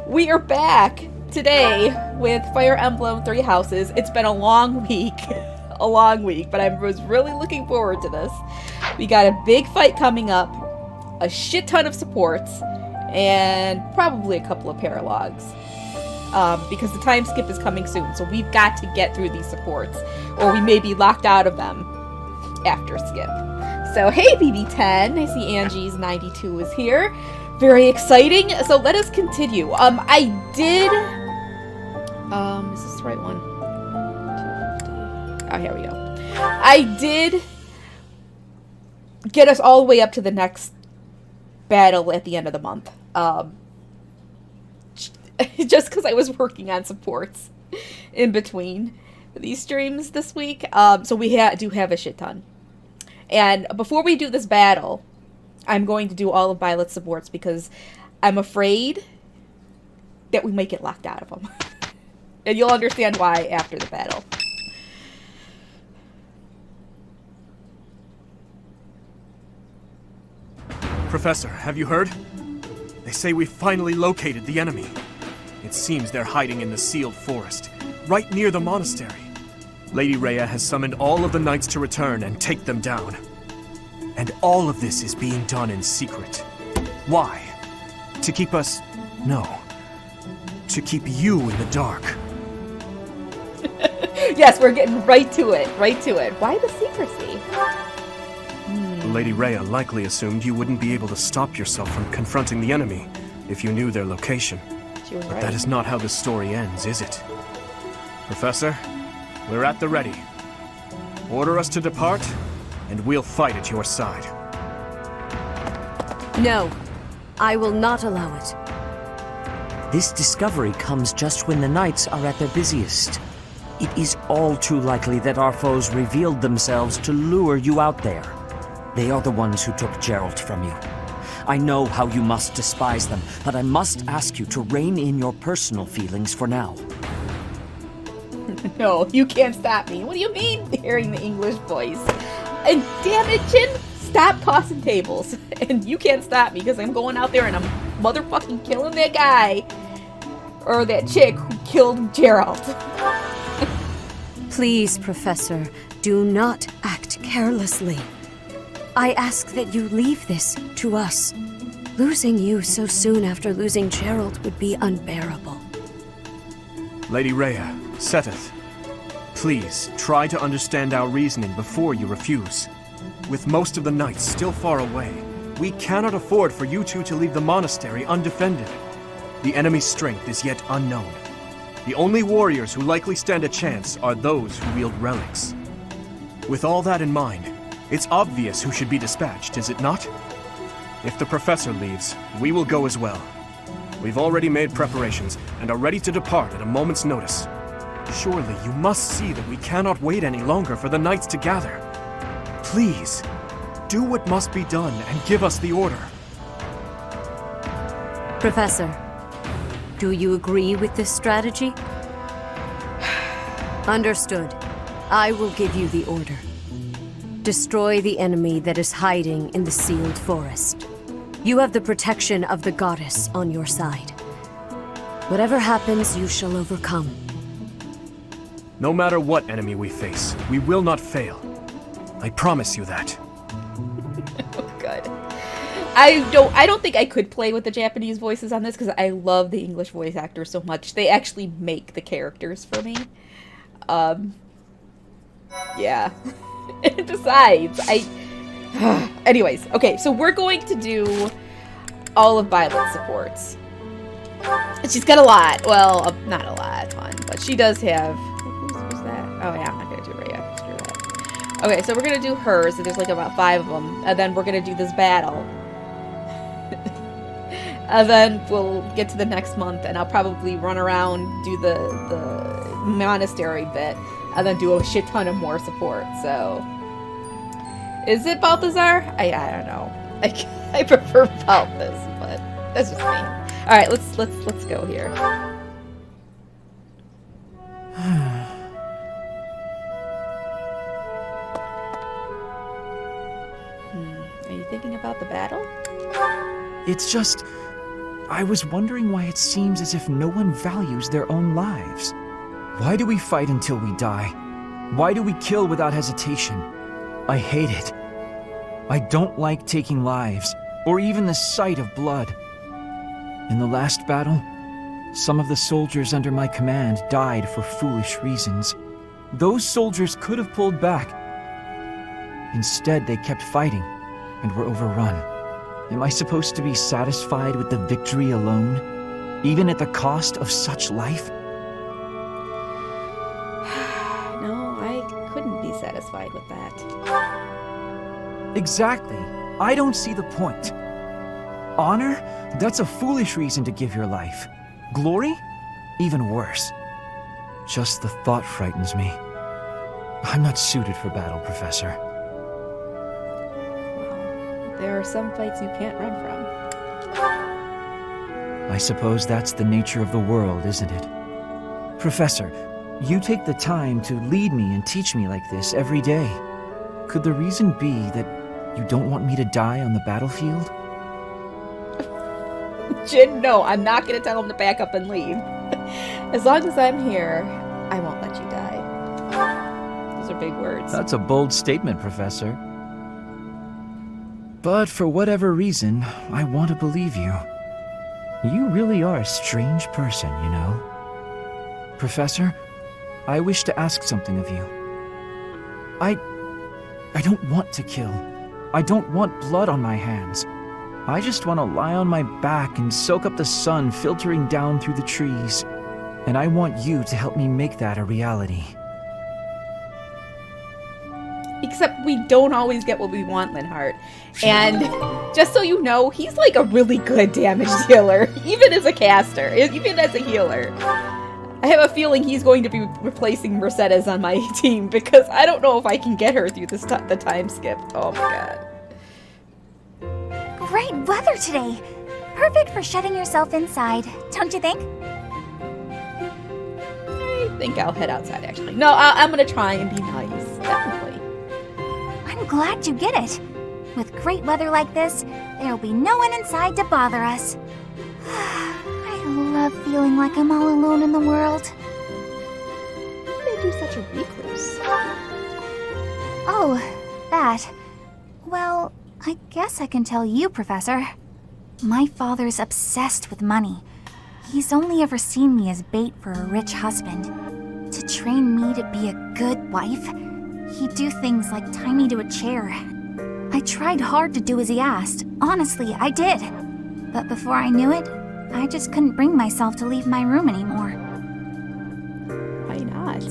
We are back today with Fire Emblem 3 Houses. It's been a long week. A long week, but I was really looking forward to this. We got a big fight coming up, a shit ton of supports, and probably a couple of paralogs. Because the time skip is coming soon, so we've got to get through these supports, or we may be locked out of them after skip. So hey BB10, I see Angie's 92 is here. Very exciting. So let us continue. I did... is this the right one? 250. Oh, here we go. I did get us all the way up to the next battle at the end of the month. Just because I was working on supports in between these streams this week. So we do have a shit ton. And before we do this battle, I'm going to do all of Violet's supports because I'm afraid that we might get locked out of them. And you'll understand why after the battle. Professor, have you heard? They say we finally located the enemy. It seems they're hiding in the sealed forest, right near the monastery. Lady Rhea has summoned all of the knights to return and take them down. And all of this is being done in secret. Why? To keep us... No. To keep you in the dark. Yes, we're getting right to it. Right to it. Why the secrecy? Lady Rhea likely assumed you wouldn't be able to stop yourself from confronting the enemy if you knew their location. She was But right. that is not how the story ends, is it? Professor, we're at the ready. Order us to depart, and we'll fight at your side. No, I will not allow it. This discovery comes just when the knights are at their busiest. It is all too likely that our foes revealed themselves to lure you out there. They are the ones who took Geralt from you. I know how you must despise them, but I must ask you to rein in your personal feelings for now. No, you can't stop me. What do you mean, hearing the English voice? And damn it, Jin, stop tossing tables. And you can't stop me because I'm going out there and I'm motherfucking killing that guy. Or that chick who killed Geralt. Please, Professor, do not act carelessly. I ask that you leave this to us. Losing you so soon after losing Geralt would be unbearable. Lady Rhea, Seteth, please try to understand our reasoning before you refuse. With most of the knights still far away, we cannot afford for you two to leave the monastery undefended. The enemy's strength is yet unknown. The only warriors who likely stand a chance are those who wield relics. With all that in mind, it's obvious who should be dispatched, is it not? If the professor leaves, we will go as well. We've already made preparations and are ready to depart at a moment's notice. Surely you must see that we cannot wait any longer for the knights to gather. Please, do what must be done and give us the order. Professor, do you agree with this strategy? Understood. I will give you the order. Destroy the enemy that is hiding in the sealed forest. You have the protection of the goddess on your side. Whatever happens, you shall overcome. No matter what enemy we face, we will not fail. I promise you that. Oh, good. I don't think I could play with the Japanese voices on this because I love the English voice actors so much. They actually make the characters for me. Yeah. And besides, anyways, okay, so we're going to do all of Violet's supports. She's got a lot. Well, not a lot, but she does have... Who's that? Oh, yeah, I'm not going to do Rhea. Screw that. Okay, so we're going to do hers. So there's like about 5 of them. And then we're going to do this battle. And then we'll get to the next month, and I'll probably run around, do the monastery bit, and then do a shit ton of more support, so... Is it Balthazar? I don't know. I prefer Balthazar, but that's just me. Alright, let's go here. Are you thinking about the battle? It's just... I was wondering why it seems as if no one values their own lives. Why do we fight until we die? Why do we kill without hesitation? I hate it. I don't like taking lives, or even the sight of blood. In the last battle, some of the soldiers under my command died for foolish reasons. Those soldiers could have pulled back. Instead, they kept fighting and were overrun. Am I supposed to be satisfied with the victory alone, even at the cost of such life? No, I couldn't be satisfied with that. Exactly. I don't see the point. Honor? That's a foolish reason to give your life. Glory? Even worse. Just the thought frightens me. I'm not suited for battle, Professor. Well, there are some fights you can't run from. I suppose that's the nature of the world, isn't it? Professor, you take the time to lead me and teach me like this every day. Could the reason be that you don't want me to die on the battlefield? Jin, no, I'm not going to tell him to back up and leave. As long as I'm here, I won't let you die. Those are big words. That's a bold statement, Professor. But for whatever reason, I want to believe you. You really are a strange person, you know. Professor, I wish to ask something of you. I don't want to kill. I don't want blood on my hands. I just want to lie on my back and soak up the sun filtering down through the trees. And I want you to help me make that a reality. Except we don't always get what we want, Linhart. And just so you know, he's like a really good damage dealer, even as a caster, even as a healer. I have a feeling he's going to be replacing Mercedes on my team because I don't know if I can get her through the time skip. Oh my god. Great weather today. Perfect for shutting yourself inside, don't you think? I think I'll head outside, actually. No, I'm gonna try and be nice. Definitely. I'm glad you get it. With great weather like this, there'll be no one inside to bother us. I love feeling like I'm all alone in the world. Why did they do such a recluse? Oh, that. Well, I guess I can tell you, Professor. My father's obsessed with money. He's only ever seen me as bait for a rich husband. To train me to be a good wife, he'd do things like tie me to a chair. I tried hard to do as he asked. Honestly, I did. But before I knew it, I just couldn't bring myself to leave my room anymore. Why not?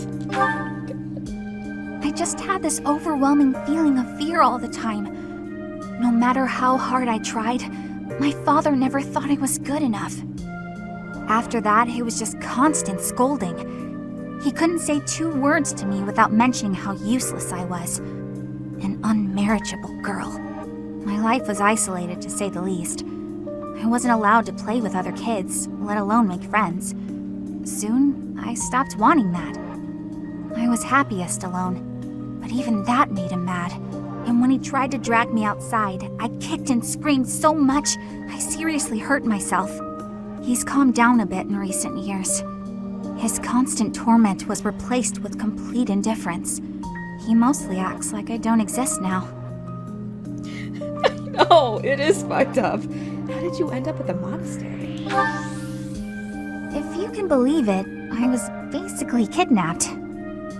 I just had this overwhelming feeling of fear all the time. No matter how hard I tried, my father never thought I was good enough. After that, it was just constant scolding. He couldn't say 2 words to me without mentioning how useless I was. An unmarriageable girl. My life was isolated, to say the least. I wasn't allowed to play with other kids, let alone make friends. Soon, I stopped wanting that. I was happiest alone, but even that made him mad. And when he tried to drag me outside, I kicked and screamed so much, I seriously hurt myself. He's calmed down a bit in recent years. His constant torment was replaced with complete indifference. He mostly acts like I don't exist now. No, it is fucked up. How did you end up at the monastery? If you can believe it, I was basically kidnapped.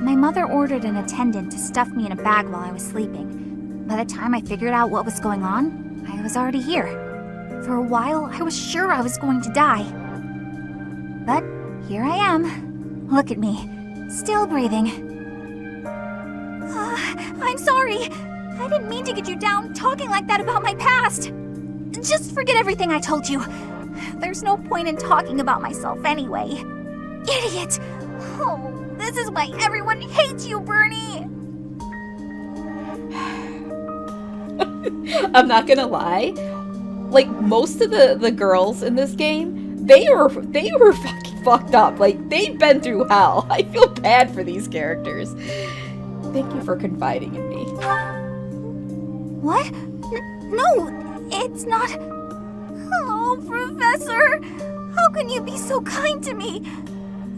My mother ordered an attendant to stuff me in a bag while I was sleeping. By the time I figured out what was going on, I was already here. For a while, I was sure I was going to die. But here I am. Look at me, still breathing. I'm sorry. I didn't mean to get you down talking like that about my past. Just forget everything I told you. There's no point in talking about myself anyway. Idiot! Oh, this is why everyone hates you, Bernie! I'm not gonna lie. Like, most of the girls in this game, they were fucking fucked up. Like, they've been through hell. I feel bad for these characters. Thank you for confiding in me. What? No, it's not... Oh, Professor! How can you be so kind to me?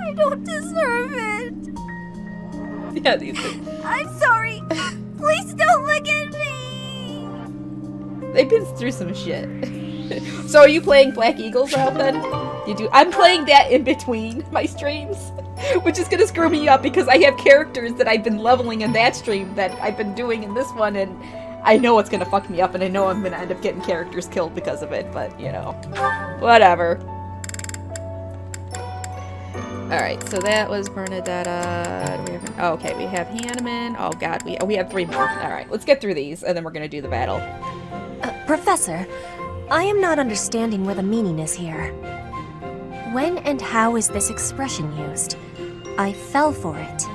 I don't deserve it. Yeah, these things. I'm sorry. Please don't look at me. They've been through some shit. So are you playing Black Eagles route then? You do. I'm playing that in between my streams, which is gonna screw me up because I have characters that I've been leveling in that stream that I've been doing in this one, and I know it's gonna fuck me up, and I know I'm gonna end up getting characters killed because of it, but, you know, whatever. Alright, so that was Bernadetta. Do we have, oh, okay, we have Hanneman. Oh god, we have 3 more. Alright, let's get through these, and then we're gonna do the battle. Professor, I am not understanding where the meaning is here. When and how is this expression used? I fell for it.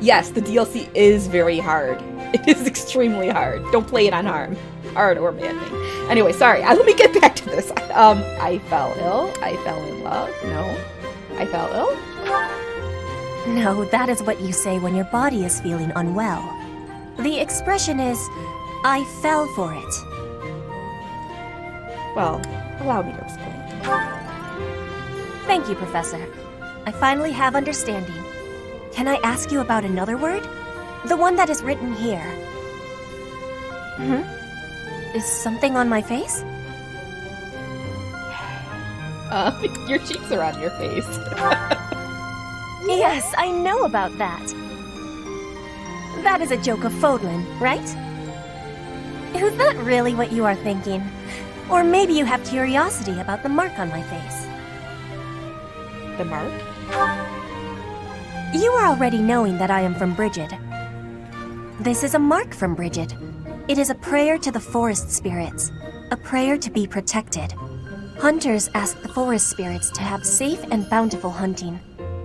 Yes, the DLC is very hard. It is extremely hard. Don't play it on hard or maddening. Anyway, sorry. Let me get back to this. I fell ill. I fell in love. No. I fell ill. No, that is what you say when your body is feeling unwell. The expression is, I fell for it. Well, allow me to explain. Thank you, Professor. I finally have understanding. Can I ask you about another word? The one that is written here. Is something on my face? Your cheeks are on your face. Yes, I know about that. That is a joke of Fodlan, right? Is that really what you are thinking? Or maybe you have curiosity about the mark on my face. The mark? You are already knowing that I am from Brigid. This is a mark from Brigid. It is a prayer to the forest spirits, a prayer to be protected. Hunters ask the forest spirits to have safe and bountiful hunting.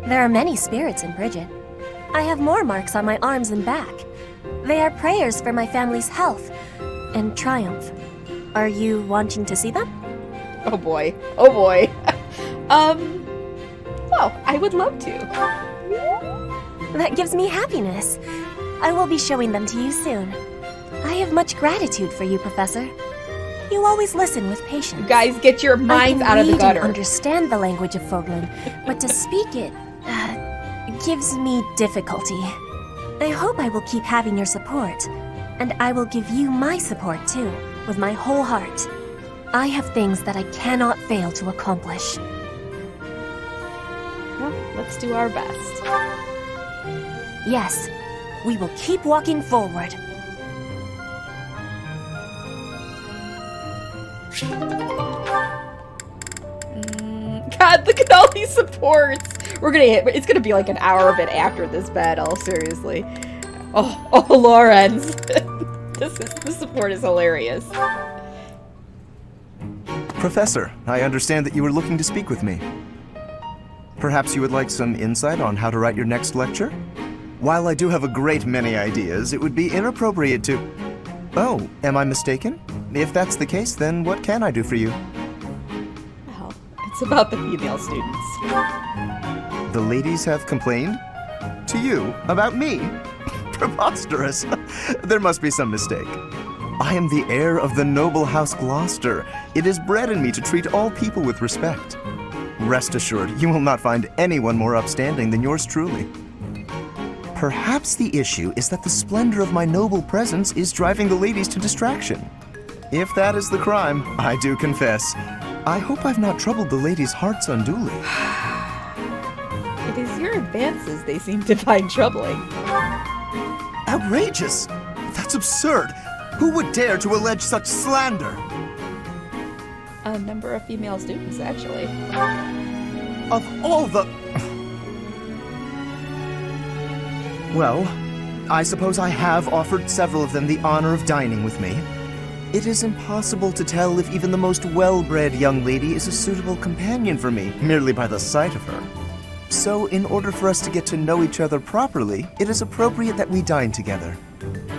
There are many spirits in Brigid. I have more marks on my arms and back. They are prayers for my family's health and triumph. Are you wanting to see them? Oh boy. Oh boy. Well, I would love to. That gives me happiness. I will be showing them to you soon. I have much gratitude for you, Professor. You always listen with patience. You guys, get your minds out of the I can read gutter. and understand the language of Fodlan, but to speak it gives me difficulty. I hope I will keep having your support, and I will give you my support too, with my whole heart. I have things that I cannot fail to accomplish. Well, let's do our best. Yes, we will keep walking forward. God, look at all these supports. It's gonna be like an hour of it after this battle, seriously. Oh, Lorenz. This support is hilarious. Professor, I understand that you were looking to speak with me. Perhaps you would like some insight on how to write your next lecture? While I do have a great many ideas, it would be inappropriate to... Oh, am I mistaken? If that's the case, then what can I do for you? Well, it's about the female students. The ladies have complained? To you? About me? Preposterous. There must be some mistake. I am the heir of the noble house Gloucester. It is bred in me to treat all people with respect. Rest assured, you will not find anyone more upstanding than yours truly. Perhaps the issue is that the splendor of my noble presence is driving the ladies to distraction. If that is the crime, I do confess. I hope I've not troubled the ladies' hearts unduly. It is your advances they seem to find troubling. Outrageous! That's absurd! Who would dare to allege such slander? A number of female students, actually. Of all the... Well, I suppose I have offered several of them the honor of dining with me. It is impossible to tell if even the most well-bred young lady is a suitable companion for me, merely by the sight of her. So, in order for us to get to know each other properly, it is appropriate that we dine together.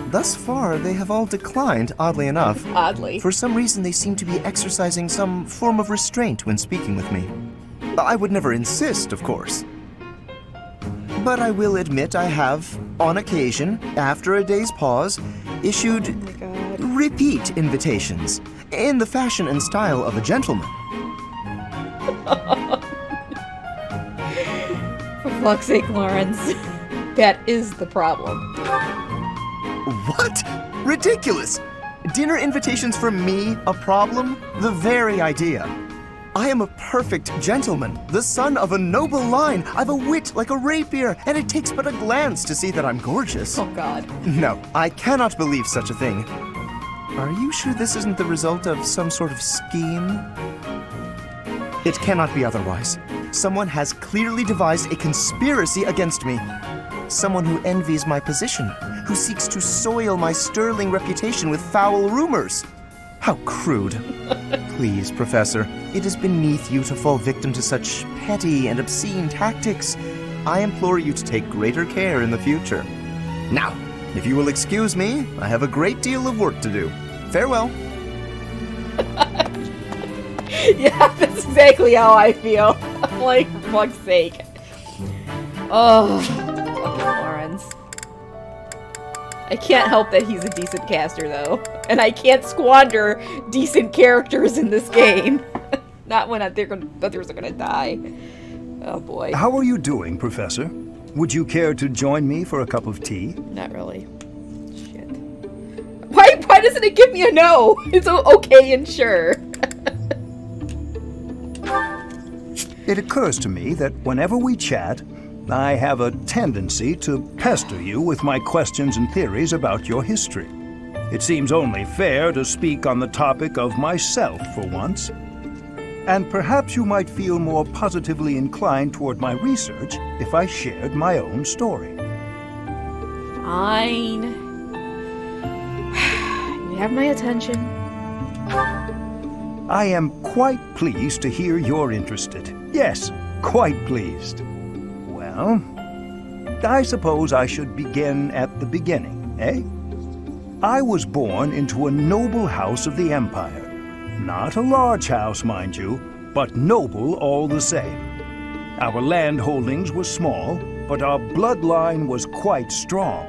Thus far, they have all declined, oddly enough. Oddly. For some reason, they seem to be exercising some form of restraint when speaking with me. I would never insist, of course. But I will admit I have, on occasion, after a day's pause, issued God. Repeat invitations, in the fashion and style of a gentleman. For fuck's sake, Lawrence. That is the problem. What? Ridiculous! Dinner invitations for me a problem? The very idea. I am a perfect gentleman, the son of a noble line. I've a wit like a rapier, and it takes but a glance to see that I'm gorgeous. Oh, God. No, I cannot believe such a thing. Are you sure this isn't the result of some sort of scheme? It cannot be otherwise. Someone has clearly devised a conspiracy against me. Someone who envies my position, who seeks to soil my sterling reputation with foul rumors. How crude. Please, Professor, it is beneath you to fall victim to such petty and obscene tactics. I implore you to take greater care in the future. Now, if you will excuse me, I have a great deal of work to do. Farewell. Yeah, that's exactly how I feel. Like, for fuck's sake. Oh, fucking Lawrence. I can't help that he's a decent caster, though. And I can't squander decent characters in this game. Not when others are gonna die. Oh, boy. How are you doing, Professor? Would you care to join me for a cup of tea? Not really. Shit. Why doesn't it give me a no? It's okay and sure. It occurs to me that whenever we chat, I have a tendency to pester you with my questions and theories about your history. It seems only fair to speak on the topic of myself for once. And perhaps you might feel more positively inclined toward my research if I shared my own story. Fine. You have my attention. I am quite pleased to hear you're interested. Yes, quite pleased. Well, I suppose I should begin at the beginning, eh? I was born into a noble house of the Empire. Not a large house, mind you, but noble all the same. Our land holdings were small, but our bloodline was quite strong.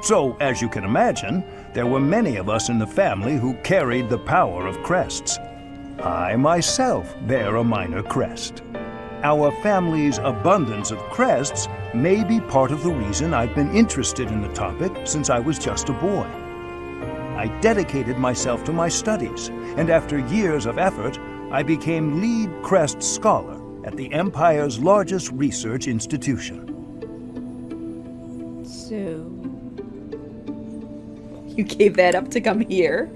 So, as you can imagine, there were many of us in the family who carried the power of crests. I myself bear a minor crest. Our family's abundance of crests may be part of the reason I've been interested in the topic since I was just a boy. I dedicated myself to my studies, and after years of effort, I became lead crest scholar at the Empire's largest research institution. So... you gave that up to come here?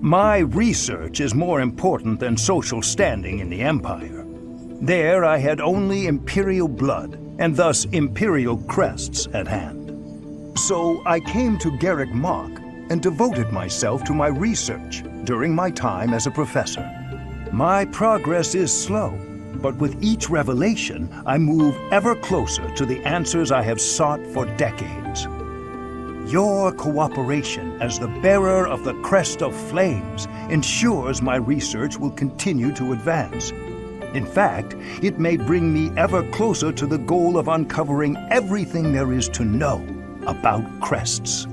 My research is more important than social standing in the Empire. There I had only Imperial blood, and thus Imperial crests at hand. So I came to Garrick Mach and devoted myself to my research during my time as a professor. My progress is slow, but with each revelation, I move ever closer to the answers I have sought for decades. Your cooperation as the bearer of the Crest of Flames ensures my research will continue to advance. In fact, it may bring me ever closer to the goal of uncovering everything there is to know about crests.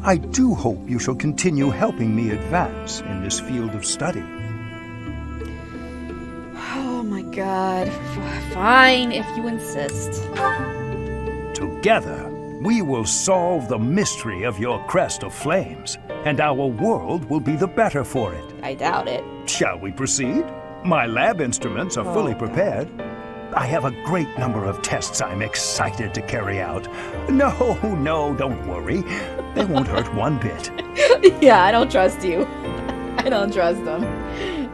I do hope you shall continue helping me advance in this field of study. Oh my god. Fine, if you insist. Together, we will solve the mystery of your Crest of Flames, and our world will be the better for it. I doubt it. Shall we proceed? My lab instruments are fully prepared. I have a great number of tests I'm excited to carry out. No, don't worry. They won't hurt one bit. Yeah, I don't trust you. I don't trust them.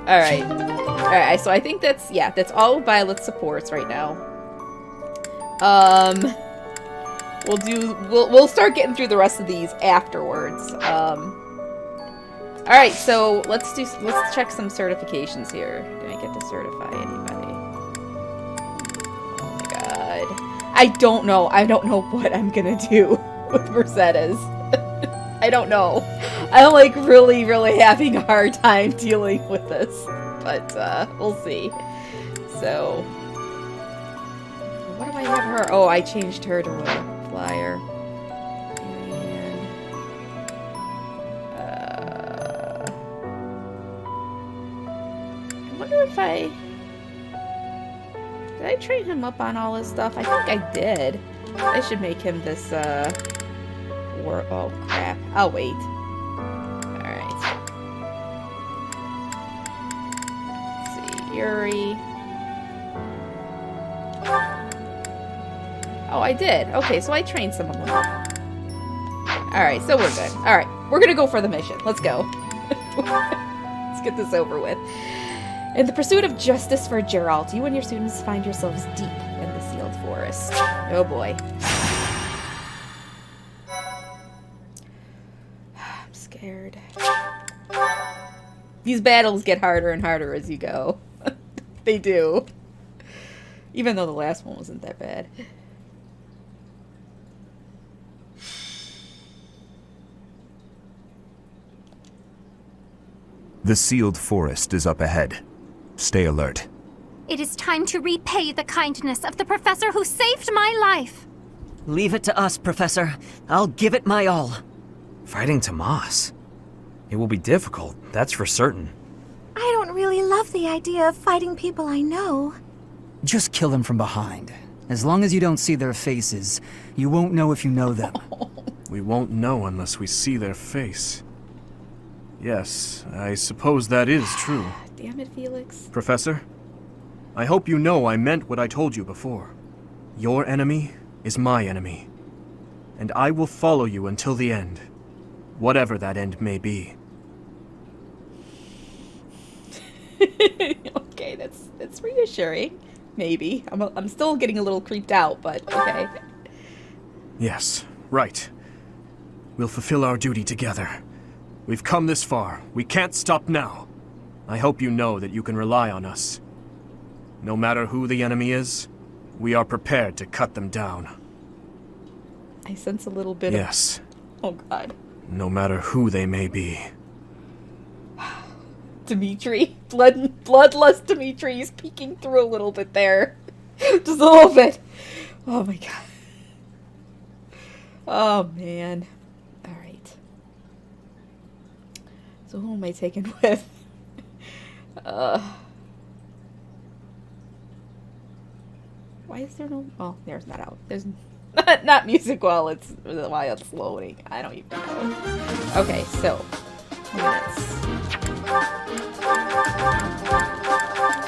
Alright, so I think that's all of Violet's supports right now. We'll start getting through the rest of these afterwards. Alright, so let's check some certifications here. Did I get to certify anybody? Oh my god. I don't know what I'm gonna do with Mercedes. I don't know. I'm like really having a hard time dealing with this. But we'll see. So what do I have her? Oh, I changed her to a flyer. wonder if I... Did I train him up on all this stuff? I think I did. I should make him this, Oh, crap. I'll wait. Alright. Let's see. Yuri. Oh, I did. Okay, so I trained some of them up. Alright, so we're good. Alright, we're gonna go for the mission. Let's go. Let's get this over with. In the pursuit of justice for Geralt, you and your students find yourselves deep in the sealed forest. Oh boy. I'm scared. These battles get harder and harder as you go. They do. Even though the last one wasn't that bad. The sealed forest is up ahead. Stay alert. It is time to repay the kindness of the professor who saved my life. Leave it to us, Professor. I'll give it my all. Fighting Tomas. It will be difficult, that's for certain. I don't really love the idea of fighting people I know. Just kill them from behind. As long as you don't see their faces, you won't know if you know them. We won't know unless we see their face. Yes, I suppose that is true. Damn it, Felix. Professor, I hope you know I meant what I told you before. Your enemy is my enemy, and I will follow you until the end, whatever that end may be. Okay, that's reassuring. Maybe. I'm still getting a little creeped out, but okay. Yes, right. We'll fulfill our duty together. We've come this far. We can't stop now. I hope you know that you can rely on us. No matter who the enemy is, we are prepared to cut them down. I sense a little bit Yes. Oh, God. No matter who they may be. Dimitri. Bloodlust Dimitri is peeking through a little bit there. Just a little bit. Oh, my God. Oh, man. Alright. So who am I taking with? Why is there no... Oh, there's not out. There's not music while it's loading. I don't even know. Okay, so... Minutes.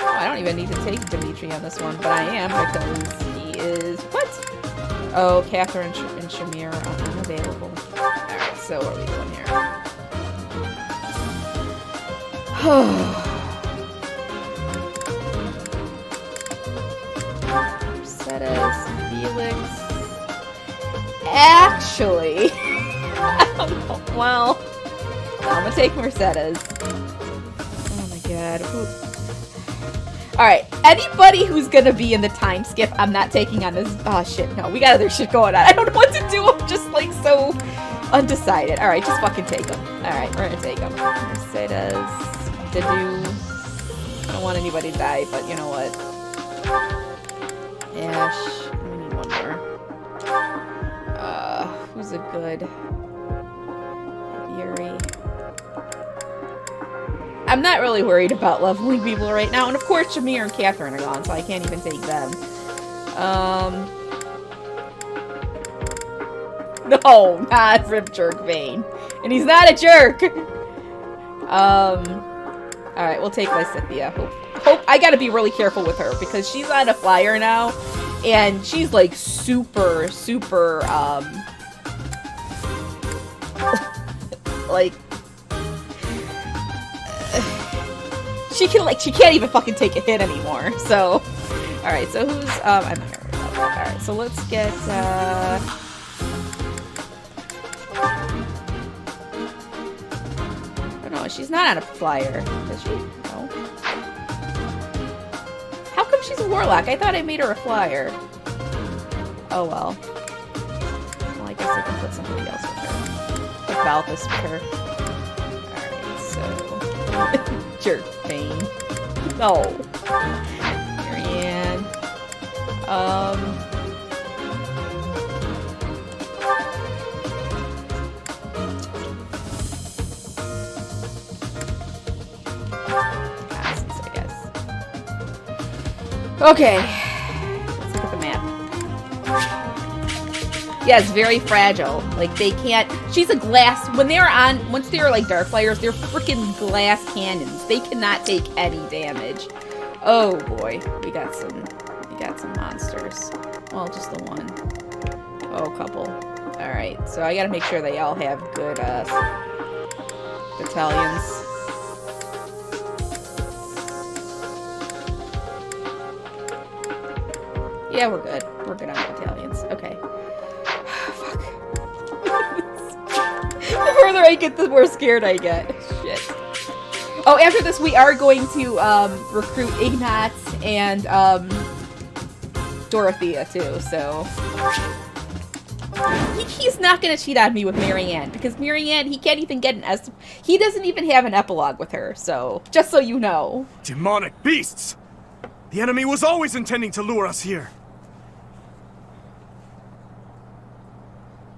Oh, I don't even need to take Dimitri on this one, but I am because he is... What? Oh, Catherine and Shamir are unavailable. Alright, so what are we doing here? Seros, Felix. Actually, I don't know. Well, I'm gonna take Mercedes. Oh my god. Alright, anybody who's gonna be in the time skip, I'm not taking on this. Oh shit, no, we got other shit going on. I don't know what to do. I'm just like so undecided. Alright, just fucking take them. Alright, we're gonna take them. Mercedes. I don't want anybody to die, but you know what? Ash. We need one more. Who's a good... Yuri. I'm not really worried about leveling people right now, and of course Shamir and Catherine are gone, so I can't even take them. No, not Rip Jerk Vane. And he's not a jerk! Alright, we'll take Lysithia. Hope I gotta be really careful with her, because she's on a flyer now, and she's like super, like... She can't even fucking take a hit anymore, so... Alright, so who's, I'm not gonna worry about that. Alright, so let's get, Oh no, she's not on a flyer, is she? No. How come she's a warlock? I thought I made her a flyer. Oh well. Well, I guess I can put somebody else with her. Put Balthus with her. Alright, so... Jerk Bane. No. Marianne. Constance, I guess. Okay. Let's look at the map. Yeah, it's very fragile. Like, they can't... She's a glass... Once they're, like, dark flyers, they're freaking glass cannons. They cannot take any damage. Oh, boy. We got some monsters. Well, just the one. Oh, a couple. Alright, so I gotta make sure they all have good, battalions. Yeah, we're good. We're good on battalions. Okay. Fuck. The further I get, the more scared I get. Shit. Oh, after this, we are going to, recruit Ignatz and, Dorothea, too, so... He's not gonna cheat on me with Marianne, because Marianne, he can't even get he doesn't even have an epilogue with her, so... Just so you know. Demonic beasts! The enemy was always intending to lure us here.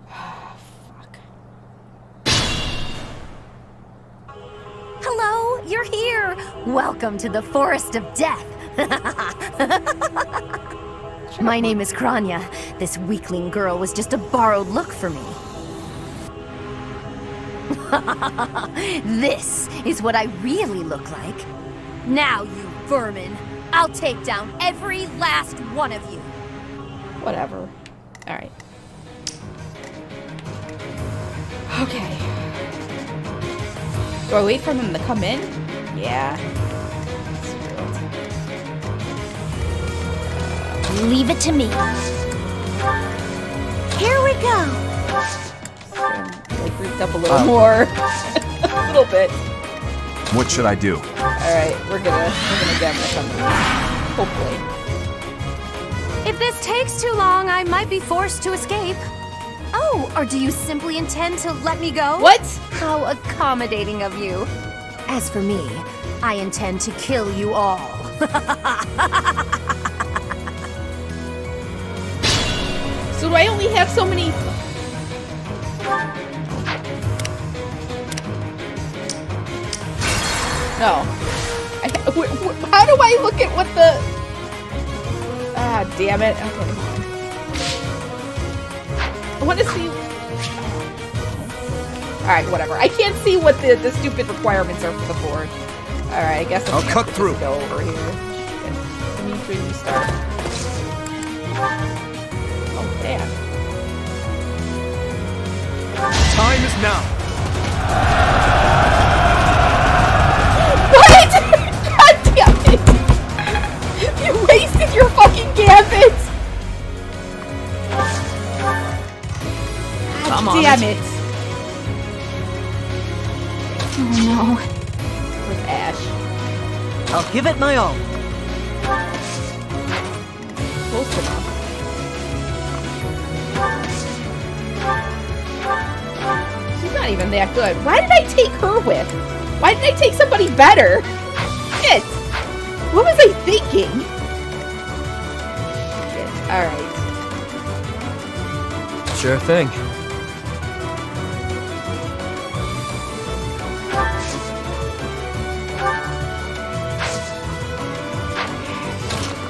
Fuck. Hello, you're here! Welcome to the Forest of Death! My name is Kranya. This weakling girl was just a borrowed look for me. This is what I really look like. Now, you vermin, I'll take down every last one of you. Whatever. Alright. Okay. Do I wait for them to come in? Yeah. Leave it to me. Here we go. Like, grouped up a little more. A little bit. What should I do? Alright, we're gonna get them to come in. Hopefully. If this takes too long, I might be forced to escape. Oh, or do you simply intend to let me go? What? How accommodating of you. As for me, I intend to kill you all. So do I only have so many... No. How do I look at what the... Ah, damn it. Okay. I want to see... Alright, whatever. I can't see what the stupid requirements are for the board. Alright, I guess I'll cut through. Go over here. Dimitri, you start. Oh, damn. Time is now. What? God damn it! You wasted your fucking gambit! God damn it! Oh no. With Ash. I'll give it my all. Close enough. She's not even that good. Why did I take her with? Why didn't I take somebody better? Shit! What was I thinking? Shit. Alright. Sure thing.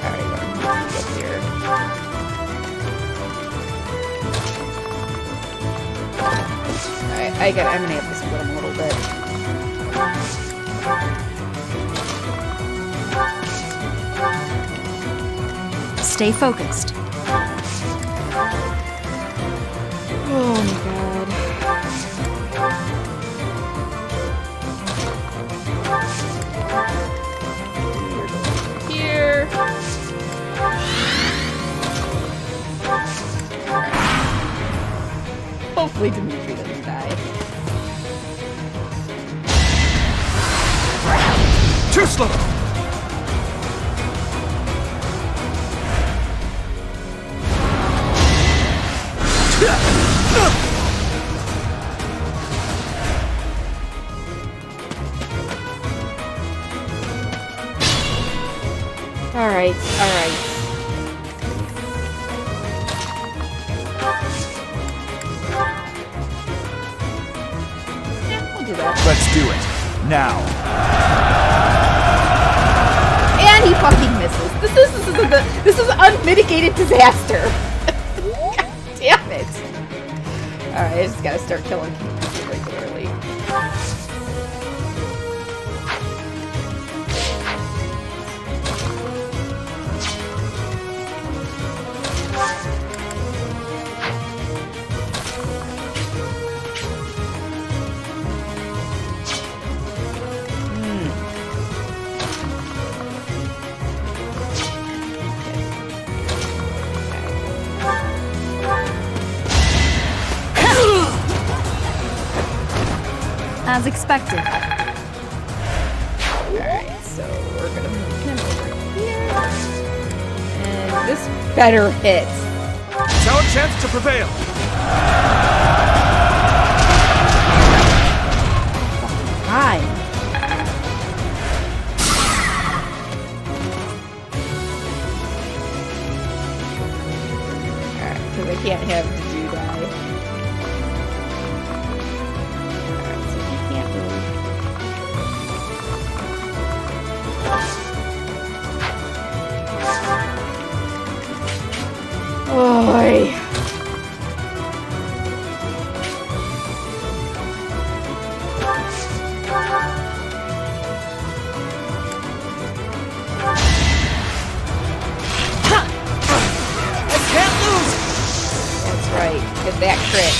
Alright, what am I up here? Alright, I'm gonna have to split them a little bit. Stay focused. Oh my god. Here. Hopefully Dimitri doesn't die. Too slow. Alright, alright. Yeah, we'll do that. Let's do it. Now. And he fucking misses. This is a this is unmitigated disaster. God damn it. Alright, I just gotta start killing people regularly. As expected. Alright, so we're gonna move him over here. And this better hit. It's our chance to prevail. Hi. Alright, because I can't have the Jew die. Alright, so he can't move. Oy. That's right. Get that crit.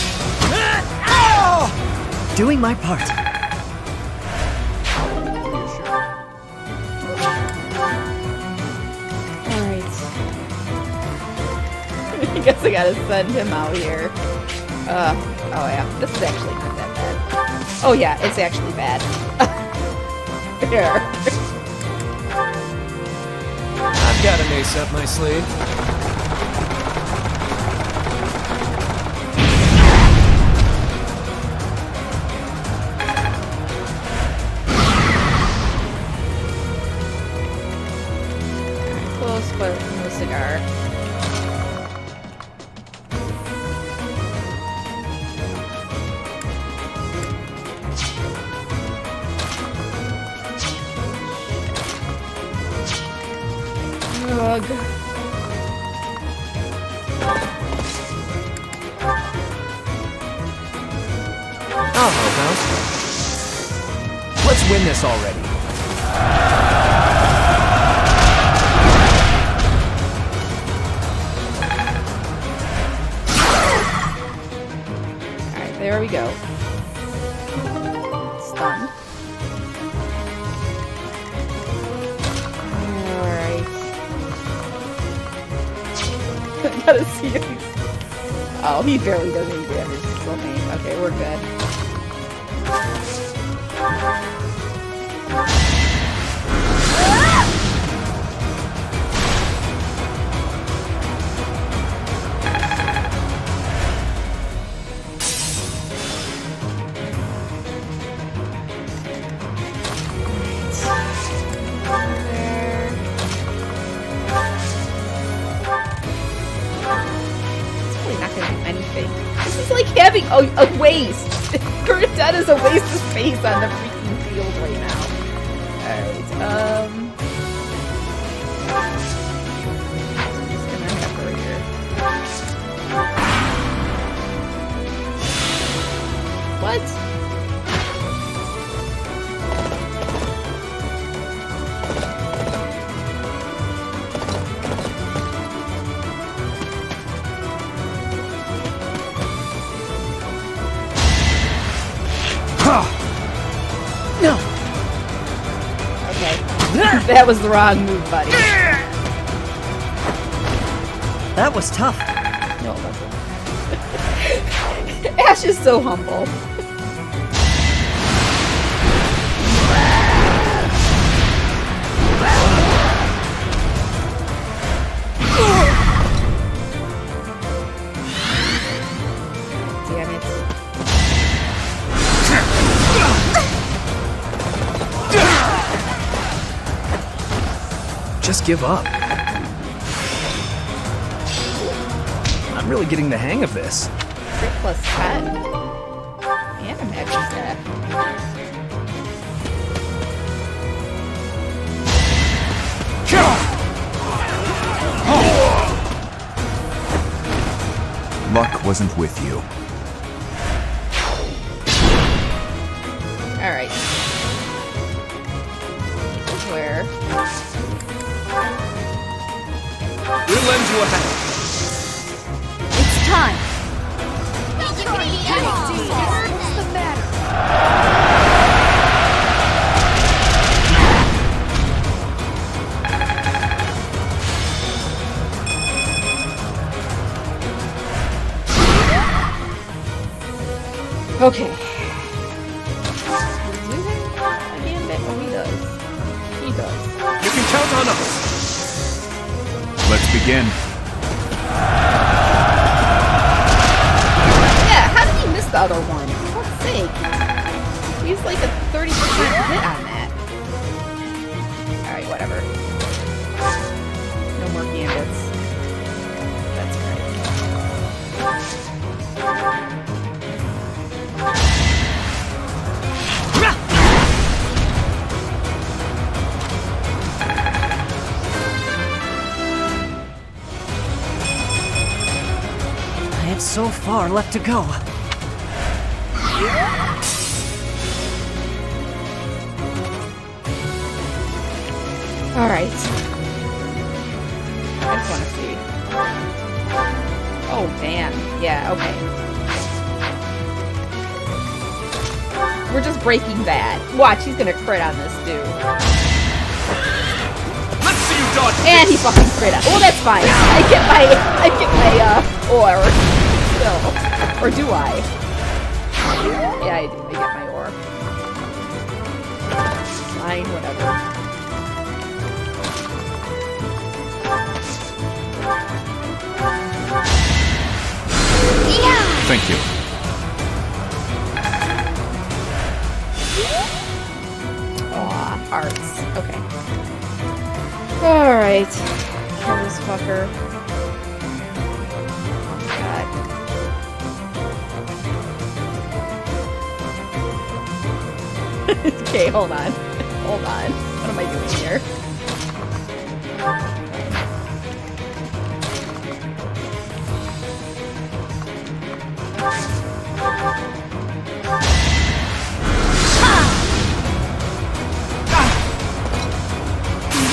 Doing my part. Alright. I guess I gotta send him out here. Oh yeah. This is actually not that bad. Oh yeah, it's actually bad. Here. I've got an ace up my sleeve. Close, but no cigar. Ugh. I'll help out. Let's win this already. Alright, there we go. Stunned. Alright. Gotta see if he's... Oh, he barely does any damage. Still me. Okay, we're good. Having a waste. Bernadette is a waste of space on the freaking field right now. Alright, I'm just gonna have her here. What? No. Okay. That was the wrong move, buddy. That was tough. No, it wasn't. Ash is so humble. Damn it. Just give up. I'm really getting the hang of this. Crit plus 10. And a magic attack. wasn't with you. Alright. This is where... We'll lend you a hand. It's time. What's the matter? Okay. Oh, he does. He does. You can count on us. Let's begin. Yeah, how did he miss the other one? For fuck's sake. He's like a 30% hit on that. Alright, whatever. No more gambits. That's great. I have so far left to go. Alright. I just want to see. Oh, damn. Yeah, okay. We're just breaking that. Watch, he's gonna crit on this dude. Let's see you dodge. And he fucking crit on. Well, that's fine. I get my ore. Still. Or do I? Yeah, I do. I get my ore. Fine, whatever. Thank you. Aw, hearts. Okay. Alright. Kill this fucker. Oh, God. Okay, hold on. Hold on. What am I doing here?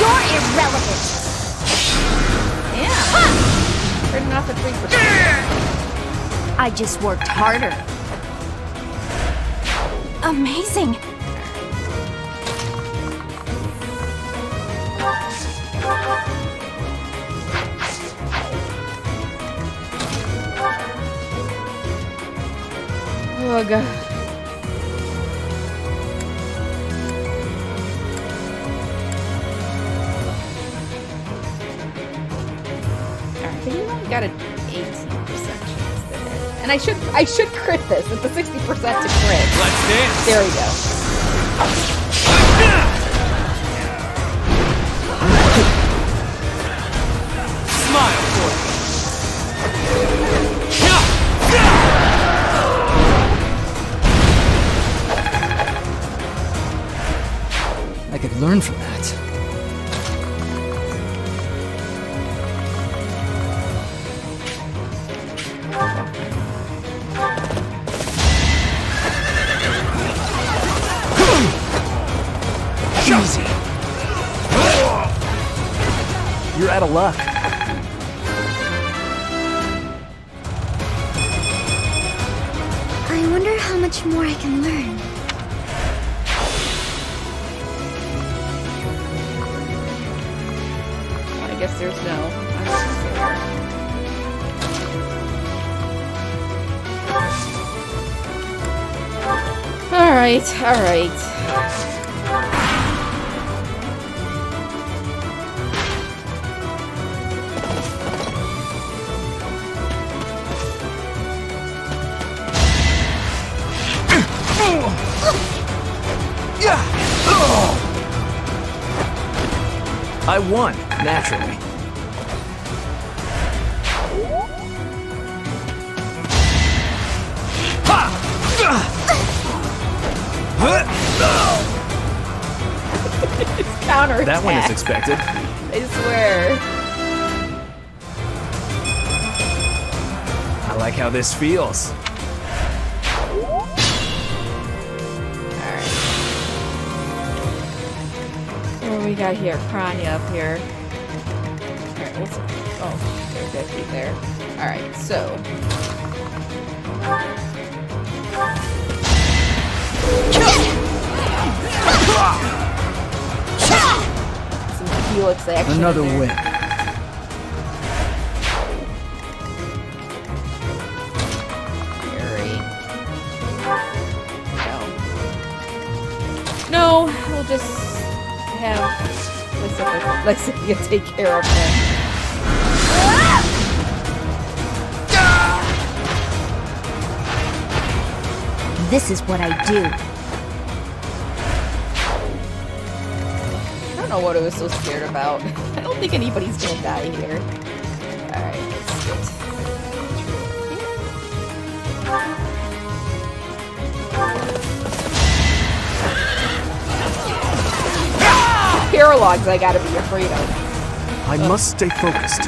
You're irrelevant. Yeah. Turning off at 3%. I just worked harder. Amazing. Oh, God. Alright, but you only got an 18% chance to hit. And I should crit this. It's a 60% to crit. Let's dance. There we go. Smile for me. I could learn from that. Easy. You're out of luck. I wonder how much more I can learn. I guess there's no. Alright, alright. I won, naturally. Counter That one is expected. I swear. How like how this feels. Alright. What do we got here? Kranya up here. Alright, what's... Oh, there's that feet there. Alright, so... Some Helix action. Another in there. win. No, we'll just have Lexithia take care of him. This is what I do. I don't know what I was so scared about. I don't think anybody's gonna die here. Alright, let's get... Paralogs I gotta be afraid of. I must stay focused.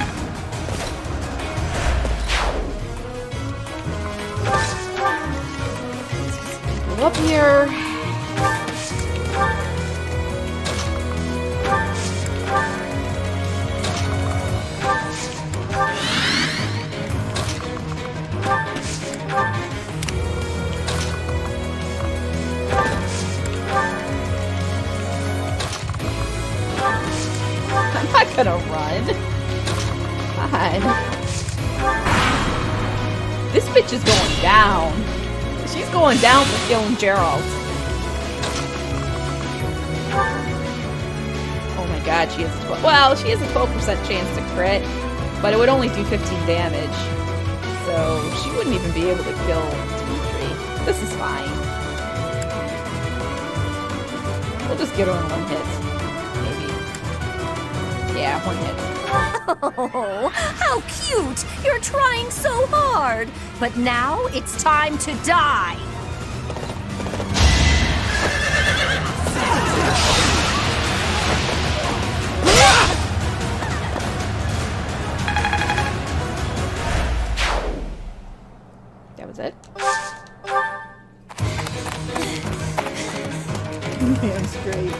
Go up here. I'm not gonna run. Come on. This bitch is going down. She's going down for killing Gerald. Oh my god, she has a 12% chance to crit, but it would only do 15 damage. So she wouldn't even be able to kill Dimitri. This is fine. We'll just get her in one hit. Yeah, one hit. Oh, how cute! You're trying so hard! But now it's time to die! That was it? Man's great.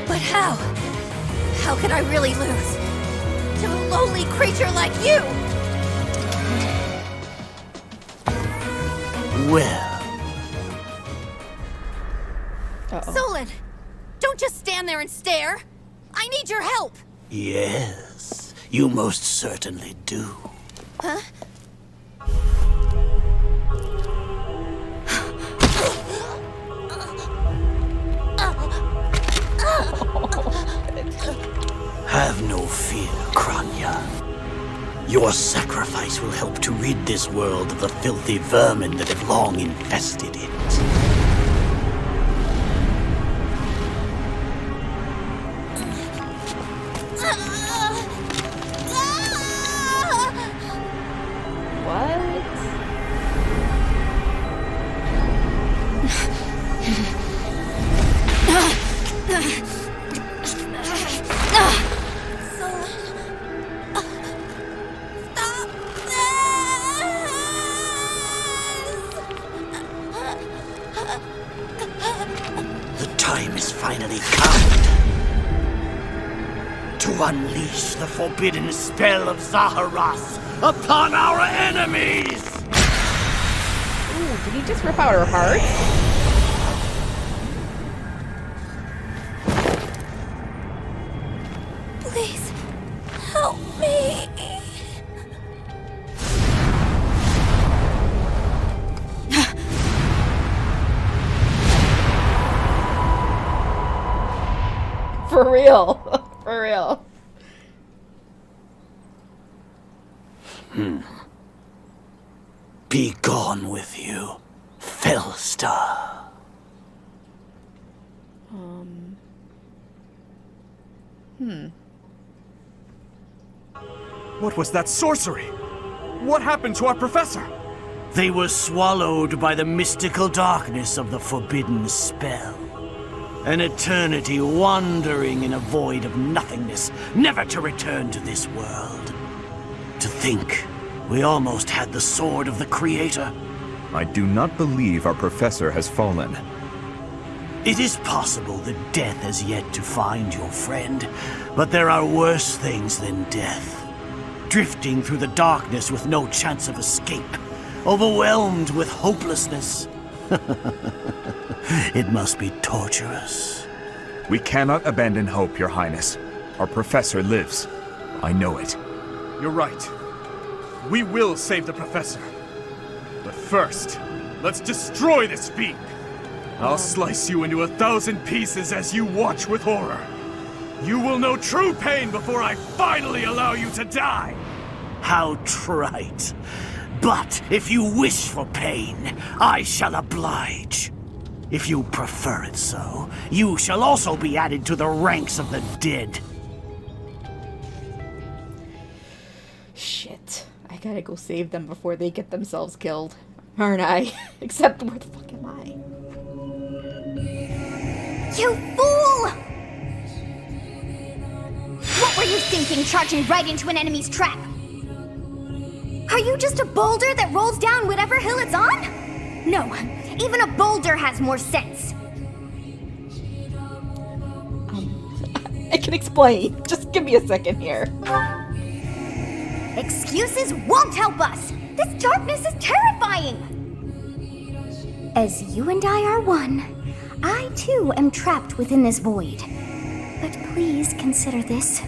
But how? How could I really lose? To a lowly creature like you! Well, Uh-oh. Solon! Don't just stand there and stare! I need your help! yes, you most certainly do. Huh? Have no fear, Kranya. Your sacrifice will help to rid this world of the filthy vermin that have long infested it. What? The time is finally come to unleash the forbidden spell of Zaharas upon our enemies! Ooh, did he just rip out her heart? Please, help me. For real. For real. Be gone with you, Felstar. What was that sorcery? What happened to our professor? They were swallowed by the mystical darkness of the forbidden spell. An eternity wandering in a void of nothingness, never to return to this world. To think, we almost had the sword of the Creator. I do not believe our professor has fallen. It is possible that death has yet to find your friend, but there are worse things than death. Drifting through the darkness with no chance of escape, overwhelmed with hopelessness. It must be torturous. We cannot abandon hope, Your Highness. Our professor lives. I know it. You're right. We will save the professor. But first, let's destroy this fiend. I'll slice you into 1,000 pieces as you watch with horror. You will know true pain before I finally allow you to die. How trite. But if you wish for pain, I shall oblige. If you prefer it so, you shall also be added to the ranks of the dead. Shit. I gotta go save them before they get themselves killed. Aren't I? Except where the fuck am I? You fool! What were you thinking, charging right into an enemy's trap? Are you just a boulder that rolls down whatever hill it's on? No, even a boulder has more sense. I can explain. Just give me a second here. Excuses won't help us! This darkness is terrifying! As you and I are one, I too am trapped within this void. But please consider this.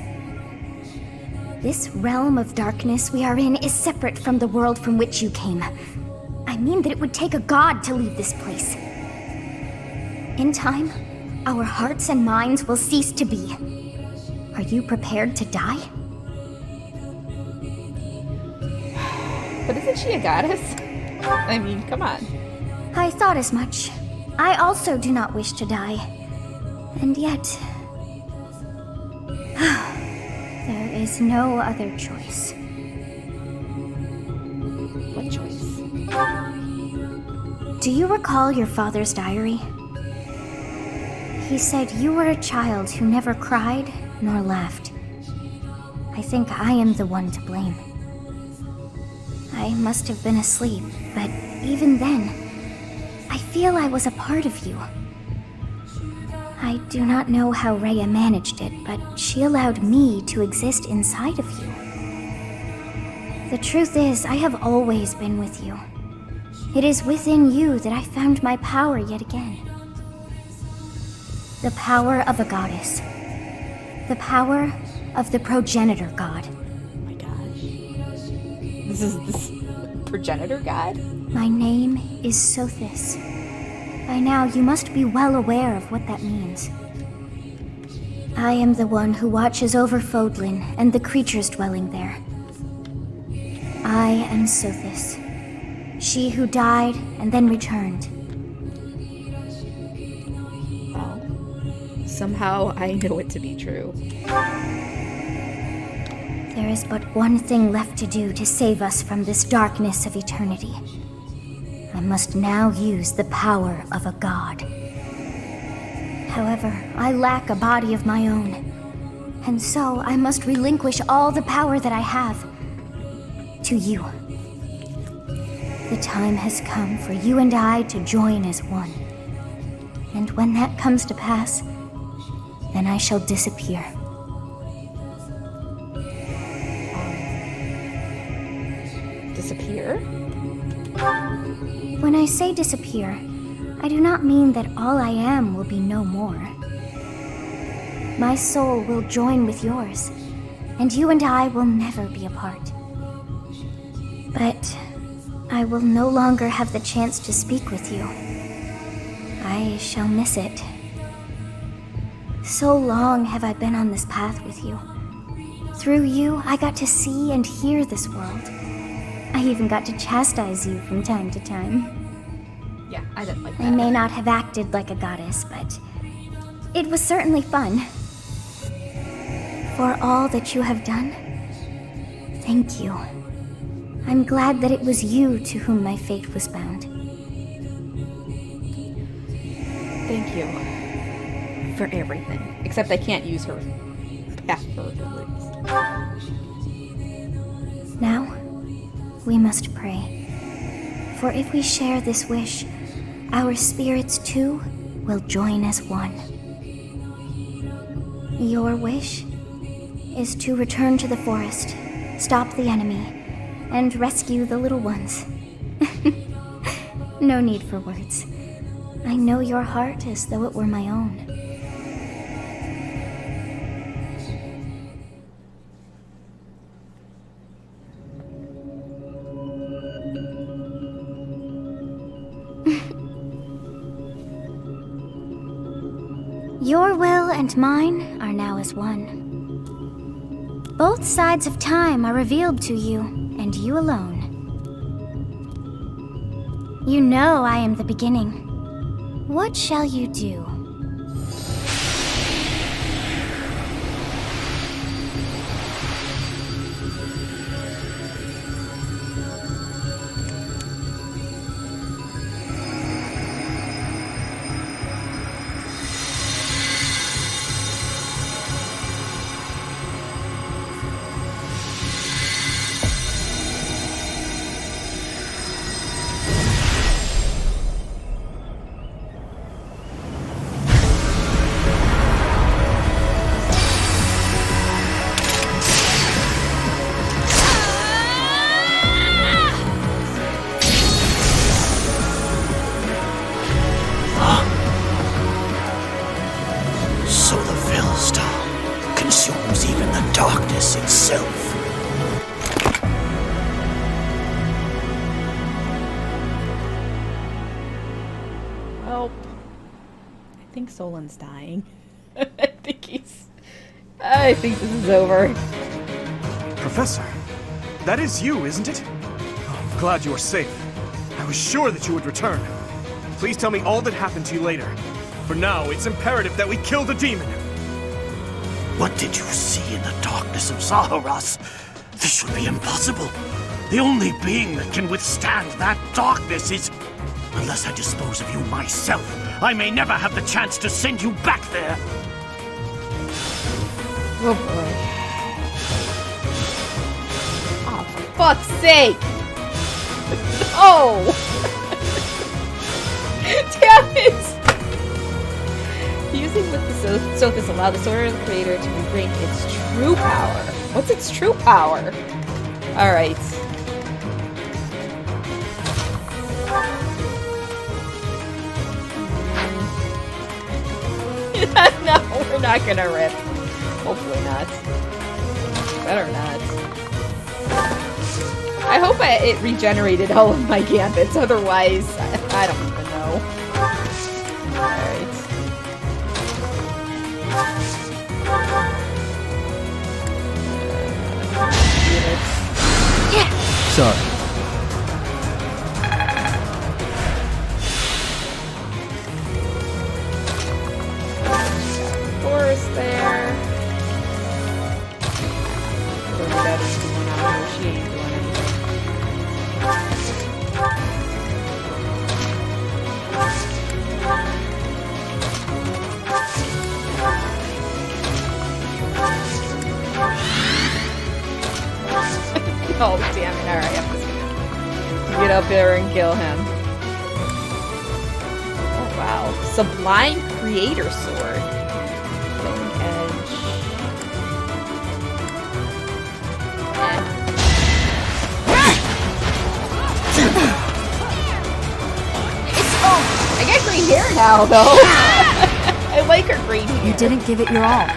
This realm of darkness we are in is separate from the world from which you came. I mean that it would take a god to leave this place. In time, our hearts and minds will cease to be. Are you prepared to die? But isn't she a goddess? I mean, come on. I thought as much. I also do not wish to die. And yet... there is no other choice. What choice? Do you recall your father's diary? He said you were a child who never cried nor laughed. I think I am the one to blame. I must have been asleep, but even then, I feel I was a part of you. I do not know how Rhea managed it, but she allowed me to exist inside of you. The truth is, I have always been with you. It is within you that I found my power yet again. The power of a goddess. The power of the progenitor god. Oh my gosh. This is this progenitor god? My name is Sothis. By now, you must be well aware of what that means. I am the one who watches over Fodlan and the creatures dwelling there. I am Sothis, she who died and then returned. Well, somehow I know it to be true. There is but one thing left to do to save us from this darkness of eternity. I must now use the power of a god. However, I lack a body of my own, and so I must relinquish all the power that I have to you. The time has come for you and I to join as one. And when that comes to pass, then I shall disappear. Disappear? When I say disappear, I do not mean that all I am will be no more. My soul will join with yours, and you and I will never be apart. But I will no longer have the chance to speak with you. I shall miss it. So long have I been on this path with you. Through you, I got to see and hear this world. I even got to chastise you from time to time. Yeah, I didn't like that. I may not have acted like a goddess, but it was certainly fun. For all that you have done, thank you. I'm glad that it was you to whom my fate was bound. Thank you. for everything. Except I can't use her password. Now, we must pray. For if we share this wish, our spirits too will join as one. Your wish is to return to the forest, stop the enemy, and rescue the little ones. No need for words. I know your heart as though it were my own. Your will and mine are now as one. Both sides of time are revealed to you, and you alone. You know I am the beginning. What shall you do? Itself. Well, I think Solon's dying. I think this is over. Professor, that is you, isn't it? Oh, I'm glad you are safe. I was sure that you would return. Please tell me all that happened to you later. For now, it's imperative that we kill the demon. What did you see in the darkness of Zaharas? This would be impossible. The only being that can withstand that darkness is... Unless I dispose of you myself, I may never have the chance to send you back there. Oh boy. Oh, for fuck's sake! Oh! Damn it! Using with the Sothis allow the Sword of the Creator to regain its true power. What's its true power? Alright. No, we're not gonna rip. Hopefully not. Better not. I hope it regenerated all of my gambits, otherwise, I don't even know. Alright. Sorry. Forest there. She ain't doing Oh, damn it. Alright, I'm just gonna get up there and kill him. Oh, wow. Sublime Creator Sword. Killing Edge. I got green hair now, though. I like her green hair. You didn't give it your all.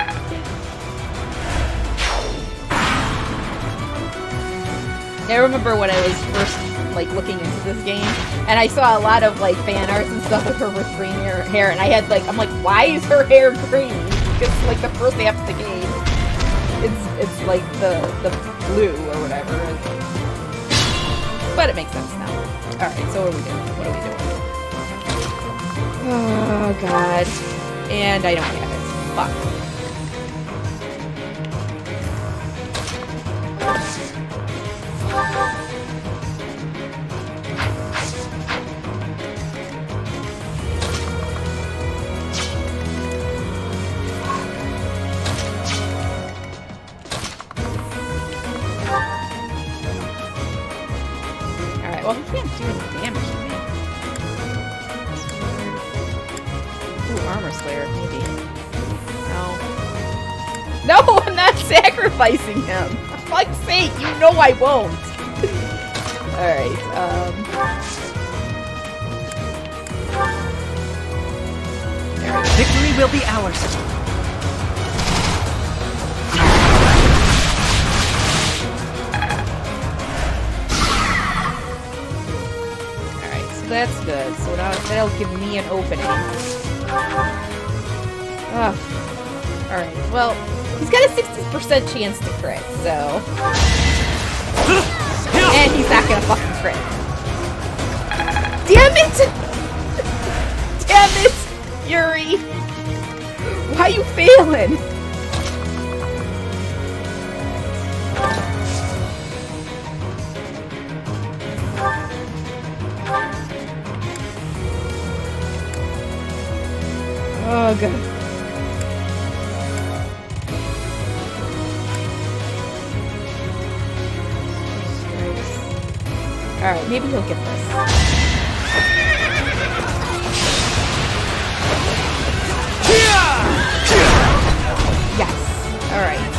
I remember when I was first looking into this game, and I saw a lot of fan arts and stuff with her with green hair, and I had I'm like, why is her hair green? Because the first half of the game, it's the blue or whatever. But it makes sense now. All right, so what are we doing? What are we doing? Oh god, and I don't have it. Fuck. Slayer, maybe. No. No, I'm not sacrificing him. For fuck's sake, you know I won't. Alright, Victory will be ours. Alright, so that's good. So now that'll give me an opening. Alright, well, he's got a 60% chance to crit, so... And he's not gonna fucking crit. Damn it! Damn it! Yuri! Why you failing? Oh, God. Alright, maybe he'll get this. Yes. Alright.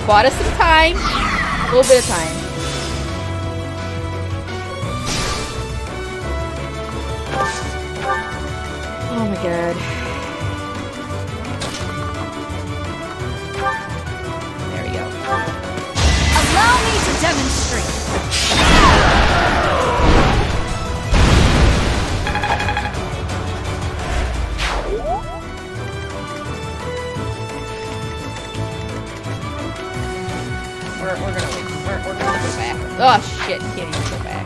Bought us some time. A little bit of time. Oh my god. There we go. Allow me to demonstrate. We're gonna wait. We're gonna go back. Oh shit, you can't even go back.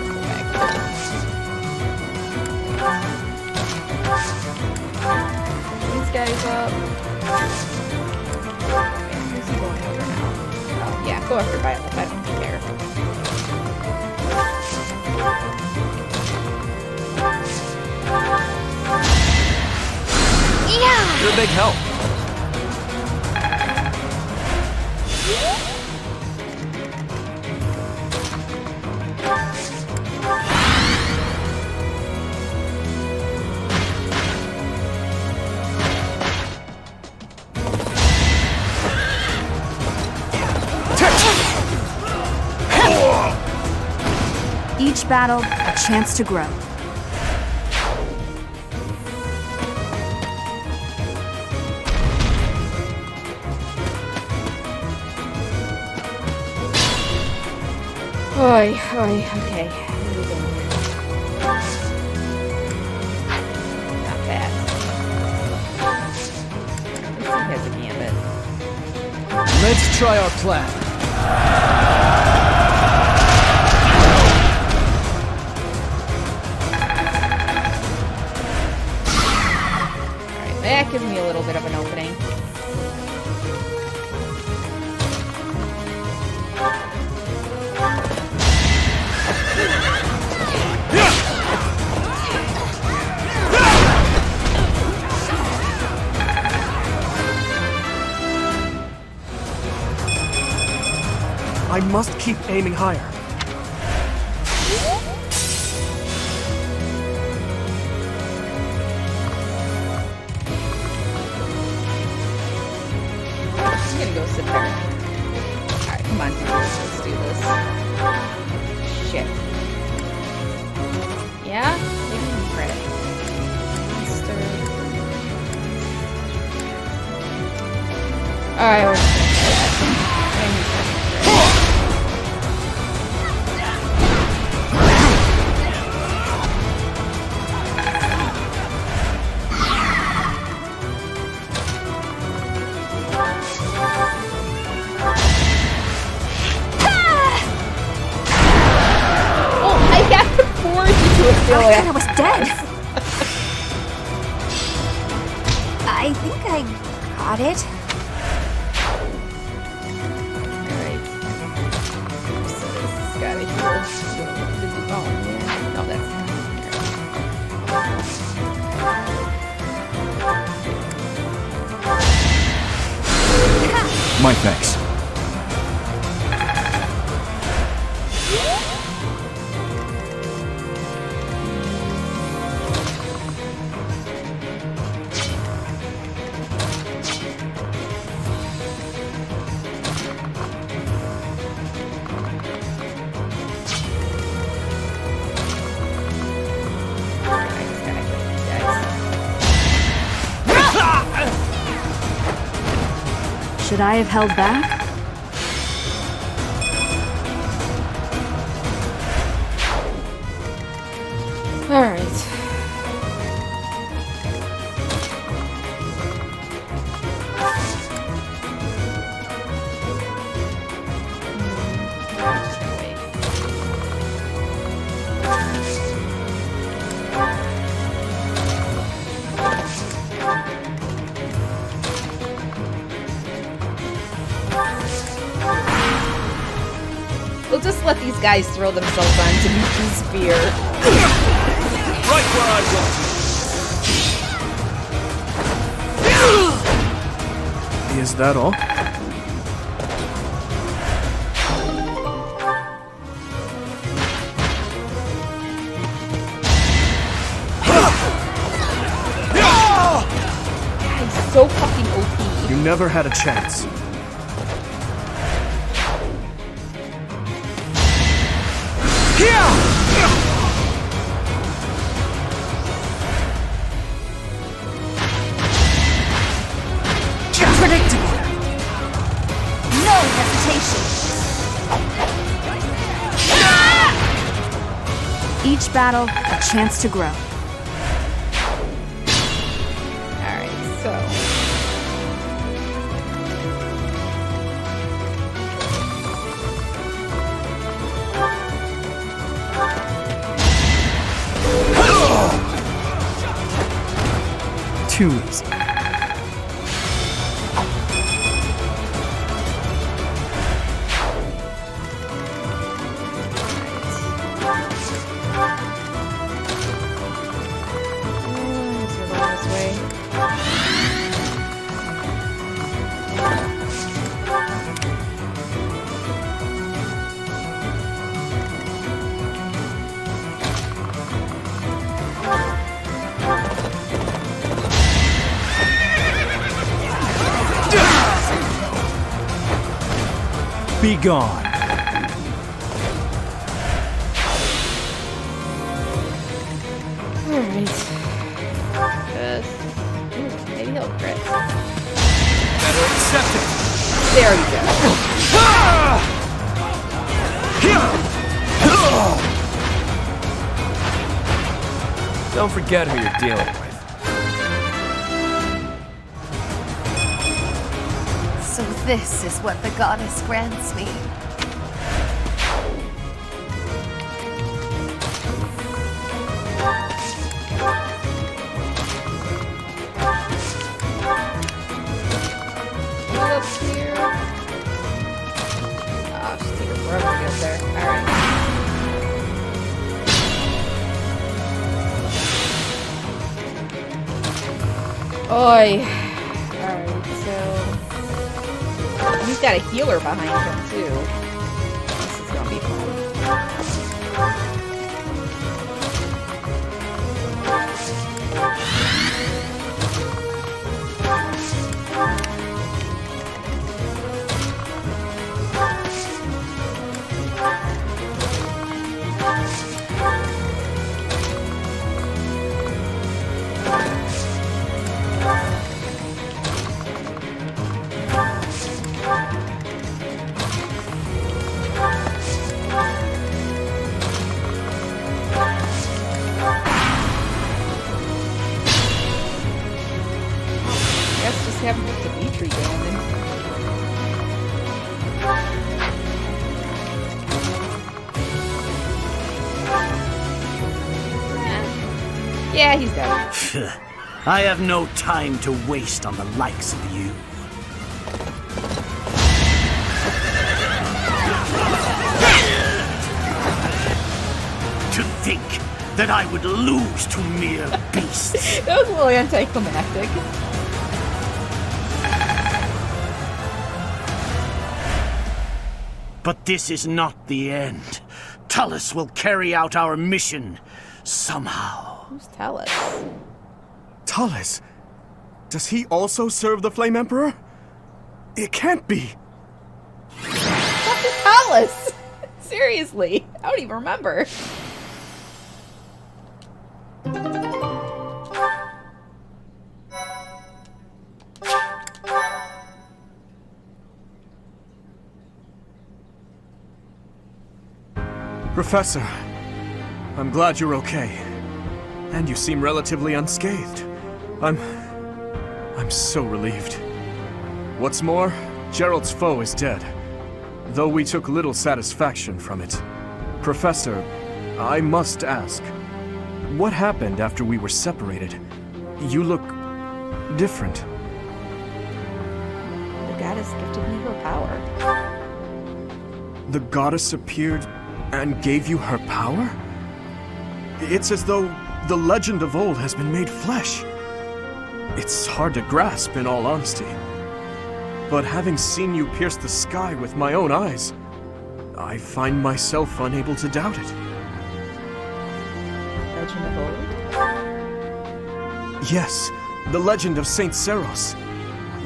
Go back. These guys up. Where's he going over now? Oh yeah, go after Violet. I don't care. Yeah! You're a big help. Each battle, a chance to grow. Oi, okay. What are we doing here? Not bad. He has a gambit. Let's try our plan. Alright, that gives me a little bit of an opening. I must keep aiming higher. I'm gonna go sit there. Alright, come on, let's do this. Shit. Yeah? Maybe we can credit. Alright, we're just gonna try that. I thought I was dead. I think I got it. Alright. So this has gotta heal. Oh, yeah. No, that's My thanks. Should I have held back? Alright. We'll just let these guys throw themselves on Dimitri's spear. Right where I want. Is that all? He's so fucking OP. You never had a chance. Predictable. No hesitation. Each battle, a chance to grow. Alright, so. Too easy. Be gone. Alright. Maybe he'll crit. Better accept it. There you go. Don't forget who you're dealing with. So this is what the goddess grants me. Up here. Oh, she's taking forever to get there. Alright. Oi. Alright, so he's got a healer behind him too. This is gonna be fun. Have Dimitri going. Yeah, he's got it. I have no time to waste on the likes of you. To think that I would lose to mere beasts. That was a little anticlimactic. But this is not the end. Tullus will carry out our mission somehow. Who's Tullus? Tullus? Does he also serve the Flame Emperor? It can't be. What is Tullus? Seriously, I don't even remember. Professor, I'm glad you're okay. And you seem relatively unscathed. I'm so relieved. What's more, Gerald's foe is dead, though we took little satisfaction from it. Professor, I must ask, what happened after we were separated? You look different. The goddess gifted me her power. The goddess appeared and gave you her power? It's as though the legend of old has been made flesh. It's hard to grasp, in all honesty. But having seen you pierce the sky with my own eyes, I find myself unable to doubt it. Legend of old? Yes, the legend of Saint Seros.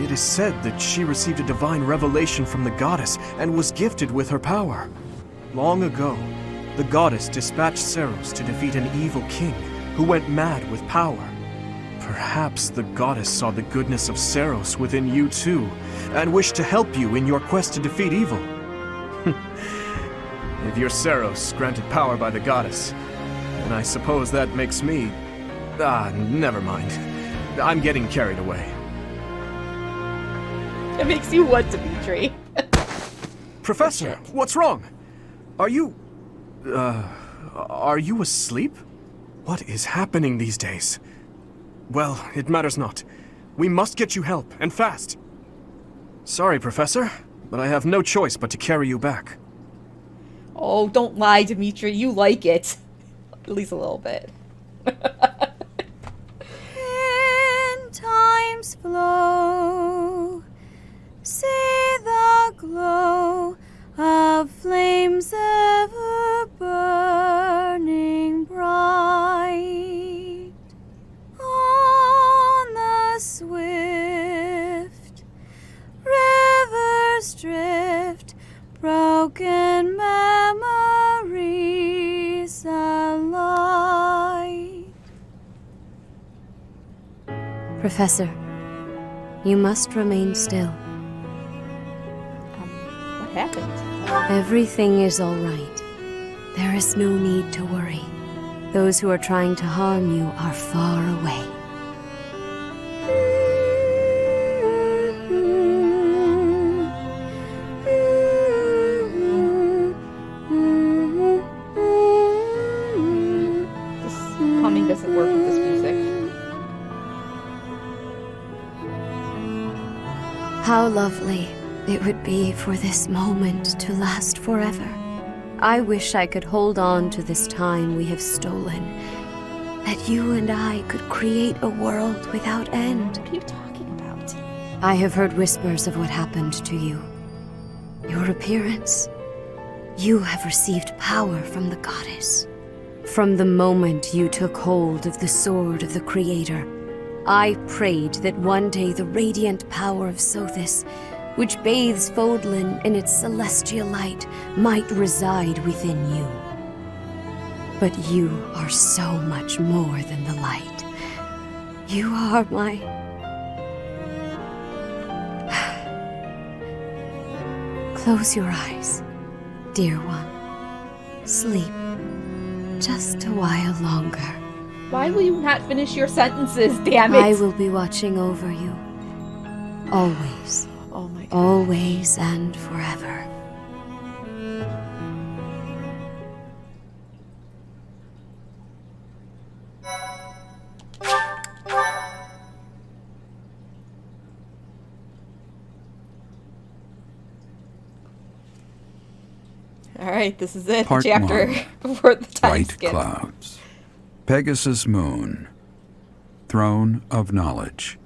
It is said that she received a divine revelation from the goddess and was gifted with her power. Long ago, the goddess dispatched Seros to defeat an evil king who went mad with power. Perhaps the goddess saw the goodness of Seros within you too, and wished to help you in your quest to defeat evil. If you're Seros, granted power by the goddess, then I suppose that makes me... never mind. I'm getting carried away. It makes you what, Dimitri? Professor, what's wrong? Are you asleep? What is happening these days? Well, it matters not. We must get you help, and fast. Sorry, Professor, but I have no choice but to carry you back. Oh, don't lie, Dimitri. You like it. At least a little bit. In time's flow, see the glow of flames ever burning bright on the swift rivers drift, broken memories alight. Professor, you must remain still. What happened? Everything is all right. There is no need to worry. Those who are trying to harm you are far away. This humming doesn't work with this music. How lovely it would be for this moment to last forever. I wish I could hold on to this time we have stolen, that you and I could create a world without end. What are you talking about? I have heard whispers of what happened to you. Your appearance. You have received power from the goddess. From the moment you took hold of the sword of the Creator, I prayed that one day the radiant power of Sothis, which bathes Fodlan in its celestial light, might reside within you. But you are so much more than the light. You are my... Close your eyes, dear one. Sleep just a while longer. Why will you not finish your sentences, damn it? I will be watching over you. Always. Oh my God. Always and forever. Alright, this is it. Part the chapter 1. before the time White skip. Clouds. Pegasus Moon. Throne of Knowledge.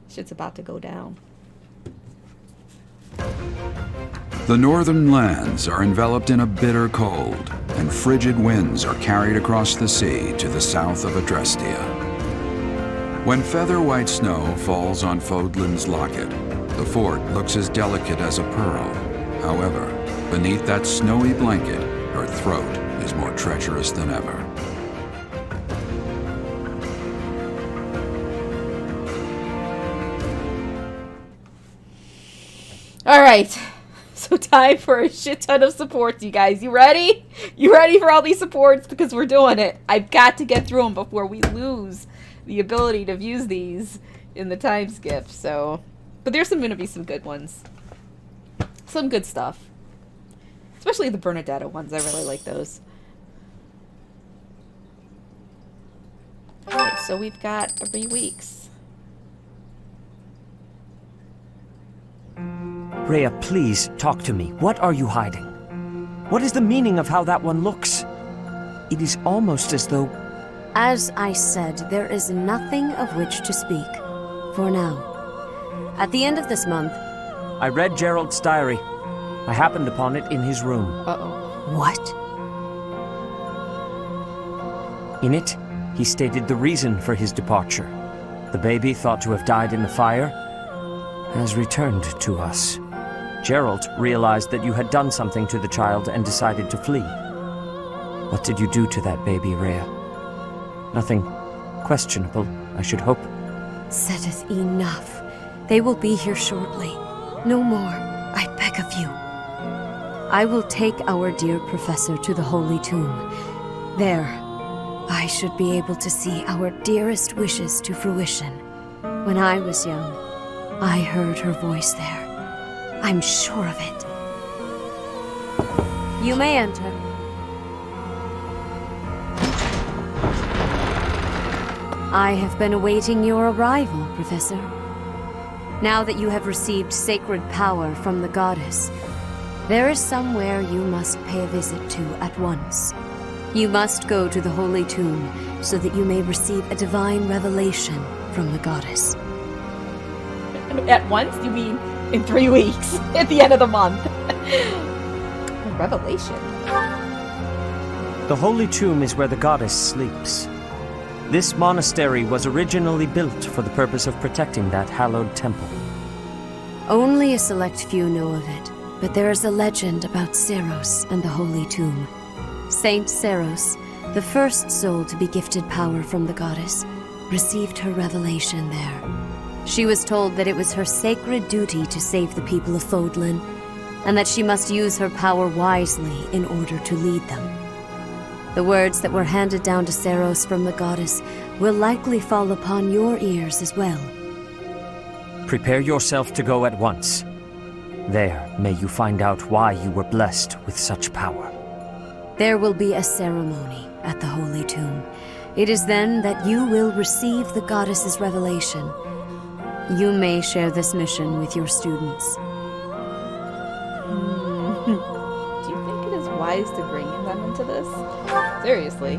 Shit's about to go down. The northern lands are enveloped in a bitter cold, and frigid winds are carried across the sea to the south of Adrestia. When feather white snow falls on Fodlan's locket, the fort looks as delicate as a pearl. However, beneath that snowy blanket, her throat is more treacherous than ever. Alright. So So time for a shit ton of supports, you guys. You ready? You ready for all these supports? Because we're doing it. I've got to get through them before we lose the ability to use these in the time skip. So, but there's going to be some good ones. Some good stuff. Especially the Bernadetta ones. I really like those. Alright, so we've got 3 weeks. Rhea, please talk to me. What are you hiding? What is the meaning of how that one looks? It is almost as though... As I said, there is nothing of which to speak. For now. At the end of this month... I read Gerald's diary. I happened upon it in his room. Uh-oh. What? In it, he stated the reason for his departure. The baby, thought to have died in the fire, has returned to us. Gerald realized that you had done something to the child and decided to flee. What did you do to that baby, Rhea? Nothing questionable, I should hope. Setteth, enough. They will be here shortly. No more, I beg of you. I will take our dear professor to the Holy Tomb. There, I should be able to see our dearest wishes to fruition. When I was young, I heard her voice there. I'm sure of it. You may enter. I have been awaiting your arrival, Professor. Now that you have received sacred power from the goddess, there is somewhere you must pay a visit to at once. You must go to the Holy Tomb so that you may receive a divine revelation from the goddess. At once? You mean in 3 weeks? At the end of the month? A revelation. The Holy Tomb is where the goddess sleeps. This monastery was originally built for the purpose of protecting that hallowed temple. Only a select few know of it, but there is a legend about Seros and the Holy Tomb. Saint Seros, the first soul to be gifted power from the goddess, received her revelation there. She was told that it was her sacred duty to save the people of Fodlan, and that she must use her power wisely in order to lead them. The words that were handed down to Seros from the goddess will likely fall upon your ears as well. Prepare yourself to go at once. There may you find out why you were blessed with such power. There will be a ceremony at the Holy Tomb. It is then that you will receive the goddess's revelation. You may share this mission with your students. Do you think it is wise to bring them into this? Seriously.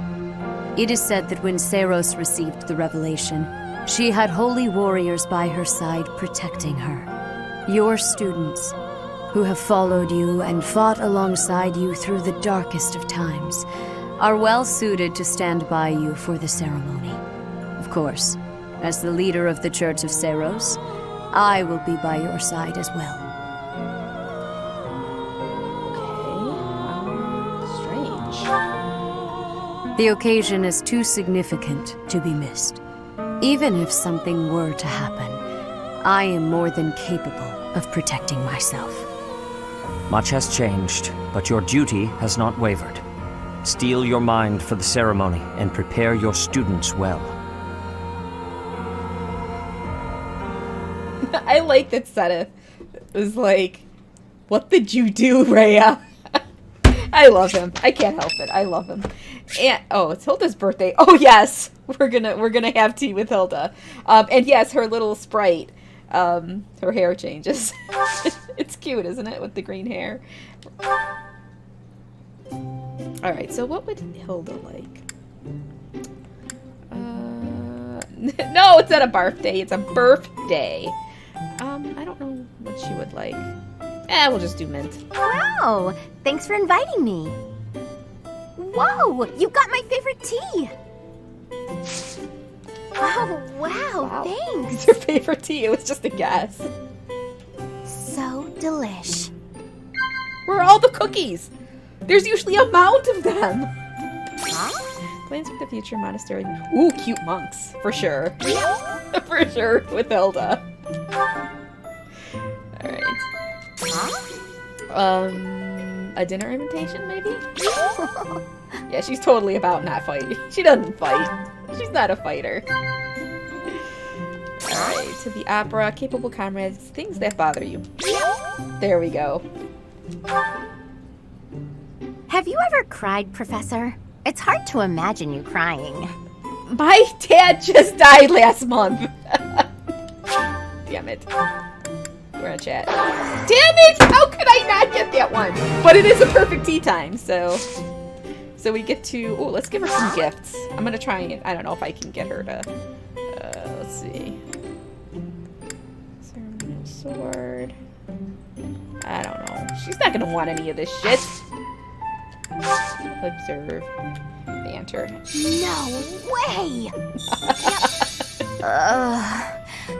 It is said that when Seros received the revelation, she had holy warriors by her side protecting her. Your students, who have followed you and fought alongside you through the darkest of times, are well suited to stand by you for the ceremony. Of course, as the leader of the Church of Seros, I will be by your side as well. Strange. The occasion is too significant to be missed. Even if something were to happen, I am more than capable of protecting myself. Much has changed, but your duty has not wavered. Steel your mind for the ceremony and prepare your students well. I like that Seth was like, "What did you do, Rhea?" I love him. I can't help it. I love him. And oh, it's Hilda's birthday. Oh yes, we're gonna have tea with Hilda. And yes, her little sprite. Her hair changes. It's cute, isn't it, with the green hair? All right. So what would Hilda like? No, it's not a birthday. It's a birthday. I don't know what she would like. We'll just do mint. Wow! Thanks for inviting me. Whoa! You got my favorite tea! Oh, wow, thanks! It's your favorite tea. It was just a guess. So delish. Where are all the cookies? There's usually a mound of them. Plans for the future monastery. Ooh, cute monks. For sure. For sure, with Hilda. Alright. A dinner invitation, maybe? Yeah, she's totally about not fighting. She doesn't fight. She's not a fighter. Alright, to the opera, capable comrades, things that bother you. There we go. Have you ever cried, Professor? It's hard to imagine you crying. My dad just died last month. Damn it. We're in chat. Damn it! How could I not get that one? But it is a perfect tea time, so we get to... Oh, let's give her some gifts. I'm gonna try and... I don't know if I can get her to... let's see. Ceremonial sword. I don't know. She's not gonna want any of this shit. Observe. Banter. No way!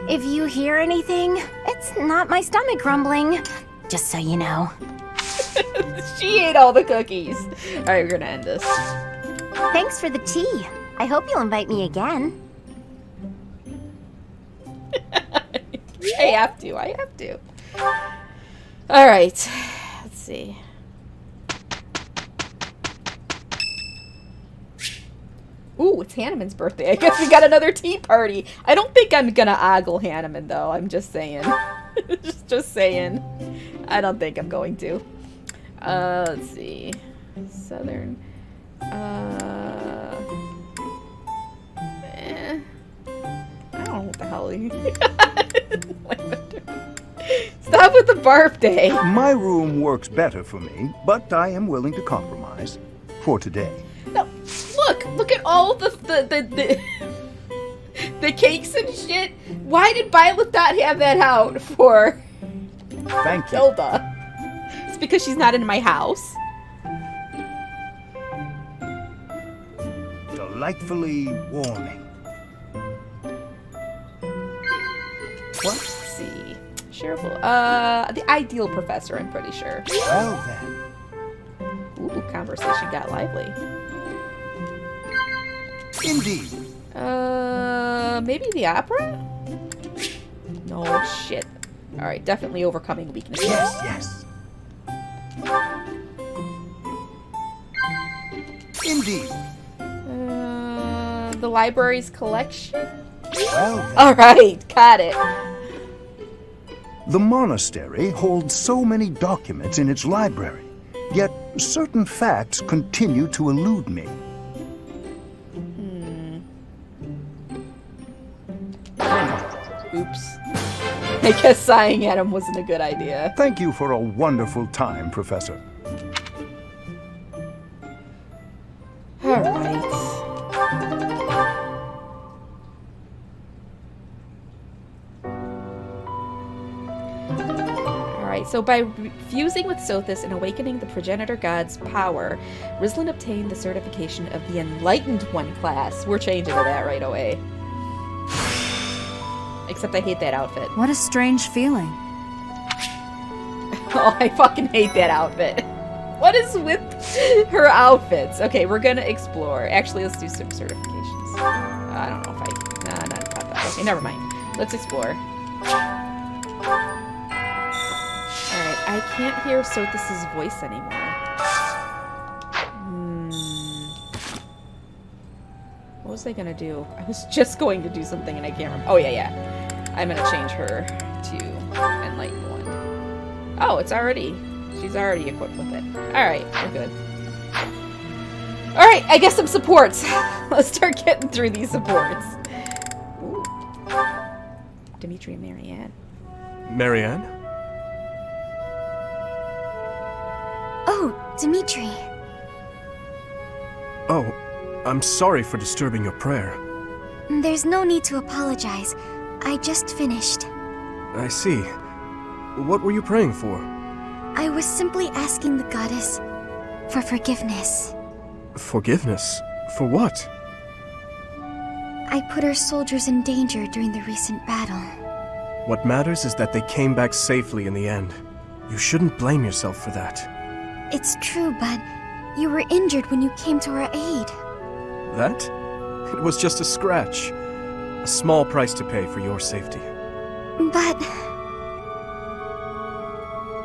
If you hear anything, it's not my stomach grumbling. Just so you know. She ate all the cookies. Alright, we're gonna end this. Thanks for the tea. I hope you'll invite me again. I have to. Alright. Let's see. Ooh, it's Hanneman's birthday. I guess we got another tea party. I don't think I'm gonna ogle Hanneman, though. I'm just saying. just saying. I don't think I'm going to. Let's see. Southern. I don't know what the hell he... Stop with the birthday. My room works better for me, but I am willing to compromise. For today. No, look at all the cakes and shit. Why did Violet not have that out for Thank you. Hilda? It's because she's not in my house. Delightfully warming. Let's see. Sheriff, the ideal professor, I'm pretty sure. Well then. Ooh, conversation got lively. Indeed. Maybe the opera? No, shit. Alright, definitely overcoming weaknesses. Yes. Indeed. The library's collection? Well then. Alright, got it. The monastery holds so many documents in its library, yet certain facts continue to elude me. Oops. I guess sighing at him wasn't a good idea. Thank you for a wonderful time, Professor. Alright. Alright, so by fusing with Sothis and awakening the progenitor god's power, Rizlin obtained the certification of the Enlightened One class. We're changing to that right away. Except I hate that outfit. What a strange feeling. Oh, I fucking hate that outfit. What is with her outfits? Okay, we're gonna explore. Actually, let's do some certifications. I don't know if Nah, not about that. Okay, never mind. Let's explore. Alright, I can't hear Sothis' voice anymore. What was I gonna do? I was just going to do something and I can't remember. Oh, yeah. I'm gonna change her to Enlightened One. Oh, it's already... She's already equipped with it. Alright, we're good. Alright, I guess some supports. Let's start getting through these supports. Ooh. Dimitri and Marianne. Marianne? Oh, Dimitri. Oh, I'm sorry for disturbing your prayer. There's no need to apologize. I just finished. I see. What were you praying for? I was simply asking the goddess for forgiveness. Forgiveness? For what? I put our soldiers in danger during the recent battle. What matters is that they came back safely in the end. You shouldn't blame yourself for that. It's true, but you were injured when you came to our aid. That? It was just a scratch. A small price to pay for your safety. But...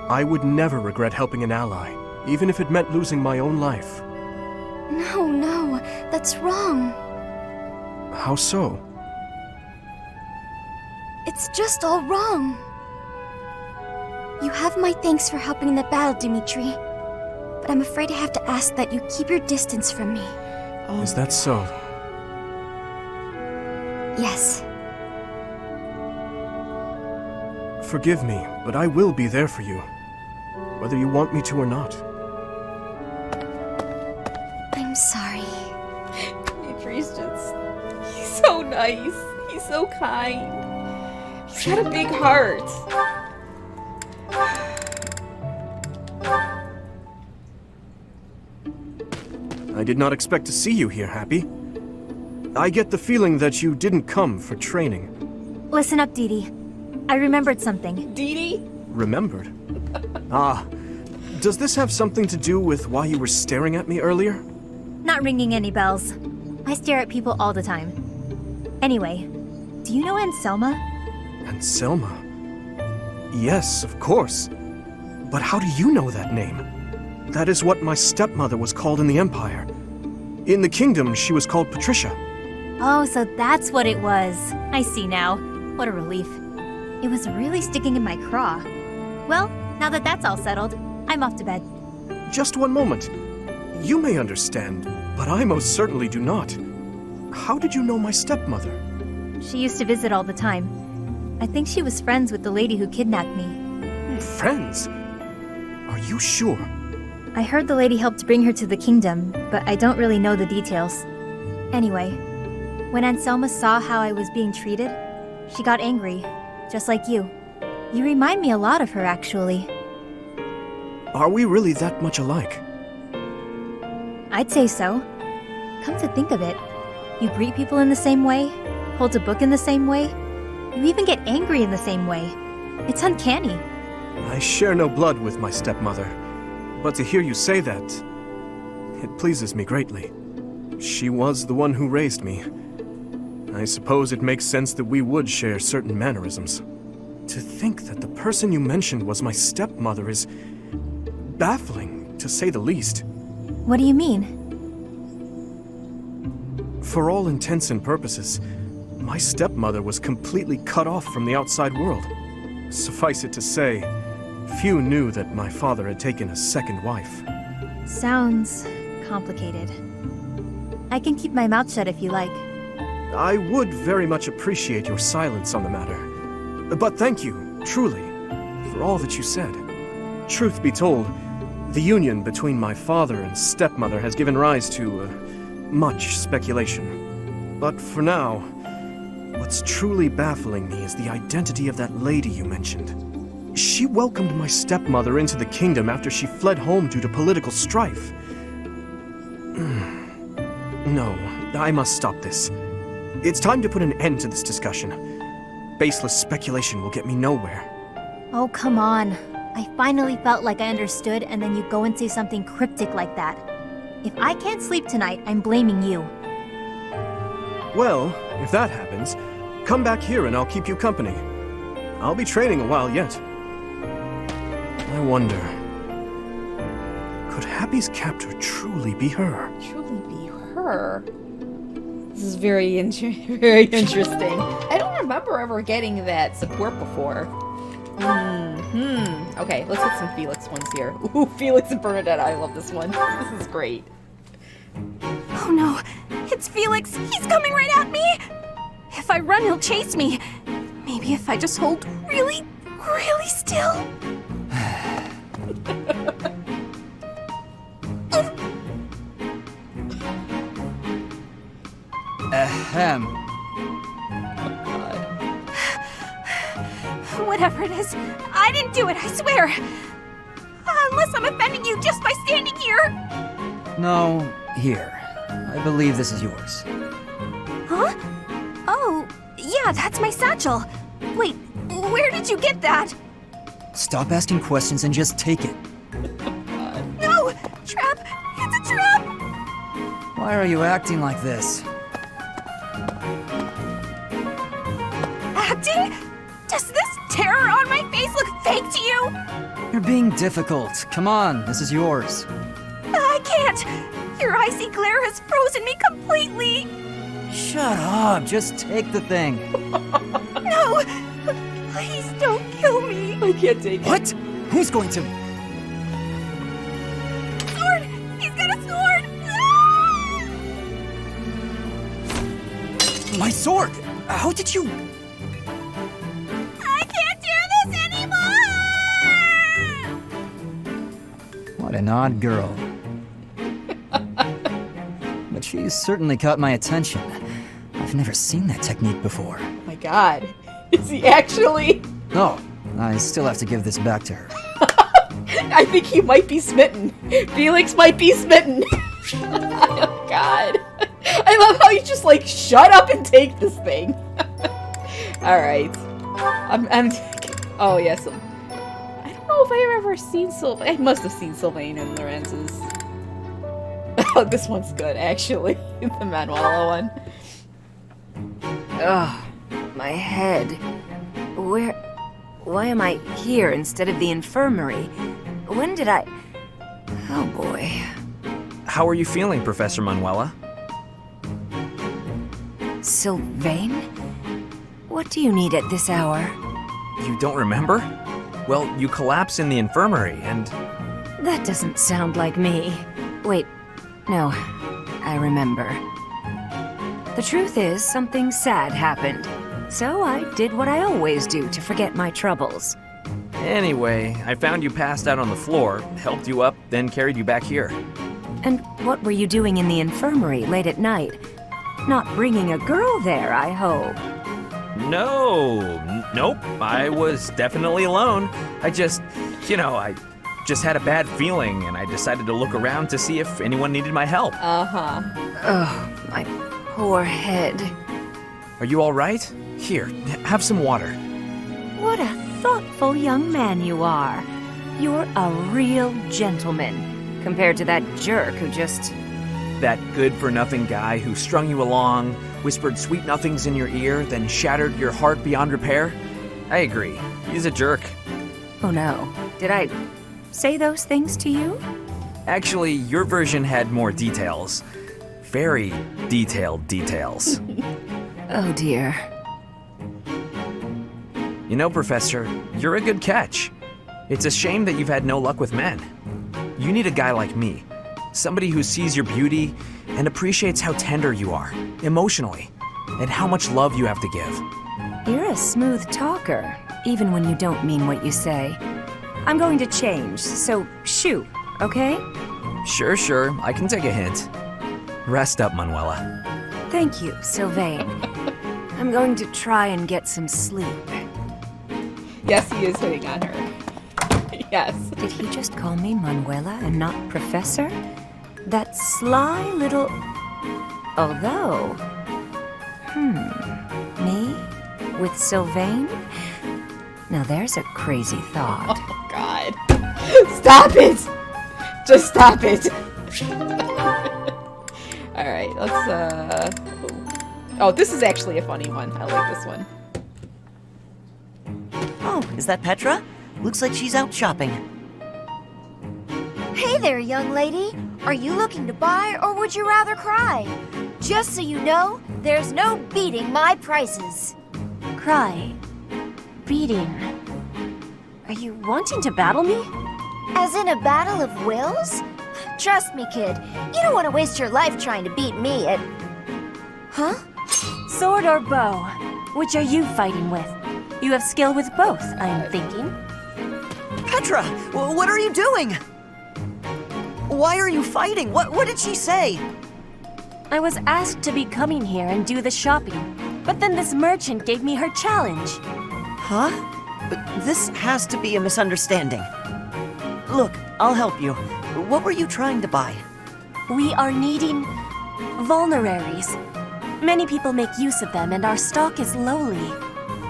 I would never regret helping an ally, even if it meant losing my own life. No, that's wrong. How so? It's just all wrong. You have my thanks for helping in the battle, Dimitri. But I'm afraid I have to ask that you keep your distance from me. Is that so? Yes. Forgive me, but I will be there for you, whether you want me to or not. I'm sorry. Dimitri's he's so nice. He's so kind. He's got a big heart. I did not expect to see you here, Happy. I get the feeling that you didn't come for training. Listen up, Dee Dee. I remembered something. Dee Dee? Remembered? Does this have something to do with why you were staring at me earlier? Not ringing any bells. I stare at people all the time. Anyway, do you know Anselma? Anselma? Yes, of course. But how do you know that name? That is what my stepmother was called in the Empire. In the kingdom, she was called Patricia. Oh, so that's what it was. I see now. What a relief. It was really sticking in my craw. Well, now that that's all settled, I'm off to bed. Just one moment. You may understand, but I most certainly do not. How did you know my stepmother? She used to visit all the time. I think she was friends with the lady who kidnapped me. Friends? Are you sure? I heard the lady helped bring her to the kingdom, but I don't really know the details. Anyway, when Anselma saw how I was being treated, she got angry, just like you. You remind me a lot of her, actually. Are we really that much alike? I'd say so. Come to think of it, you greet people in the same way, hold a book in the same way, you even get angry in the same way. It's uncanny. I share no blood with my stepmother, but to hear you say that, it pleases me greatly. She was the one who raised me. I suppose it makes sense that we would share certain mannerisms. To think that the person you mentioned was my stepmother is baffling, to say the least. What do you mean? For all intents and purposes, my stepmother was completely cut off from the outside world. Suffice it to say, few knew that my father had taken a second wife. Sounds complicated. I can keep my mouth shut if you like. I would very much appreciate your silence on the matter. But thank you, truly, for all that you said. Truth be told, the union between my father and stepmother has given rise to much speculation. But for now, what's truly baffling me is the identity of that lady you mentioned. She welcomed my stepmother into the kingdom after she fled home due to political strife. No, I must stop this. It's time to put an end to this discussion. Baseless speculation will get me nowhere. Oh, come on. I finally felt like I understood, and then you go and say something cryptic like that. If I can't sleep tonight, I'm blaming you. Well, if that happens, come back here and I'll keep you company. I'll be training a while yet. I wonder, could Happy's captor truly be her? Truly be her? This is very interesting. I don't remember ever getting that support before. Okay, let's get some Felix ones here. Ooh, Felix and Bernadette. I love this one. This is great. Oh no, it's Felix. He's coming right at me. If I run, he'll chase me. Maybe if I just hold really, really still. Ahem. Whatever it is, I didn't do it, I swear. Unless I'm offending you just by standing here. No, here. I believe this is yours. Huh? Oh, yeah, that's my satchel. Wait, where did you get that? Stop asking questions and just take it. No! Trap! It's a trap! Why are you acting like this? Acting? Does this terror on my face look fake to you? You're being difficult. Come on, this is yours. I can't! Your icy glare has frozen me completely! Shut up, just take the thing. No! Please don't kill me! I can't take it. What? Who's going to? Sword! He's got a sword! Ah! My sword! How did you? I can't do this anymore! What an odd girl. But she's certainly caught my attention. I've never seen that technique before. Oh my god. Is he actually? Oh, I still have to give this back to her. I think he might be smitten. Felix might be smitten. Oh god. I love how you just like, shut up and take this thing. Alright. Oh yes. I don't know if I've ever seen Sylvain. I must have seen Sylvain in Lorenz's. Oh, this one's good, actually. The Manuela one. Ugh, my head. Why am I here instead of the infirmary? When did I... Oh boy. How are you feeling, Professor Manuela? Sylvain? What do you need at this hour? You don't remember? Well, you collapsed in the infirmary and... That doesn't sound like me. Wait, no, I remember. The truth is, something sad happened. So I did what I always do to forget my troubles. Anyway, I found you passed out on the floor, helped you up, then carried you back here. And what were you doing in the infirmary late at night? Not bringing a girl there, I hope. Nope, I was definitely alone. I just had a bad feeling and I decided to look around to see if anyone needed my help. Uh-huh. Oh, my poor head. Are you all right? Here, have some water. What a thoughtful young man you are. You're a real gentleman, compared to that jerk who just... That good-for-nothing guy who strung you along, whispered sweet nothings in your ear, then shattered your heart beyond repair? I agree. He's a jerk. Oh no. Did I say those things to you? Actually, your version had more details. Very detailed details. Oh dear. You know, Professor, you're a good catch. It's a shame that you've had no luck with men. You need a guy like me. Somebody who sees your beauty and appreciates how tender you are, emotionally, and how much love you have to give. You're a smooth talker, even when you don't mean what you say. I'm going to change, so shoot, okay? Sure, I can take a hint. Rest up, Manuela. Thank you, Sylvain. I'm going to try and get some sleep. Yes, he is hitting on her. Yes. Did he just call me Manuela and not Professor? That sly little... Although... Me? With Sylvain? Now there's a crazy thought. Oh, God. Stop it! Just stop it! Alright, let's, Oh, this is actually a funny one. I like this one. Oh, is that Petra? Looks like she's out shopping. Hey there, young lady. Are you looking to buy, or would you rather cry? Just so you know, there's no beating my prices. Cry. Beating. Are you wanting to battle me? As in a battle of wills? Trust me, kid. You don't want to waste your life trying to beat me at... Huh? Sword or bow? Which are you fighting with? You have skill with both, I'm thinking. Petra, what are you doing? Why are you fighting? What did she say? I was asked to be coming here and do the shopping, but then this merchant gave me her challenge. Huh? But this has to be a misunderstanding. Look, I'll help you. What were you trying to buy? We are needing vulneraries. Many people make use of them, and our stock is lowly.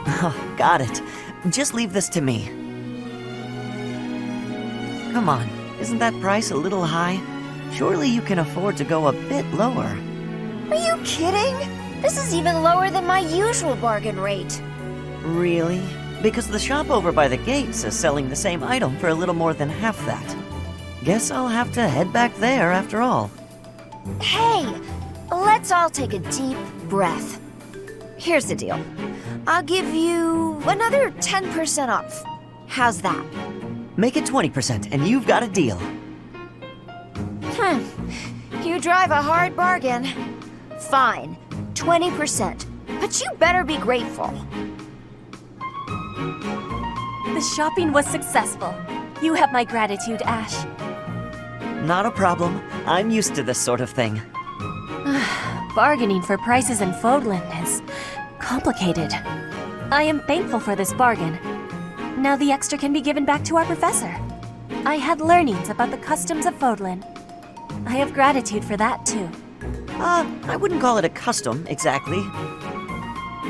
Oh, got it. Just leave this to me. Come on, isn't that price a little high? Surely you can afford to go a bit lower. Are you kidding? This is even lower than my usual bargain rate. Really? Because the shop over by the gates is selling the same item for a little more than half that. Guess I'll have to head back there after all. Hey, let's all take a deep breath. Here's the deal. I'll give you another 10% off. How's that? Make it 20% and you've got a deal. You drive a hard bargain. Fine, 20%. But you better be grateful. The shopping was successful. You have my gratitude, Ash. Not a problem. I'm used to this sort of thing. Bargaining for prices in Fodlan is complicated. I am thankful for this bargain. Now the extra can be given back to our professor. I had learnings about the customs of Fodlan. I have gratitude for that, too. I wouldn't call it a custom, exactly.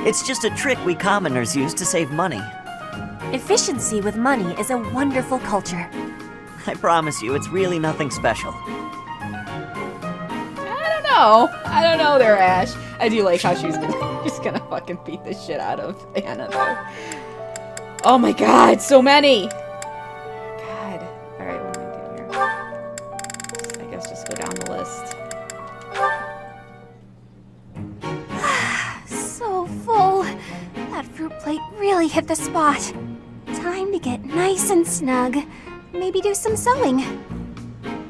It's just a trick we commoners use to save money. Efficiency with money is a wonderful culture. I promise you, it's really nothing special. I don't know there, Ash. I do like how she's gonna fucking beat the shit out of Anna, though. Oh my god, so many! God. Alright, what am I doing here? I guess just go down the list. So full. That fruit plate really hit the spot. Time to get nice and snug. Maybe do some sewing.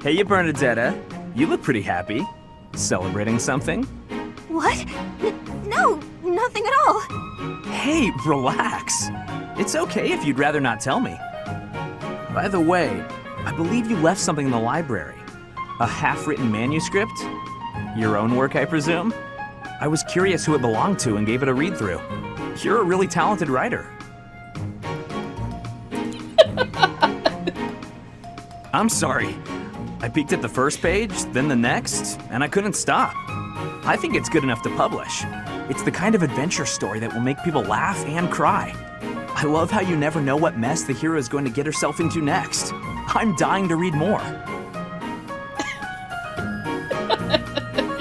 Hey, you Bernadetta. You look pretty happy. Celebrating something? What? No, nothing at all. Hey, relax. It's okay if you'd rather not tell me. By the way, I believe you left something in the library. A half-written manuscript? Your own work, I presume? I was curious who it belonged to and gave it a read-through. You're a really talented writer. I'm sorry. I peeked at the first page, then the next, and I couldn't stop. I think it's good enough to publish. It's the kind of adventure story that will make people laugh and cry. I love how you never know what mess the hero is going to get herself into next. I'm dying to read more.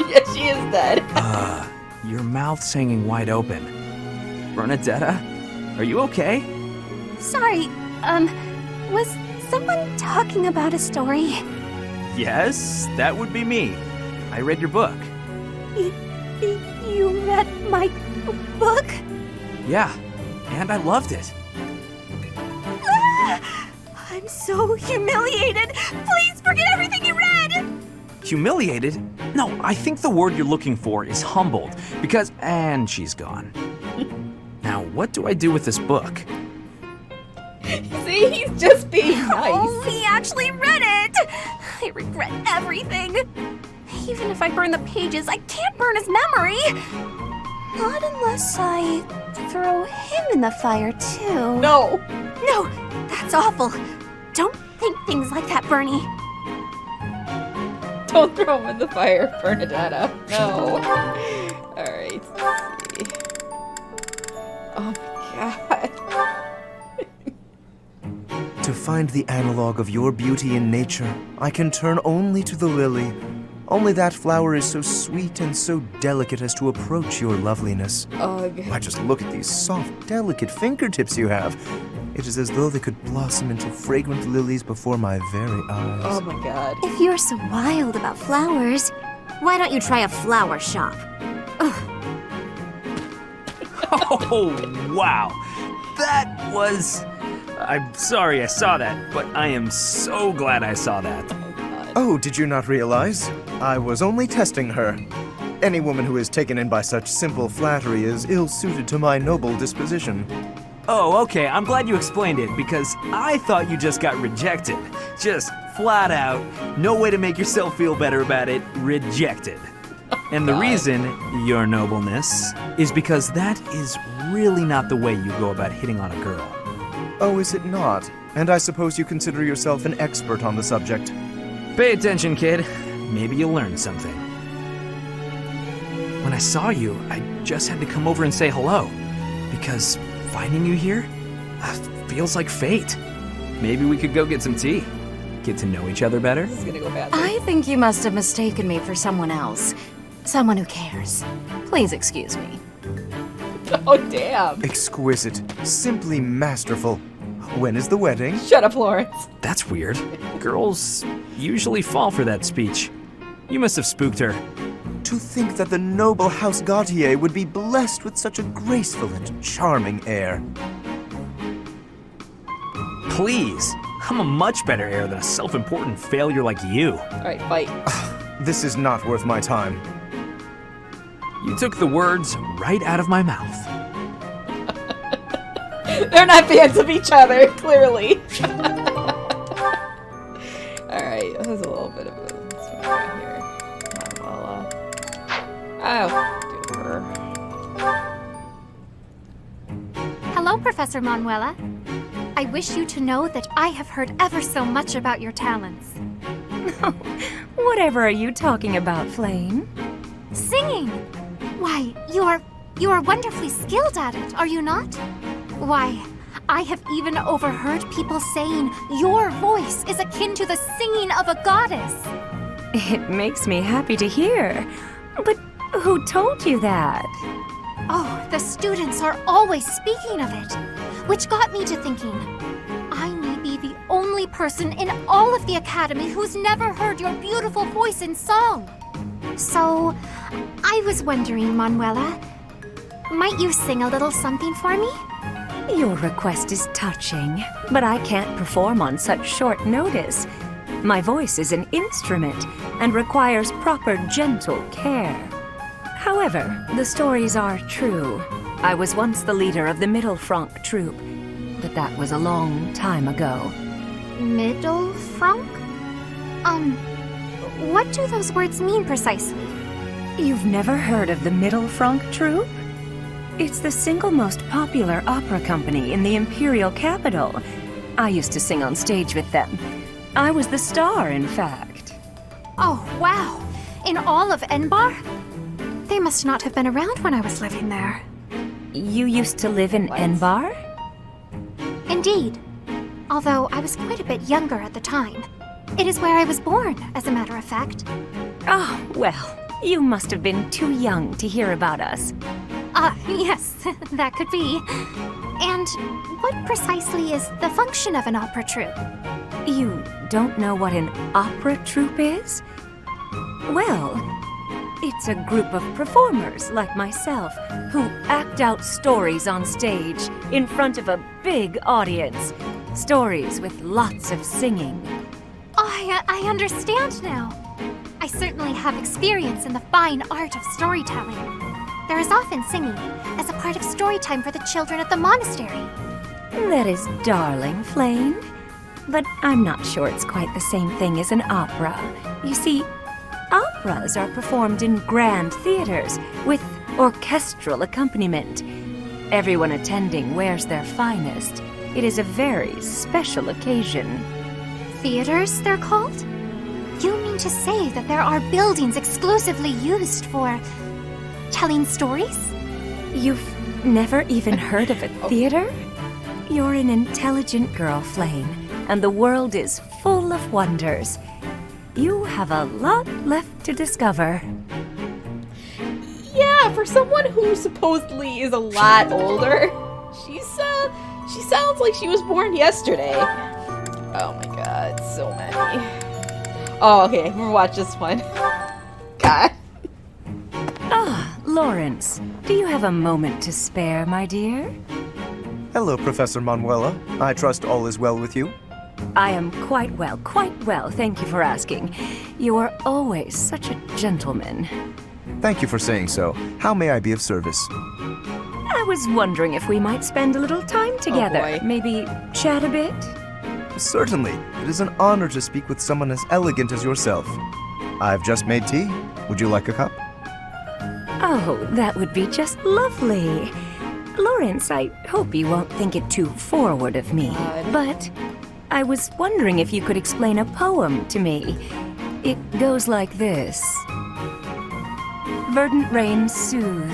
Yeah, she is dead. Your mouth's hanging wide open. Bernadetta, are you okay? Sorry, was someone talking about a story? Yes, that would be me. I read your book. You read my book? Yeah, and I loved it. I'm so humiliated. Please forget everything you read. Humiliated? No, I think the word you're looking for is humbled, because... And she's gone. Now, what do I do with this book? See, he's just being nice. Oh, he actually read it. I regret everything. Even if I burn the pages, I can't burn his memory. Not unless I throw him in the fire, too. No. No, that's awful. Don't think things like that, Bernie. Don't throw him in the fire, Bernadetta. No. Alright, let's see. Oh my god. To find the analog of your beauty in nature, I can turn only to the lily. Only that flower is so sweet and so delicate as to approach your loveliness. Ugh. Why, just look at these soft, delicate fingertips you have. It is as though they could blossom into fragrant lilies before my very eyes. Oh my god. If you're so wild about flowers, why don't you try a flower shop? Oh, wow. That was... I'm sorry I saw that, but I am so glad I saw that. Oh, did you not realize? I was only testing her. Any woman who is taken in by such simple flattery is ill-suited to my noble disposition. Oh, okay, I'm glad you explained it, because I thought you just got rejected. Just flat out, no way to make yourself feel better about it, rejected. And the reason, your nobleness, is because that is really not the way you go about hitting on a girl. Oh, is it not? And I suppose you consider yourself an expert on the subject. Pay attention, kid. Maybe you'll learn something. When I saw you, I just had to come over and say hello. Because finding you here feels like fate. Maybe we could go get some tea. Get to know each other better. This is gonna go badly. I think you must have mistaken me for someone else. Someone who cares. Please excuse me. Oh, damn. Exquisite. Simply masterful. When is the wedding? Shut up, Lawrence. That's weird. Girls usually fall for that speech. You must have spooked her. To think that the noble House Gautier would be blessed with such a graceful and charming heir. Please. I'm a much better heir than a self-important failure like you. Alright, fight. This is not worth my time. You took the words right out of my mouth. They're not fans of each other, clearly. Alright, there's a little bit of a swing right here. I'll do her. Hello, Professor Manuela. I wish you to know that I have heard ever so much about your talents. Whatever are you talking about, Flame? Singing! Why, you are wonderfully skilled at it, are you not? Why, I have even overheard people saying your voice is akin to the singing of a goddess. It makes me happy to hear. But who told you that? Oh, the students are always speaking of it, which got me to thinking, I may be the only person in all of the academy who's never heard your beautiful voice in song. So, I was wondering, Manuela, might you sing a little something for me? Your request is touching, but I can't perform on such short notice. My voice is an instrument and requires proper gentle care. However, the stories are true. I was once the leader of the Middle Franc troupe, but that was a long time ago. Middle Franc? What do those words mean precisely? You've never heard of the Middle Franc troupe? It's the single most popular opera company in the imperial capital. I used to sing on stage with them. I was the star, in fact. Oh, wow. In all of Enbar? They must not have been around when I was living there. You used to live in Enbar? Indeed. Although I was quite a bit younger at the time. It is where I was born, as a matter of fact. Oh, well, you must have been too young to hear about us. Yes, that could be. And what precisely is the function of an opera troupe? You don't know what an opera troupe is? Well, it's a group of performers like myself who act out stories on stage in front of a big audience. Stories with lots of singing. I understand now. I certainly have experience in the fine art of storytelling. There is often singing as a part of story time for the children at the monastery. That is darling, Flame. But I'm not sure it's quite the same thing as an opera. You see, operas are performed in grand theaters with orchestral accompaniment. Everyone attending wears their finest. It is a very special occasion. Theaters, they're called? You mean to say that there are buildings exclusively used for telling stories? You've never even heard of a theater? You're an intelligent girl, Flame, and the world is full of wonders. You have a lot left to discover. Yeah, for someone who supposedly is a lot older, she sounds like she was born yesterday. Oh my god, so many. Oh, okay, we'll watch this one. God. Ah, Lawrence, do you have a moment to spare, my dear? Hello, Professor Manuela. I trust all is well with you. I am quite well, thank you for asking. You are always such a gentleman. Thank you for saying so. How may I be of service? I was wondering if we might spend a little time together. Oh boy. Maybe chat a bit? Certainly. It is an honor to speak with someone as elegant as yourself. I've just made tea. Would you like a cup? Oh, that would be just lovely. Lawrence, I hope you won't think it too forward of me, but I was wondering if you could explain a poem to me. It goes like this. Verdant rains soothe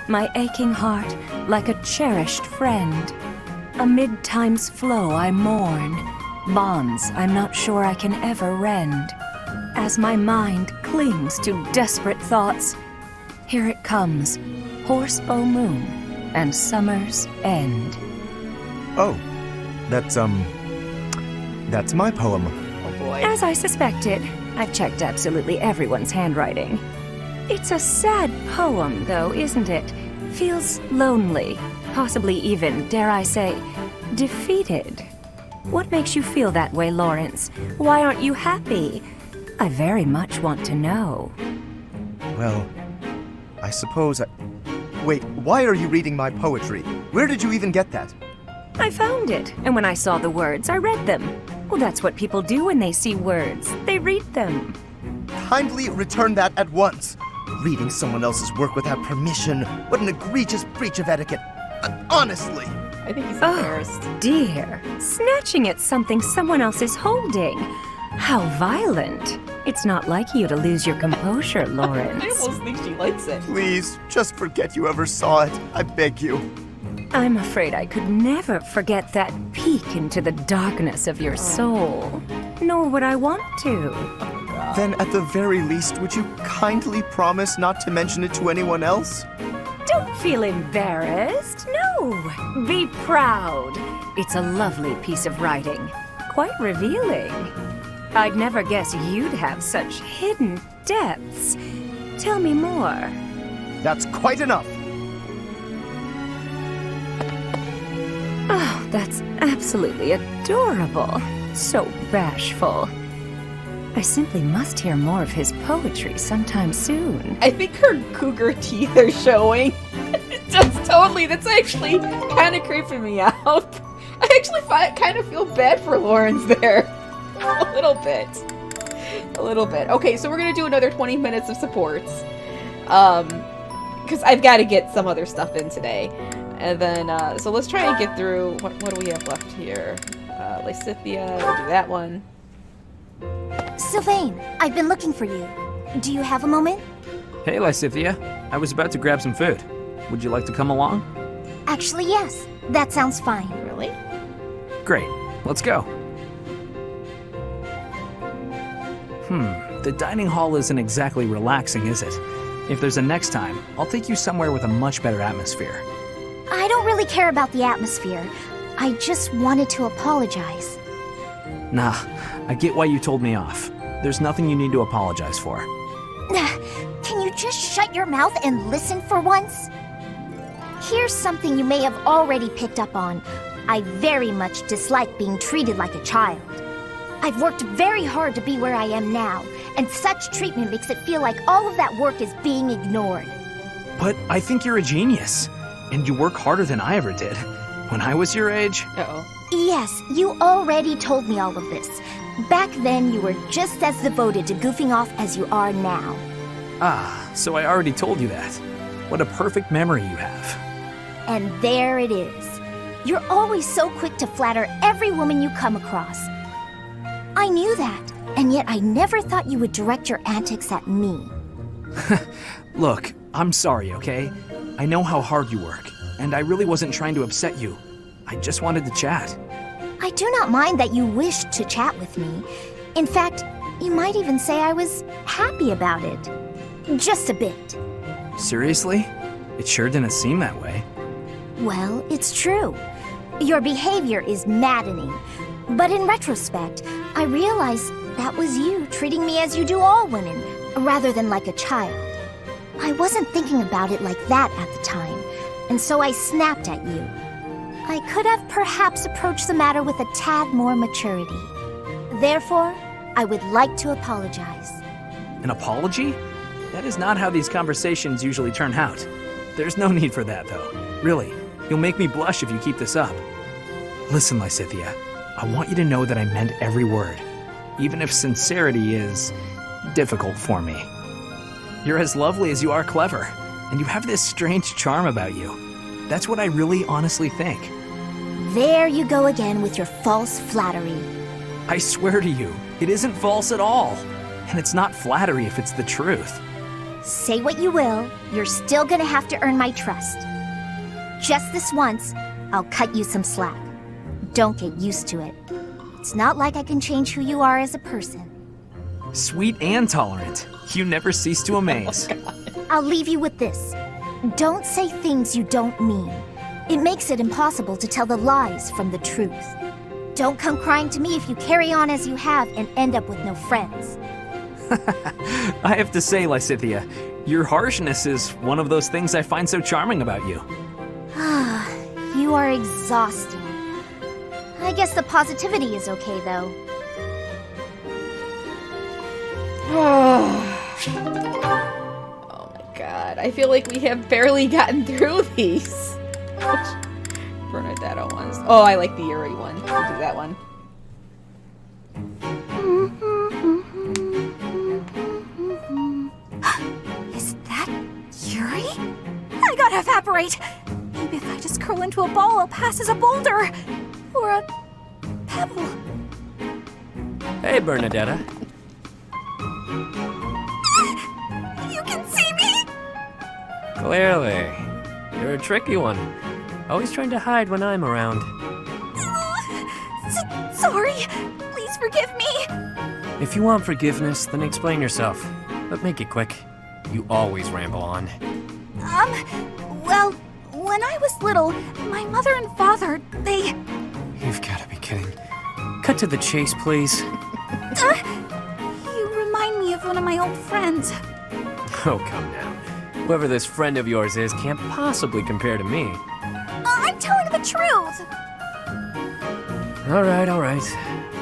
my aching heart like a cherished friend. Amid time's flow I mourn, bonds I'm not sure I can ever rend. As my mind clings to desperate thoughts, here it comes, hoarse bow moon, and summers end. Oh, that's my poem. Oh boy. As I suspected, I've checked absolutely everyone's handwriting. It's a sad poem, though, isn't it? Feels lonely, possibly even, dare I say, defeated. What makes you feel that way, Lawrence? Why aren't you happy? I very much want to know. Well, I suppose Wait, why are you reading my poetry? Where did you even get that? I found it, and when I saw the words, I read them. Well, that's what people do when they see words. They read them. Kindly return that at once. Reading someone else's work without permission. What an egregious breach of etiquette. Honestly. I think he's embarrassed. Oh, dear. Snatching at something someone else is holding. How violent. It's not like you to lose your composure, Lawrence. I almost think she likes it. Please, just forget you ever saw it. I beg you. I'm afraid I could never forget that peek into the darkness of your soul. Nor would I want to. Then at the very least, would you kindly promise not to mention it to anyone else? Don't feel embarrassed. No. Be proud. It's a lovely piece of writing. Quite revealing. I'd never guess you'd have such hidden depths. Tell me more. That's quite enough. Oh, that's absolutely adorable. So bashful. I simply must hear more of his poetry sometime soon. I think her cougar teeth are showing. Just totally. That's actually kind of creeping me out. I actually kind of feel bad for Lawrence there. A little bit. A little bit. Okay, so we're going to do another 20 minutes of supports. Because I've got to get some other stuff in today. And then, so let's try and get through, what do we have left here? Lysithia, we'll do that one. Sylvain, I've been looking for you. Do you have a moment? Hey, Lysithia. I was about to grab some food. Would you like to come along? Actually, yes. That sounds fine. Really? Great. Let's go. The dining hall isn't exactly relaxing, is it? If there's a next time, I'll take you somewhere with a much better atmosphere. I don't really care about the atmosphere. I just wanted to apologize. Nah, I get why you told me off. There's nothing you need to apologize for. Can you just shut your mouth and listen for once? Here's something you may have already picked up on. I very much dislike being treated like a child. I've worked very hard to be where I am now, and such treatment makes it feel like all of that work is being ignored. But I think you're a genius, and you work harder than I ever did. When I was your age... Uh-oh. Yes, you already told me all of this. Back then, you were just as devoted to goofing off as you are now. Ah, so I already told you that. What a perfect memory you have. And there it is. You're always so quick to flatter every woman you come across. I knew that, and yet I never thought you would direct your antics at me. Look, I'm sorry, okay? I know how hard you work, and I really wasn't trying to upset you. I just wanted to chat. I do not mind that you wished to chat with me. In fact, you might even say I was happy about it. Just a bit. Seriously? It sure didn't seem that way. Well, it's true. Your behavior is maddening. But in retrospect, I realize that was you treating me as you do all women, rather than like a child. I wasn't thinking about it like that at the time, and so I snapped at you. I could have perhaps approached the matter with a tad more maturity. Therefore, I would like to apologize. An apology? That is not how these conversations usually turn out. There's no need for that, though. Really, you'll make me blush if you keep this up. Listen, Lysithia, I want you to know that I meant every word, even if sincerity is difficult for me. You're as lovely as you are clever, and you have this strange charm about you. That's what I really honestly think. There you go again with your false flattery. I swear to you, it isn't false at all. And it's not flattery if it's the truth. Say what you will, you're still gonna have to earn my trust. Just this once, I'll cut you some slack. Don't get used to it. It's not like I can change who you are as a person. Sweet and tolerant. You never cease to amaze. I'll leave you with this. Don't say things you don't mean. It makes it impossible to tell the lies from the truth. Don't come crying to me if you carry on as you have and end up with no friends. I have to say, Lysithia, your harshness is one of those things I find so charming about you. You are exhausting. I guess the positivity is okay, though. Oh my god, I feel like we have barely gotten through these. Bernadetta ones. Oh, I like the Yuri one. We'll do that one. Is that Yuri? I gotta evaporate! Maybe if I just curl into a ball, I'll pass as a boulder! Or a pebble. Hey, Bernadetta. You can see me? Clearly. You're a tricky one. Always trying to hide when I'm around. Sorry. Please forgive me. If you want forgiveness, then explain yourself. But make it quick. You always ramble on. Well, when I was little, my mother and father, they... You've got to be kidding. Cut to the chase, please. You remind me of one of my old friends. Oh, come now. Whoever this friend of yours is can't possibly compare to me. I'm telling the truth. All right.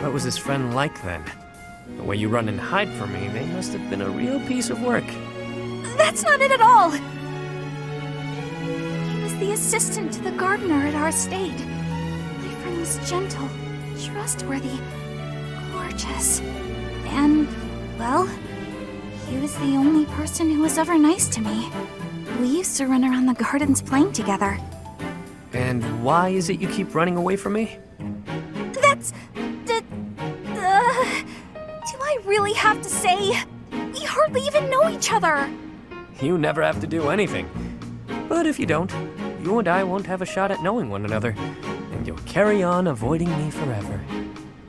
What was this friend like then? The way you run and hide from me, they must have been a real piece of work. That's not it at all. He was the assistant to the gardener at our estate. My friend was gentle, trustworthy, gorgeous, and, well, he was the only person who was ever nice to me. We used to run around the gardens playing together. And why is it you keep running away from me? That's... do I really have to say? We hardly even know each other. You never have to do anything. But if you don't, you and I won't have a shot at knowing one another, and you'll carry on avoiding me forever.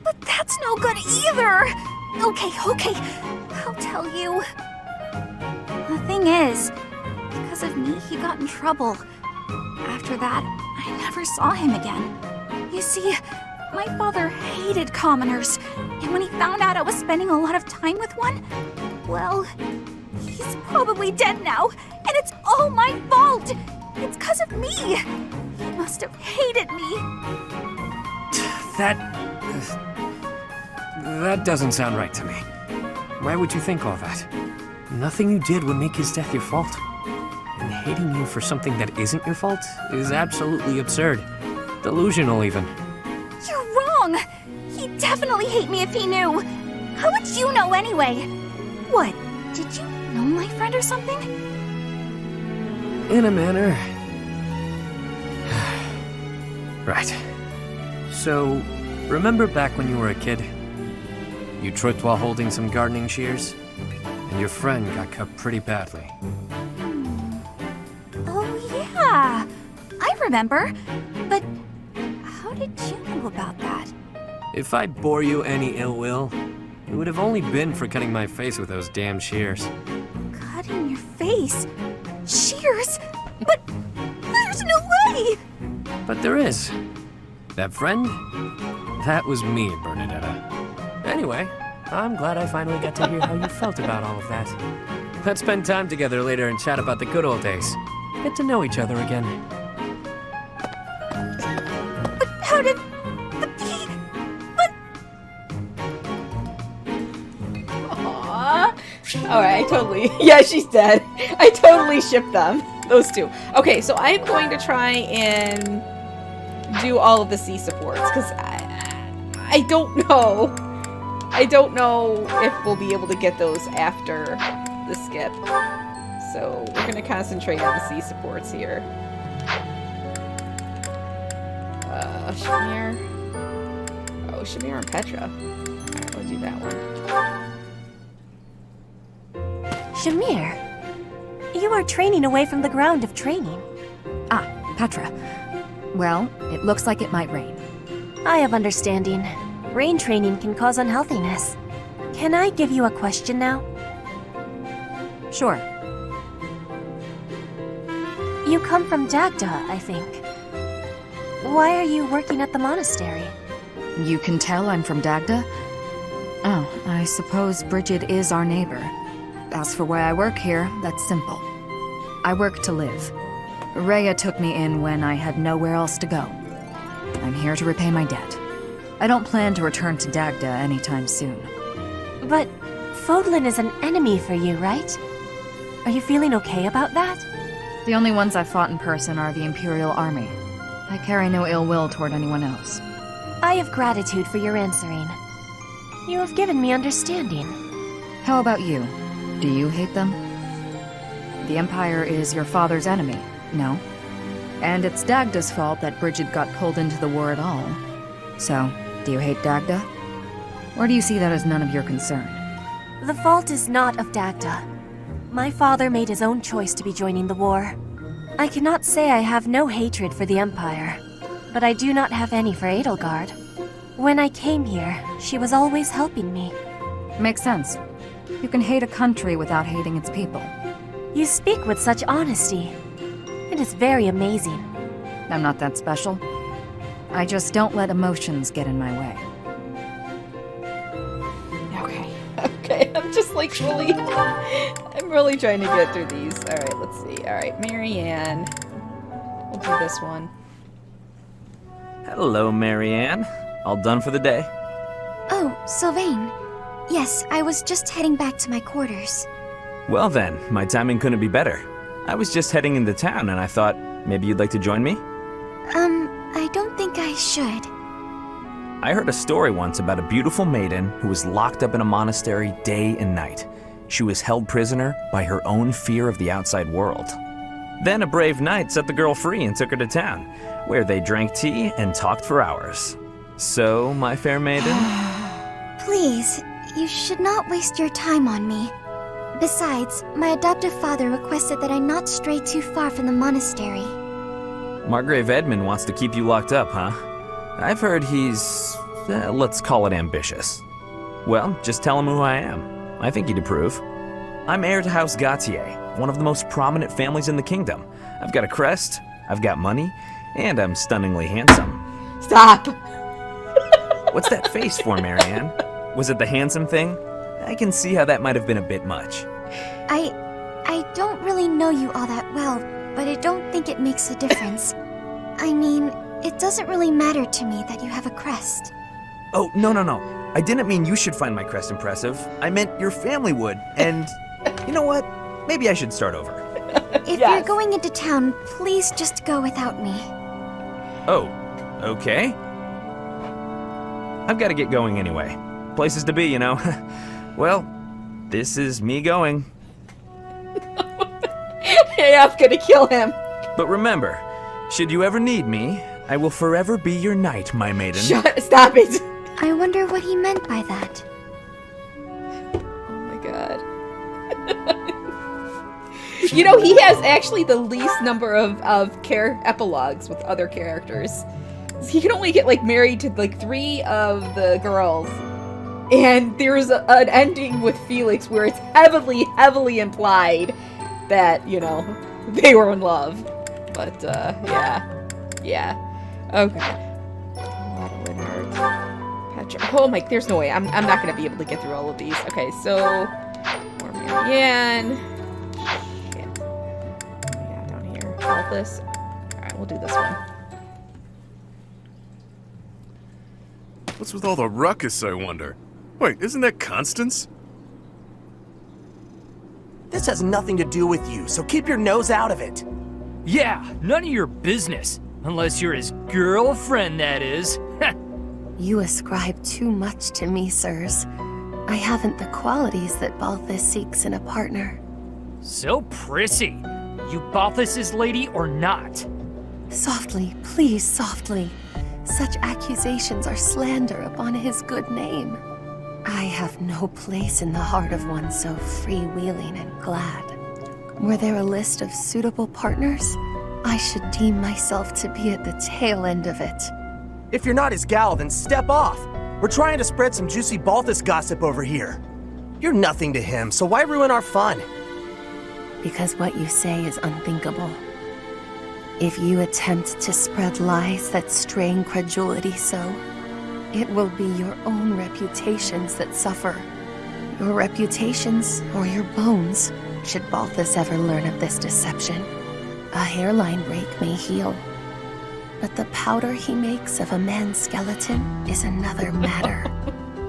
But that's no good either! Okay, I'll tell you. The thing is, because of me, he got in trouble. After that, I never saw him again. You see, my father hated commoners, and when he found out I was spending a lot of time with one, well, he's probably dead now, and it's all my fault! It's because of me! He must have hated me! That doesn't sound right to me. Why would you think all that? Nothing you did would make his death your fault. And hating you for something that isn't your fault is absolutely absurd. Delusional, even. You're wrong! He'd definitely hate me if he knew! How would you know anyway? What, did you know my friend or something? In a manner. Right. So, remember back when you were a kid? You tripped while holding some gardening shears? And your friend got cut pretty badly. Oh yeah! I remember. But how did you know about that? If I bore you any ill will, it would have only been for cutting my face with those damn shears. Cutting your face? Shears? But there's no way! But there is. That friend? That was me, Bernadetta. Anyway, I'm glad I finally got to hear how you felt about all of that. Let's spend time together later and chat about the good old days. Get to know each other again. But how did... Aww. Alright, I totally... Yeah, she's dead. I totally ship them. Those two. Okay, so I'm going to try and do all of the C supports, because I don't know. I don't know if we'll be able to get those after the skip. So we're going to concentrate on the C supports here. Shamir. Oh, Shamir and Petra. Alright, we'll do that one. Shamir, you are training away from the ground of training. Ah, Petra. Well, it looks like it might rain. I have understanding. Rain training can cause unhealthiness. Can I give you a question now? Sure. You come from Dagda, I think. Why are you working at the monastery? You can tell I'm from Dagda? Oh, I suppose Bridget is our neighbor. As for why I work here, that's simple. I work to live. Rhea took me in when I had nowhere else to go. I'm here to repay my debt. I don't plan to return to Dagda anytime soon. But Fodlan is an enemy for you, right? Are you feeling okay about that? The only ones I've fought in person are the Imperial Army. I carry no ill will toward anyone else. I have gratitude for your answering. You have given me understanding. How about you? Do you hate them? The Empire is your father's enemy, no? And it's Dagda's fault that Bridget got pulled into the war at all. So, do you hate Dagda? Or do you see that as none of your concern? The fault is not of Dagda. My father made his own choice to be joining the war. I cannot say I have no hatred for the Empire, but I do not have any for Edelgard. When I came here, she was always helping me. Makes sense. You can hate a country without hating its people. You speak with such honesty. It is very amazing. I'm not that special. I just don't let emotions get in my way. Okay, I'm just like really... I'm really trying to get through these. Alright, let's see. Alright, Marianne. We'll do this one. Hello, Marianne. All done for the day? Oh, Sylvain. Yes, I was just heading back to my quarters. Well then, my timing couldn't be better. I was just heading into town and I thought maybe you'd like to join me? I don't think I should. I heard a story once about a beautiful maiden who was locked up in a monastery day and night. She was held prisoner by her own fear of the outside world. Then a brave knight set the girl free and took her to town, where they drank tea and talked for hours. So, my fair maiden? Please, you should not waste your time on me. Besides, my adoptive father requested that I not stray too far from the monastery. Margrave Edmund wants to keep you locked up, huh? I've heard he's, let's call it ambitious. Well, just tell him who I am. I think he'd approve. I'm heir to House Gautier, one of the most prominent families in the kingdom. I've got a crest, I've got money, and I'm stunningly handsome. Stop! What's that face for, Marianne? Was it the handsome thing? I can see how that might have been a bit much. I don't really know you all that well, but I don't think it makes a difference. I mean, it doesn't really matter to me that you have a crest. Oh, no. I didn't mean you should find my crest impressive. I meant your family would, and you know what? Maybe I should start over. If you're going into town, please just go without me. Oh, okay. I've got to get going anyway. Places to be, you know. Well, this is me going. Hey, I'm gonna kill him. But remember, should you ever need me, I will forever be your knight, my maiden. Stop it! I wonder what he meant by that. Oh my god. You know, he has actually the least number of epilogues with other characters. He can only get, like, married to, like, 3 of the girls. And there's an ending with Felix where it's heavily implied that, you know, they were in love. But, yeah. Okay. Petra. Oh my, there's no way. I'm not gonna be able to get through all of these. Okay, so more Marianne. Shit. Yeah, down here. All this. Alright, we'll do this one. What's with all the ruckus, I wonder? Wait, isn't that Constance? This has nothing to do with you, so keep your nose out of it. Yeah, none of your business. Unless you're his girlfriend, that is. You ascribe too much to me, sirs. I haven't the qualities that Balthus seeks in a partner. So prissy. You Balthus's lady or not? Softly, please, softly. Such accusations are slander upon his good name. I have no place in the heart of one so freewheeling and glad. Were there a list of suitable partners? I should deem myself to be at the tail end of it. If you're not his gal, then step off. We're trying to spread some juicy Balthus gossip over here. You're nothing to him, so why ruin our fun? Because what you say is unthinkable. If you attempt to spread lies that strain credulity so, it will be your own reputations that suffer. Your reputations or your bones, should Balthus ever learn of this deception. A hairline break may heal, but the powder he makes of a man's skeleton is another matter.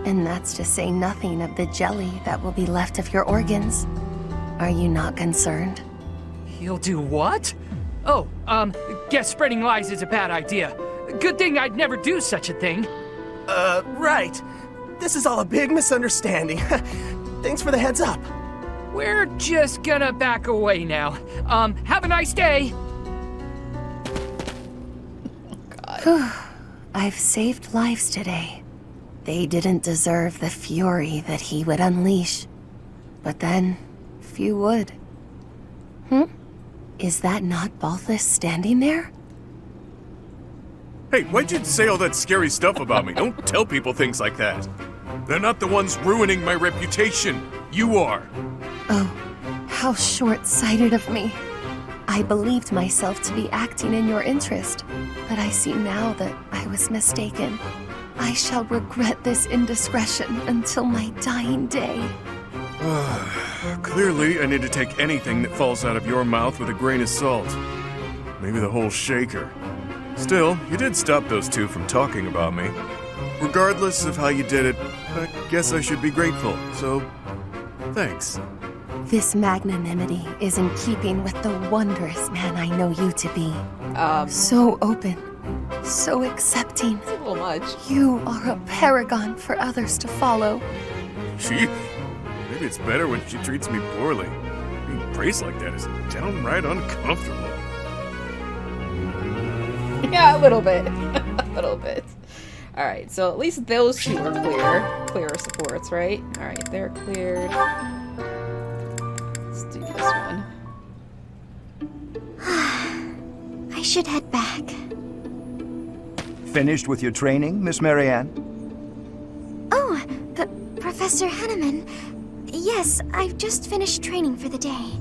And that's to say nothing of the jelly that will be left of your organs. Are you not concerned? He'll do what? Oh, guess spreading lies is a bad idea. Good thing I'd never do such a thing. Right. This is all a big misunderstanding. Thanks for the heads up. We're just gonna back away now. Have a nice day. I've saved lives today. They didn't deserve the fury that he would unleash. But then, few would. Is that not Balthus standing there? Hey, why'd you say all that scary stuff about me? Don't tell people things like that. They're not the ones ruining my reputation. You are. Oh, how short-sighted of me. I believed myself to be acting in your interest, but I see now that I was mistaken. I shall regret this indiscretion until my dying day. Clearly, I need to take anything that falls out of your mouth with a grain of salt. Maybe the whole shaker. Still, you did stop those two from talking about me. Regardless of how you did it, I guess I should be grateful, so thanks. This magnanimity is in keeping with the wondrous man I know you to be. So open, so accepting. It's a little much. You are a paragon for others to follow. Gee, maybe it's better when she treats me poorly. Being praised like that is downright uncomfortable. Yeah, a little bit. A little bit. Alright, so at least those two are clear. Clear supports, right? Alright, they're cleared. Let's do this one. I should head back. Finished with your training, Miss Marianne? Oh, Professor Henneman. Yes, I've just finished training for the day.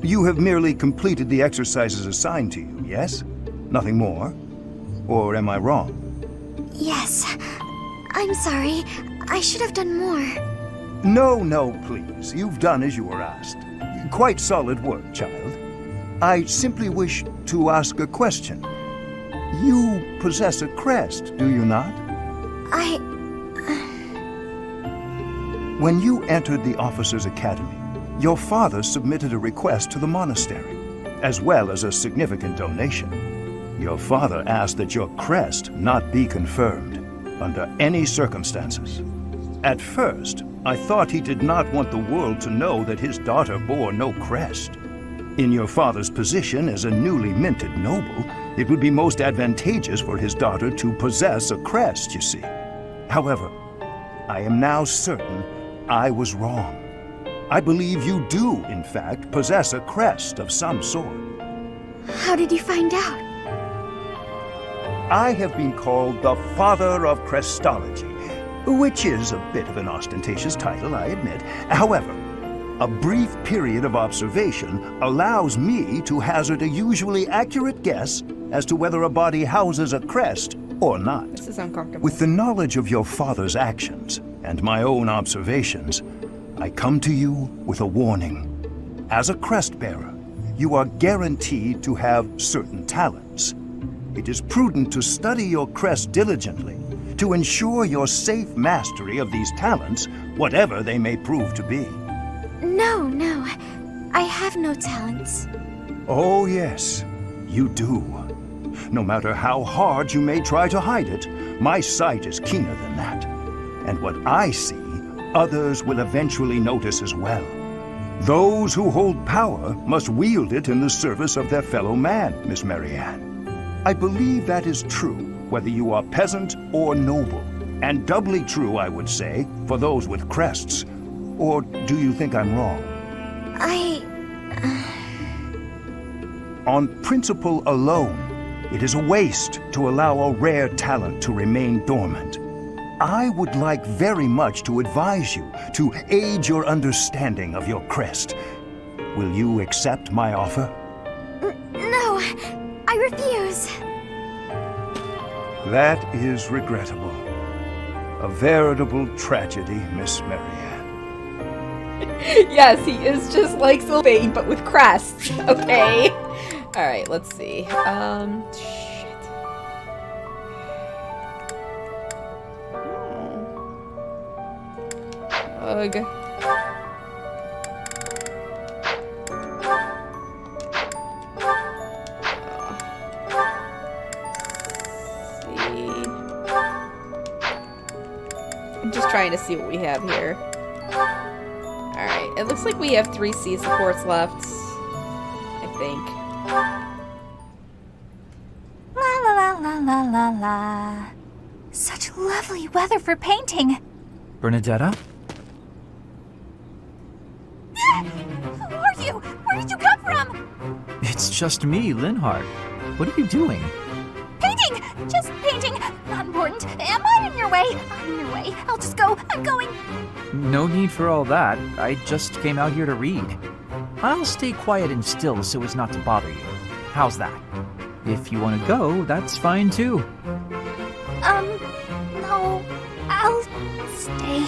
You have merely completed the exercises assigned to you, yes? Nothing more? Or am I wrong? Yes. I'm sorry. I should have done more. No, please. You've done as you were asked. Quite solid work, child. I simply wish to ask a question. You possess a crest, do you not? When you entered the Officers' Academy, your father submitted a request to the Monastery, as well as a significant donation. Your father asked that your crest not be confirmed, under any circumstances. At first, I thought he did not want the world to know that his daughter bore no crest. In your father's position as a newly minted noble, it would be most advantageous for his daughter to possess a crest, you see. However, I am now certain I was wrong. I believe you do, in fact, possess a crest of some sort. How did you find out? I have been called the Father of Crestology, which is a bit of an ostentatious title, I admit. However, a brief period of observation allows me to hazard a usually accurate guess as to whether a body houses a crest or not. This is uncomfortable. With the knowledge of your father's actions and my own observations, I come to you with a warning. As a crest bearer, you are guaranteed to have certain talents. It is prudent to study your crest diligently to ensure your safe mastery of these talents, whatever they may prove to be. No. I have no talents. Oh yes, you do. No matter how hard you may try to hide it, my sight is keener than that. And what I see, others will eventually notice as well. Those who hold power must wield it in the service of their fellow man, Miss Marianne. I believe that is true, whether you are peasant or noble. And doubly true, I would say, for those with crests. Or do you think I'm wrong? On principle alone, it is a waste to allow a rare talent to remain dormant. I would like very much to advise you to aid your understanding of your crest. Will you accept my offer? No, I refuse. That is regrettable. A veritable tragedy, Miss Marianne. Yes, he is just like Sylvain, but with crests. Okay. Alright, let's see. Shit. Ugh. I'm just trying to see what we have here. Alright, it looks like we have 3 C supports left. I think. La la la la la la la. Such lovely weather for painting. Bernadetta? Who are you? Where did you come from? It's just me, Linhardt. What are you doing? Painting! Just painting. Not important. Am I in your way? I'm in your way. I'll just go. I'm going. No need for all that. I just came out here to read. I'll stay quiet and still so as not to bother you. How's that? If you want to go, that's fine too. No. I'll stay.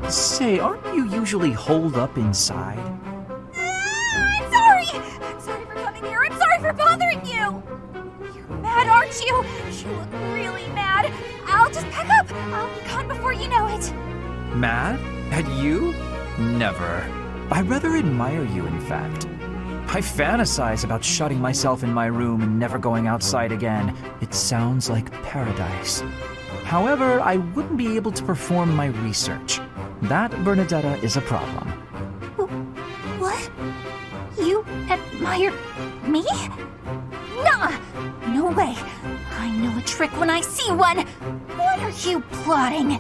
Say, aren't you usually holed up inside? I'm sorry! I'm sorry for coming here. I'm sorry for bothering you! You're mad, aren't you? You look really mad. I'll just pack up. I'll be gone before you know it. Mad? At you? Never. I rather admire you, in fact. I fantasize about shutting myself in my room and never going outside again. It sounds like paradise. However, I wouldn't be able to perform my research. That, Bernadetta, is a problem. What? You admire me? Nuh-uh. No way. I know a trick when I see one. What are you plotting?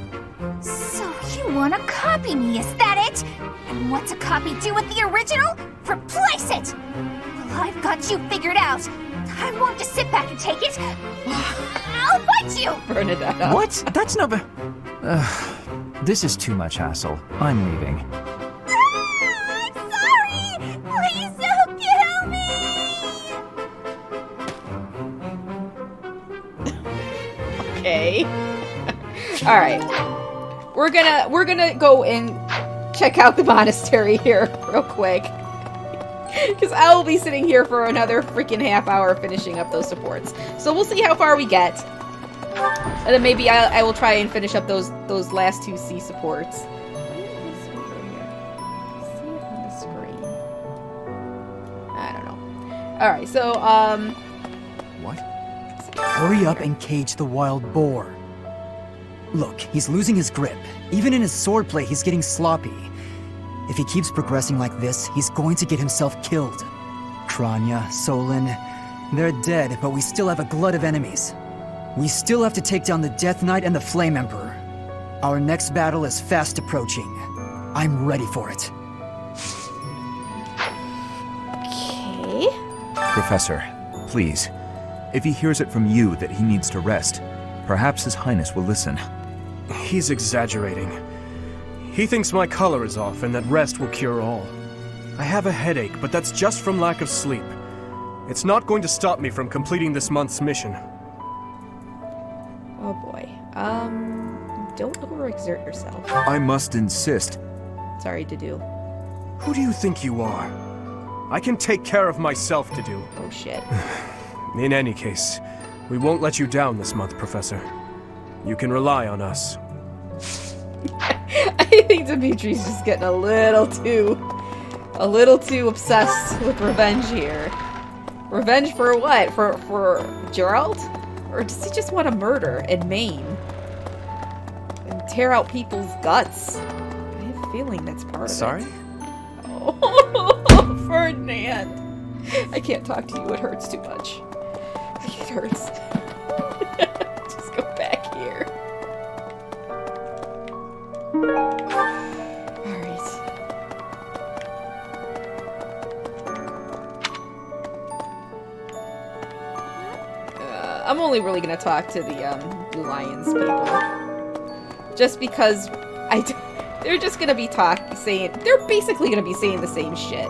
So you want to copy me, is that it? And what's a copy do with the original? Replace it! Well, I've got you figured out. I won't just sit back and take it. I'll fight you! Bernadetta. What? That's not... This is too much hassle. I'm leaving. I'm sorry! Please don't kill me! Okay. Alright. We're gonna go and check out the monastery here real quick. Because I will be sitting here for another freaking half hour finishing up those supports. So we'll see how far we get. And then maybe I will try and finish up those last 2 C supports. I don't know. Alright, so, What? Hurry up and cage the wild boar. Look, he's losing his grip. Even in his swordplay, he's getting sloppy. If he keeps progressing like this, he's going to get himself killed. Kranya, Solon, they're dead, but we still have a glut of enemies. We still have to take down the Death Knight and the Flame Emperor. Our next battle is fast approaching. I'm ready for it. Okay. Professor, please, if he hears it from you that he needs to rest, perhaps His Highness will listen. He's exaggerating. He thinks my color is off and that rest will cure all. I have a headache, but that's just from lack of sleep. It's not going to stop me from completing this month's mission. Oh boy. Don't overexert yourself. I must insist. Sorry to do. Who do you think you are? I can take care of myself to do. Oh shit. In any case, we won't let you down this month, Professor. You can rely on us. I think Dimitri's just getting a little too obsessed with revenge here. Revenge for what? For Gerald? Or does he just want to murder and maim? And tear out people's guts? I have a feeling that's part of Sorry? it. Oh, Ferdinand. I can't talk to you, it hurts too much. It hurts. Just go back here. I'm only really gonna talk to the Blue Lions people, just because they're just gonna be they're basically gonna be saying the same shit.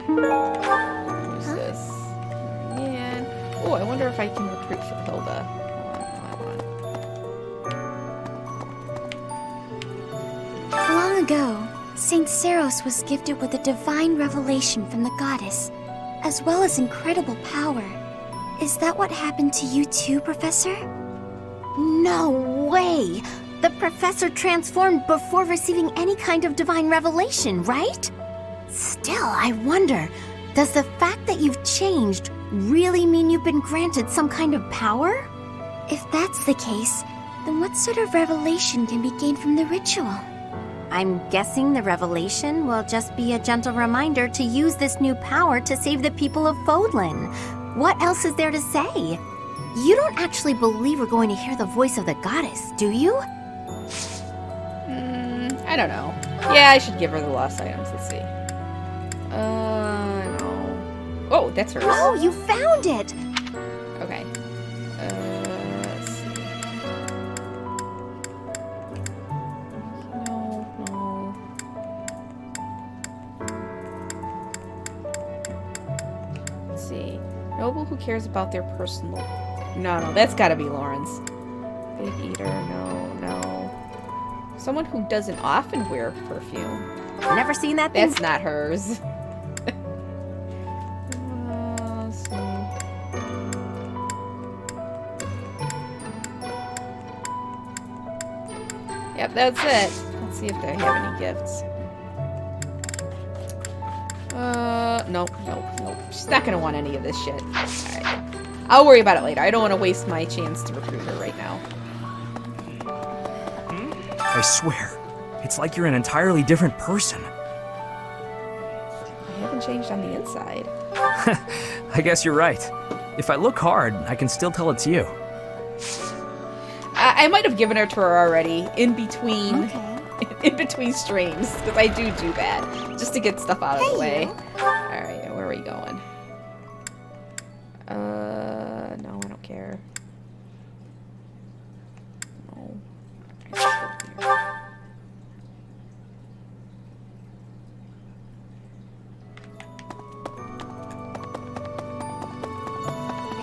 Who's this? Man. Oh, I wonder if I can recruit for Hilda. Long ago, Saint Seros was gifted with a divine revelation from the goddess, as well as incredible power. Is that what happened to you too, Professor? No way! The professor transformed before receiving any kind of divine revelation, right? Still, I wonder, does the fact that you've changed really mean you've been granted some kind of power? If that's the case, then what sort of revelation can be gained from the ritual? I'm guessing the revelation will just be a gentle reminder to use this new power to save the people of Fodlan. What else is there to say? You don't actually believe we're going to hear the voice of the goddess, do you? I don't know. Yeah, I should give her the lost items. Let's see. No. Oh, that's hers. Oh, you found it! Okay. Let's see. No. Let's see. Noble who cares about their personal... No, that's gotta be Lauren's. Big eater, no. Someone who doesn't often wear perfume. Never seen that thing? That's not hers. Let's see. Yep, that's it. Let's see if they have any gifts. Nope. She's not gonna want any of this shit. Alright. I'll worry about it later. I don't want to waste my chance to recruit her right now. I swear, it's like you're an entirely different person. I haven't changed on the inside. I guess you're right. If I look hard, I can still tell it's you. I might have given her to her already in between streams, because I do that just to get stuff out of the way. Alright, where are we going? No, I don't care. No.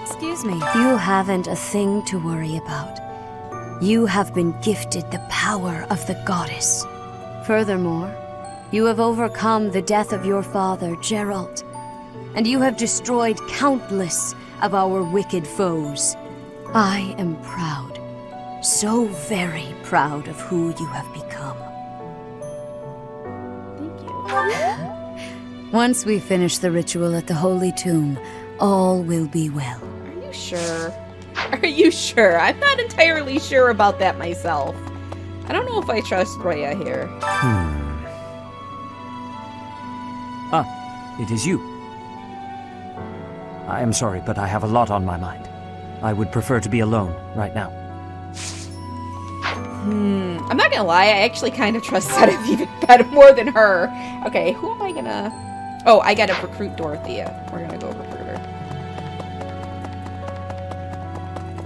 Excuse me. You haven't a thing to worry about. You have been gifted the power of the goddess. Furthermore, you have overcome the death of your father, Geralt, and you have destroyed countless of our wicked foes. I am proud, so very proud of who you have become. Thank you. Once we finish the ritual at the Holy Tomb, all will be well. Are you sure? Are you sure? I'm not entirely sure about that myself. I don't know if I trust Rhea here. It is you. I am sorry, but I have a lot on my mind. I would prefer to be alone right now. I'm not gonna lie, I actually kind of trust Sedith even better more than her. Okay, who am I gonna... Oh, I gotta recruit Dorothea. We're gonna go recruit her.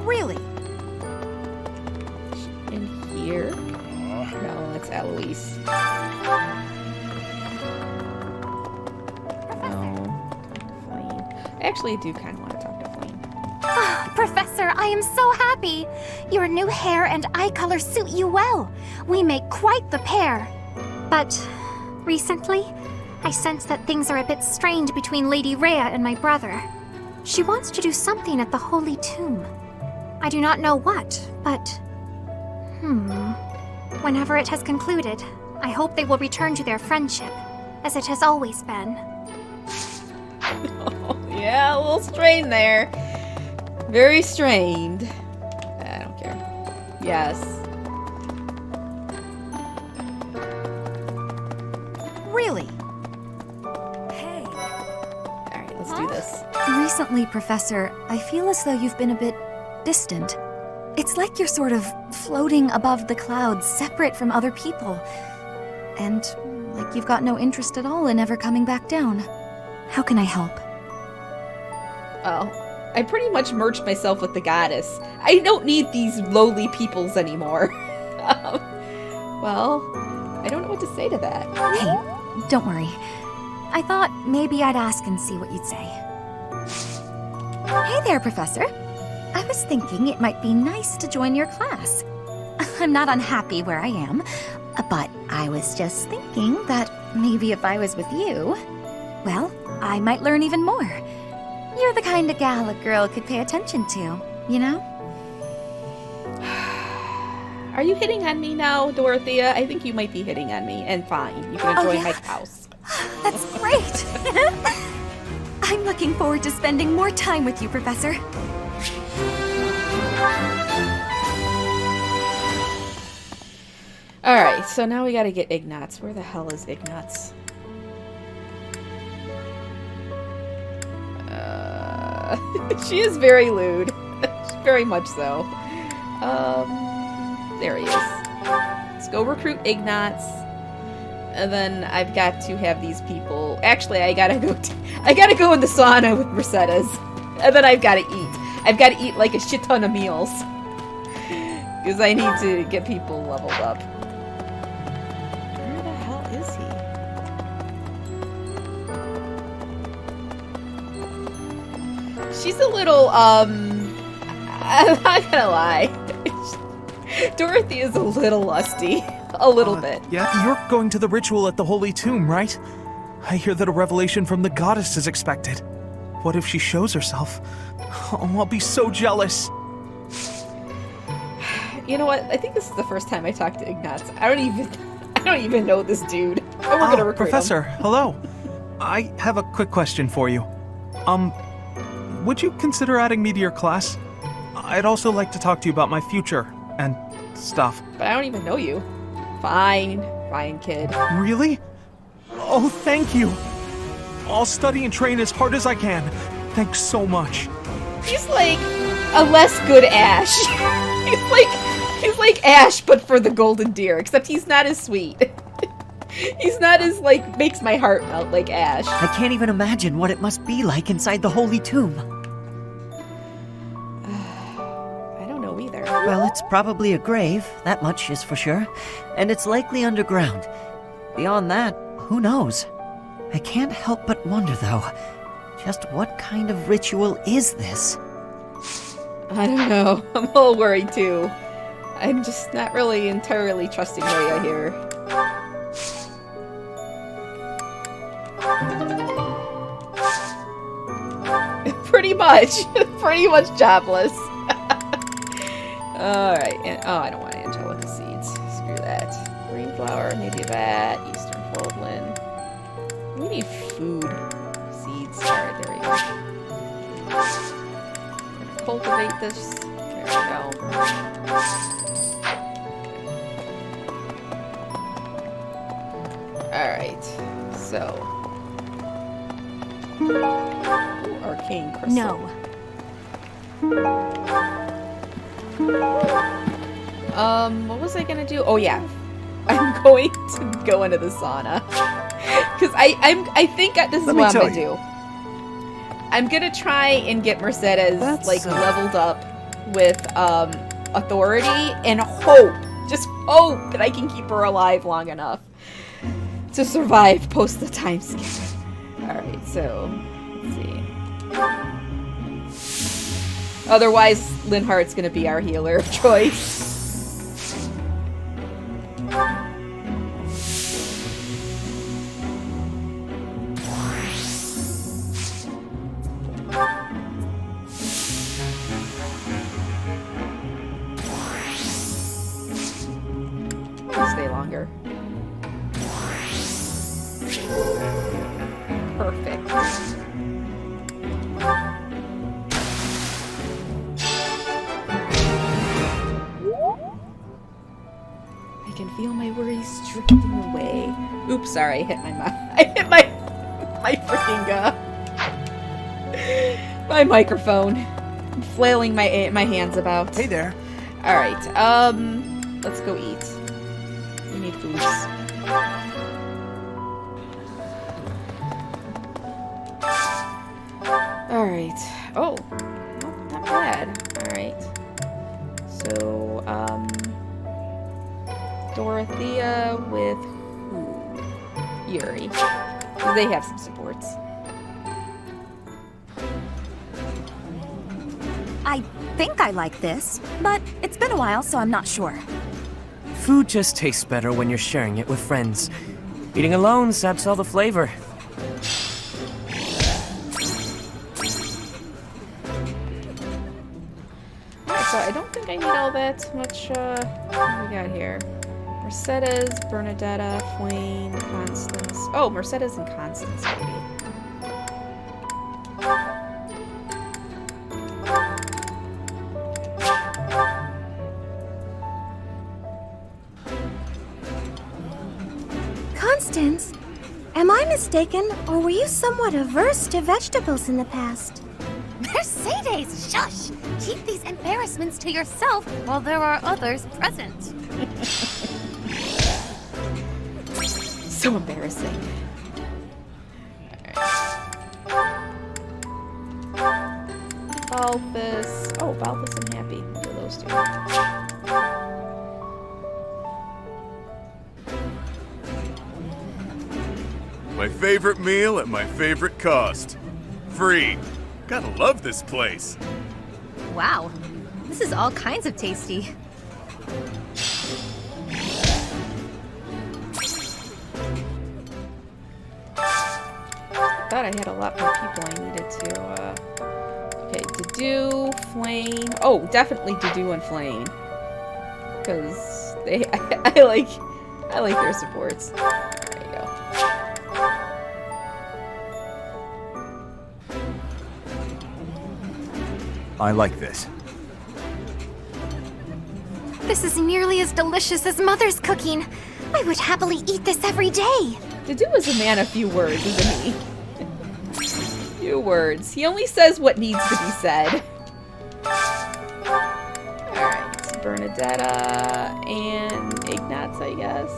Really? In here? No, it's Eloise. Actually, I do kind of want to talk to Flame. Oh, Professor, I am so happy! Your new hair and eye color suit you well. We make quite the pair. But recently, I sense that things are a bit strained between Lady Rhea and my brother. She wants to do something at the Holy Tomb. I do not know what, but... Whenever it has concluded, I hope they will return to their friendship, as it has always been. Yeah, a little strained there. Very strained. I don't care. Yes. Really? Hey. Alright, let's do this. Recently, Professor, I feel as though you've been a bit distant. It's like you're sort of floating above the clouds, separate from other people. And like you've got no interest at all in ever coming back down. How can I help? Well, I pretty much merged myself with the goddess. I don't need these lowly peoples anymore. Well, I don't know what to say to that. Hey, don't worry. I thought maybe I'd ask and see what you'd say. Hey there, Professor. I was thinking it might be nice to join your class. I'm not unhappy where I am, but I was just thinking that maybe if I was with you, well, I might learn even more. You're the kind of gal a girl could pay attention to, you know? Are you hitting on me now, Dorothea? I think you might be hitting on me, and fine. You can join my house. That's great! I'm looking forward to spending more time with you, Professor. Alright, so now we gotta get Ignatz. Where the hell is Ignatz? She is very lewd. Very much so. There he is. Let's go recruit Ignatz. And then I've got to have these people... Actually, I gotta go in the sauna with Mercedes. And then I've gotta eat. I've gotta eat like a shit ton of meals. Because I need to get people leveled up. Where the hell is he? She's a little, I'm not gonna lie. Dorothy is a little lusty. A little bit. Yeah, you're going to the ritual at the Holy Tomb, right? I hear that a revelation from the goddess is expected. What if she shows herself? Oh, I'll be so jealous. You know what? I think this is the first time I talked to Ignatz. I don't even know this dude. Oh, we're gonna recruit Professor, him. hello. I have a quick question for you. Would you consider adding me to your class? I'd also like to talk to you about my future and stuff. But I don't even know you. Fine, kid. Really? Oh, thank you. I'll study and train as hard as I can. Thanks so much. He's like a less good Ash. he's like Ash, but for the golden deer, except he's not as sweet. He's not as, like, makes my heart melt like Ash. I can't even imagine what it must be like inside the Holy Tomb. I don't know either. Well, it's probably a grave, that much is for sure. And it's likely underground. Beyond that, who knows? I can't help but wonder, though, just what kind of ritual is this? I don't know. I'm a little worried, too. I'm just not really entirely trusting Rhea here. Pretty much jobless. Alright, I don't want Angelica seeds. Screw that. Green flower, maybe that. Eastern Foldland. We need food seeds. Alright, there we go. We're gonna cultivate this. There we go. Alright, so. Arcane crystal. No. What was I gonna do? Oh yeah, I'm going to go into the sauna because I think this is what I'm gonna do. I'm gonna try and get Mercedes leveled up with authority and just hope that I can keep her alive long enough to survive post the time skip. All right, so let's see. Otherwise, Linhart's gonna be our healer of choice. I'll stay longer. Perfect. I can feel my worries drifting away. Oops, sorry, I hit my freaking my microphone. I'm flailing my hands about. Hey there. All right, let's go eat. We need foods. All right. Oh, not bad. Alright. So, Dorothea with who? Yuri. They have some supports. I think I like this, but it's been a while, so I'm not sure. Food just tastes better when you're sharing it with friends. Eating alone saps all the flavor. Alright, so I don't think I need all that much, what do we got here? Mercedes, Bernadetta, Flayn, Constance. Oh, Mercedes and Constance, maybe. Constance, am I mistaken, or were you somewhat averse to vegetables in the past? Mercedes, shush! Keep these embarrassments to yourself while there are others present. So embarrassing. Balthus. Oh, Balthus and Happy. Look at those two. My favorite meal at my favorite cost. Free. Gotta love this place. Wow, this is all kinds of tasty. Thought I had a lot more people I needed to, okay, Dedu, Flayn. Oh, definitely Dedu and Flayn. Because they, I like their supports. There you go. I like this. This is nearly as delicious as Mother's cooking. I would happily eat this every day. Dedu is a man of few words, isn't he? Few words. He only says what needs to be said. Alright, Bernadetta and Ignatz, I guess.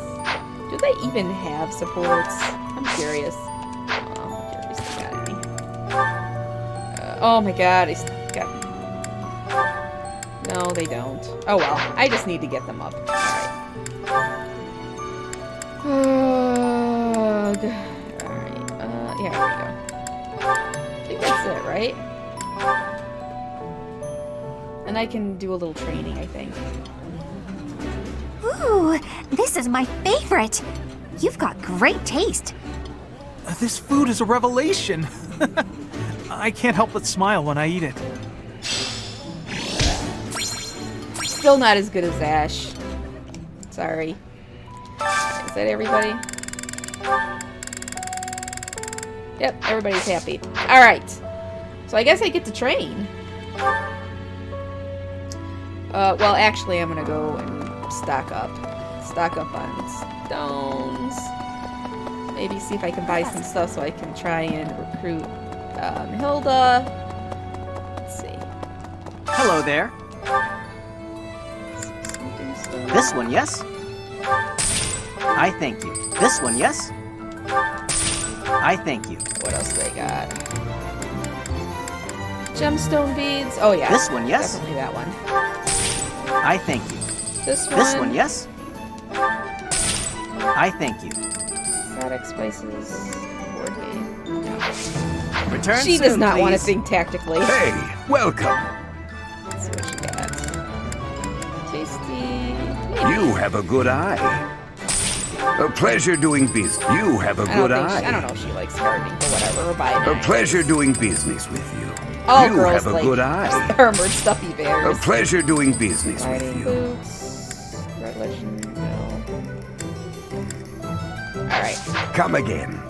Do they even have supports? I'm curious. Oh, I'm curious if they got any. Oh my god, I still got... No, they don't. Oh well, I just need to get them up. Alright. Alright, yeah, here we go. I think that's it, right? And I can do a little training, I think. Ooh, this is my favorite. You've got great taste. This food is a revelation. I can't help but smile when I eat it. Still not as good as Ash. Sorry. Is that everybody? Yep, everybody's happy. Alright. So I guess I get to train. Well, actually, I'm gonna go and stock up. Stock up on stones. Maybe see if I can buy some stuff so I can try and recruit Hilda. Let's see. Hello there. This one, yes? I thank you. This one, yes? I thank you. What else do they got? Gemstone beads. Oh yeah. This one, yes? Definitely that one. I thank you. This one. This one, yes? I thank you. Exotic spices. Board game. Return She soon, does not want to please. think tactically. Hey, welcome. Let's see what she got. Tasty. You have a good eye. A pleasure doing business. You have a good eye. I don't know if she likes gardening, but whatever. We're buying A it. pleasure doing business with you. All You girls have a like good eye. armored stuffy bears. A pleasure doing business with Riding you. boots. Red legend. No. Alright. Come again.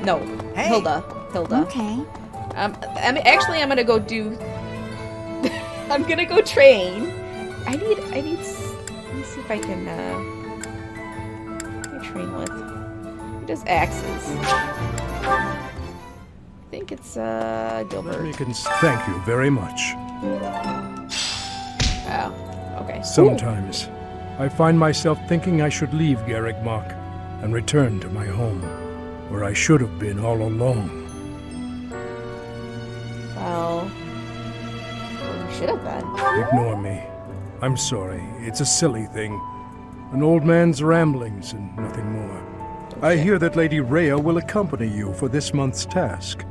No. Hey. Hilda. Okay. I'm gonna go do... I'm gonna go train. I need... Let me see if I can, what do I train with? Who does axes? I think it's, Gilbert. Thank you very much. Oh, okay. Sometimes I find myself thinking I should leave Garrick Mach. and return to my home, where I should have been all along. Well, you should have been. Ignore me. I'm sorry. It's a silly thing. An old man's ramblings and nothing more. I hear that Lady Rhea will accompany you for this month's task.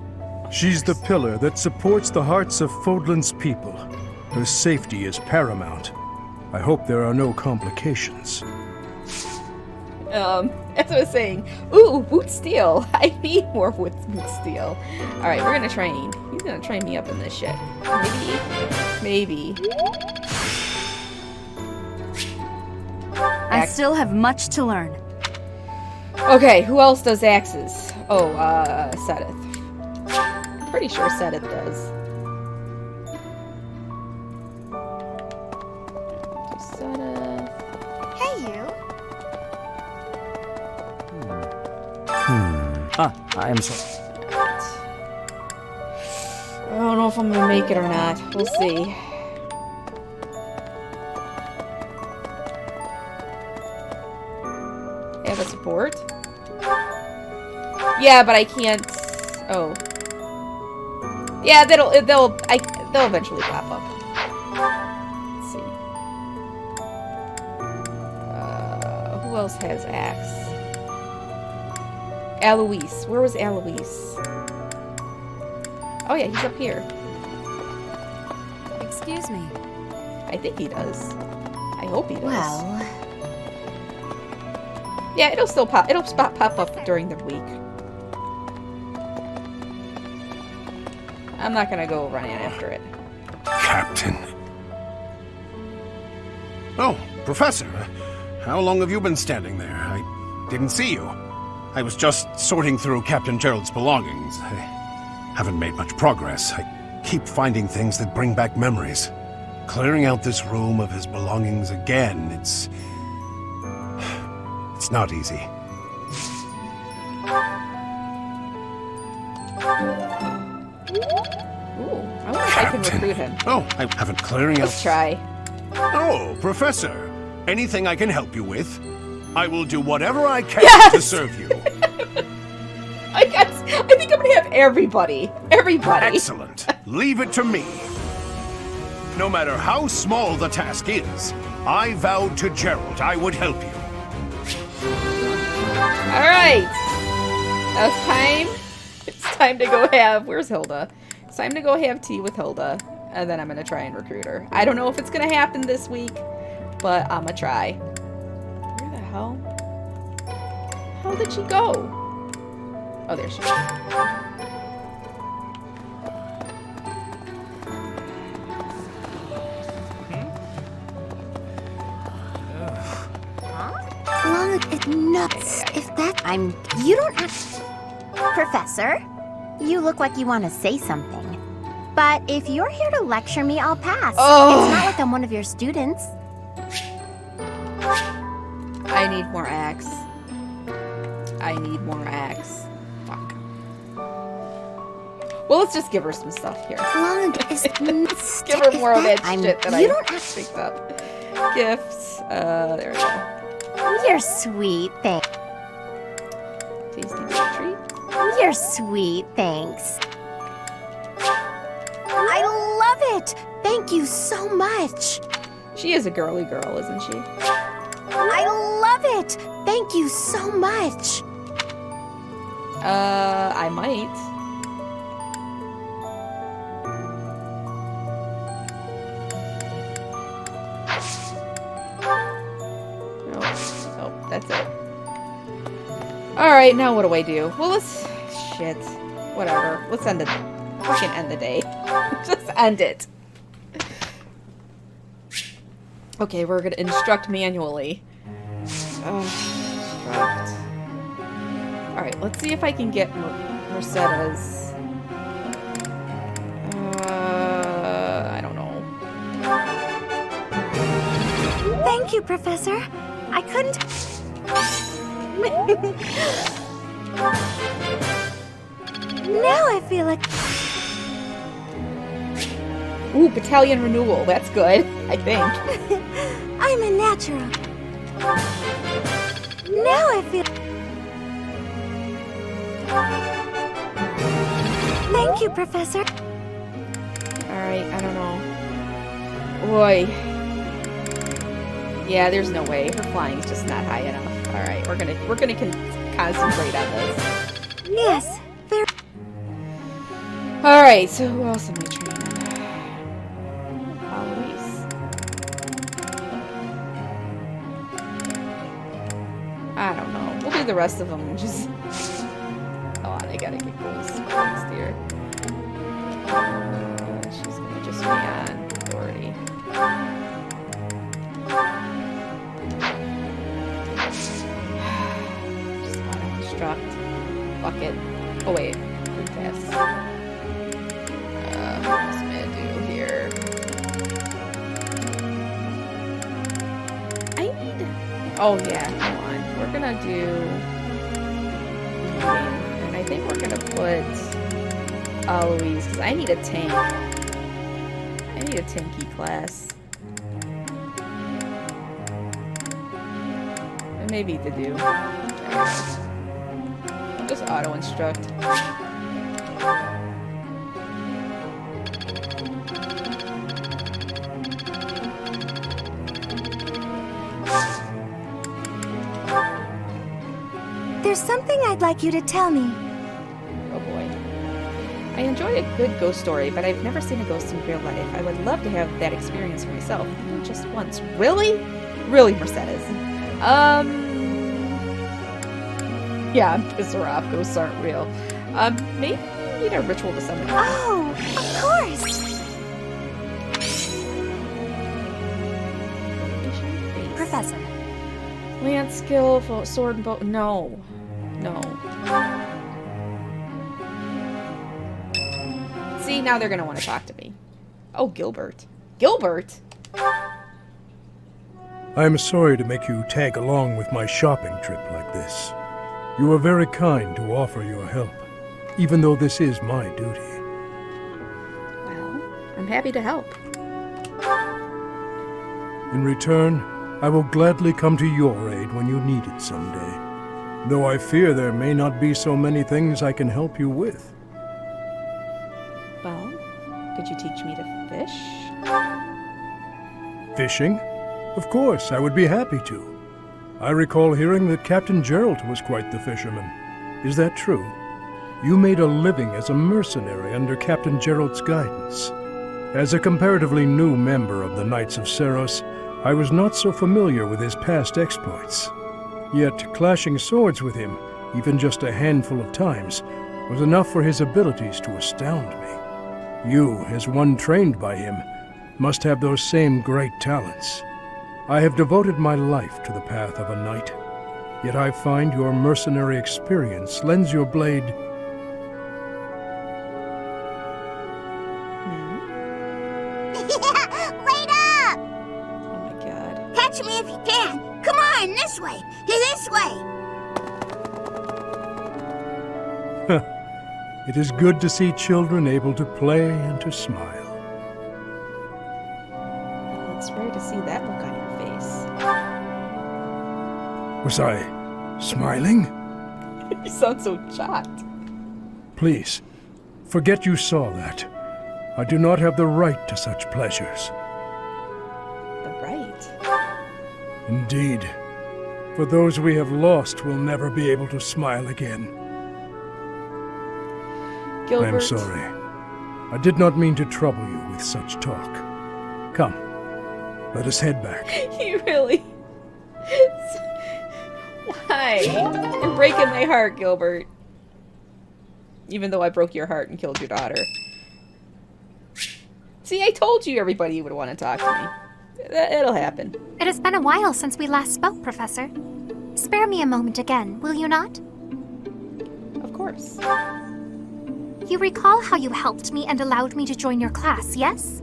She's the pillar that supports the hearts of Fodlan's people. Her safety is paramount. I hope there are no complications. As I was saying, ooh, boot steel. I need more boot steel. Alright, we're gonna train. He's gonna train me up in this shit. Maybe. I still have much to learn. Okay, who else does axes? Oh, Seth. Pretty sure Seth does. Hey, you. I am sorry. I don't know if I'm gonna make it or not. We'll see. Have a support? Yeah, but I can't. Oh. Yeah, they'll eventually pop up. Let's see. Who else has axe? Alois. Where was Alois? Oh yeah, he's up here. Excuse me. I think he does. I hope he does. Well. Yeah, it'll still pop. It'll pop up during the week. I'm not gonna go running after it. Captain. Oh, Professor. How long have you been standing there? I didn't see you. I was just sorting through Captain Gerald's belongings. I haven't made much progress. I keep finding things that bring back memories. Clearing out this room of his belongings again, it's not easy. Ooh, I wonder if I can recruit him. Oh, I haven't clearing out. Let's try. Oh, Professor. Anything I can help you with? I will do whatever I can to serve you. I think I'm gonna have everybody. Everybody. Excellent. Leave it to me. No matter how small the task is, I vowed to Gerald I would help you. Alright. Now it's time. It's time to go have. Where's Hilda? It's time to go have tea with Hilda. And then I'm gonna try and recruit her. I don't know if it's gonna happen this week, but I'm gonna try. Where the hell? How did she go? Oh, there she is. Well, it's nuts. If that you don't act. Professor, you look like you want to say something. But if you're here to lecture me, I'll pass. Oh. It's not like I'm one of your students. I need more axe. I need more axe. Fuck. Well, let's just give her some stuff here. Let's give her more of that shit that I don't picked up. Gifts. There we go. You're sweet, thanks. Tasty treat. You're sweet, thanks. I love it! Thank you so much. She is a girly girl, isn't she? I love it! Thank you so much. I might. Oh, that's it. Alright, now what do I do? Well, let's... Shit. Whatever. Let's end it. Fucking end the day. Just end it. Okay, we're gonna instruct manually. Instruct. Alright, let's see if I can get Mercedes. I don't know. Thank you, Professor. I couldn't... Now I feel like... Ooh, battalion renewal. That's good, I think. I'm a natural. Now I feel... Thank you, Professor. Alright, I don't know. Boy. Yeah, there's no way. Her flying is just not high enough. Alright, we're gonna concentrate on this. Yes, very. Alright, so who else am I training? Louise. I don't know. We'll do the rest of them and just... Come on, I gotta get goals next year. She's gonna just be on authority. Just auto-instruct. Fuck it. Oh wait. Good guess. What's I'm gonna do here? I need... Oh yeah, come on. We're gonna do... And I think we're gonna put... Louise, because I need a tank. I need a tanky class. And maybe to do. Just auto-instruct. There's something I'd like you to tell me. Oh boy. I enjoy a good ghost story, but I've never seen a ghost in real life. I would love to have that experience for myself, even just once. Really? Really, Mercedes? Yeah, I'm pissed her off. Ghosts aren't real. Maybe you need a ritual to summon. Oh, of course! Professor. Lance skill, sword and bow. No. No. See, now they're gonna want to talk to me. Oh, Gilbert. Gilbert? I am sorry to make you tag along with my shopping trip like this. You are very kind to offer your help, even though this is my duty. Well, I'm happy to help. In return, I will gladly come to your aid when you need it someday. Though I fear there may not be so many things I can help you with. Well, could you teach me to fish? Fishing? Of course, I would be happy to. I recall hearing that Captain Gerald was quite the fisherman. Is that true? You made a living as a mercenary under Captain Gerald's guidance. As a comparatively new member of the Knights of Seros, I was not so familiar with his past exploits. Yet clashing swords with him, even just a handful of times, was enough for his abilities to astound me. You, as one trained by him, must have those same great talents. I have devoted my life to the path of a knight, yet I find your mercenary experience lends your blade... Wait up! Oh my god. Catch me if you can! Come on, this way! This way! It is good to see children able to play and to smile. Well, it's rare to see that look on your face. Was I smiling? You sound so shocked. Please, forget you saw that. I do not have the right to such pleasures. The right? Indeed. For those we have lost will never be able to smile again. Gilbert. I am sorry. I did not mean to trouble you with such talk. Come, let us head back. You really... Why? You're breaking my heart, Gilbert. Even though I broke your heart and killed your daughter. See, I told you everybody would want to talk to me. It'll happen. It has been a while since we last spoke, Professor. Spare me a moment again, will you not? Of course. You recall how you helped me and allowed me to join your class, yes?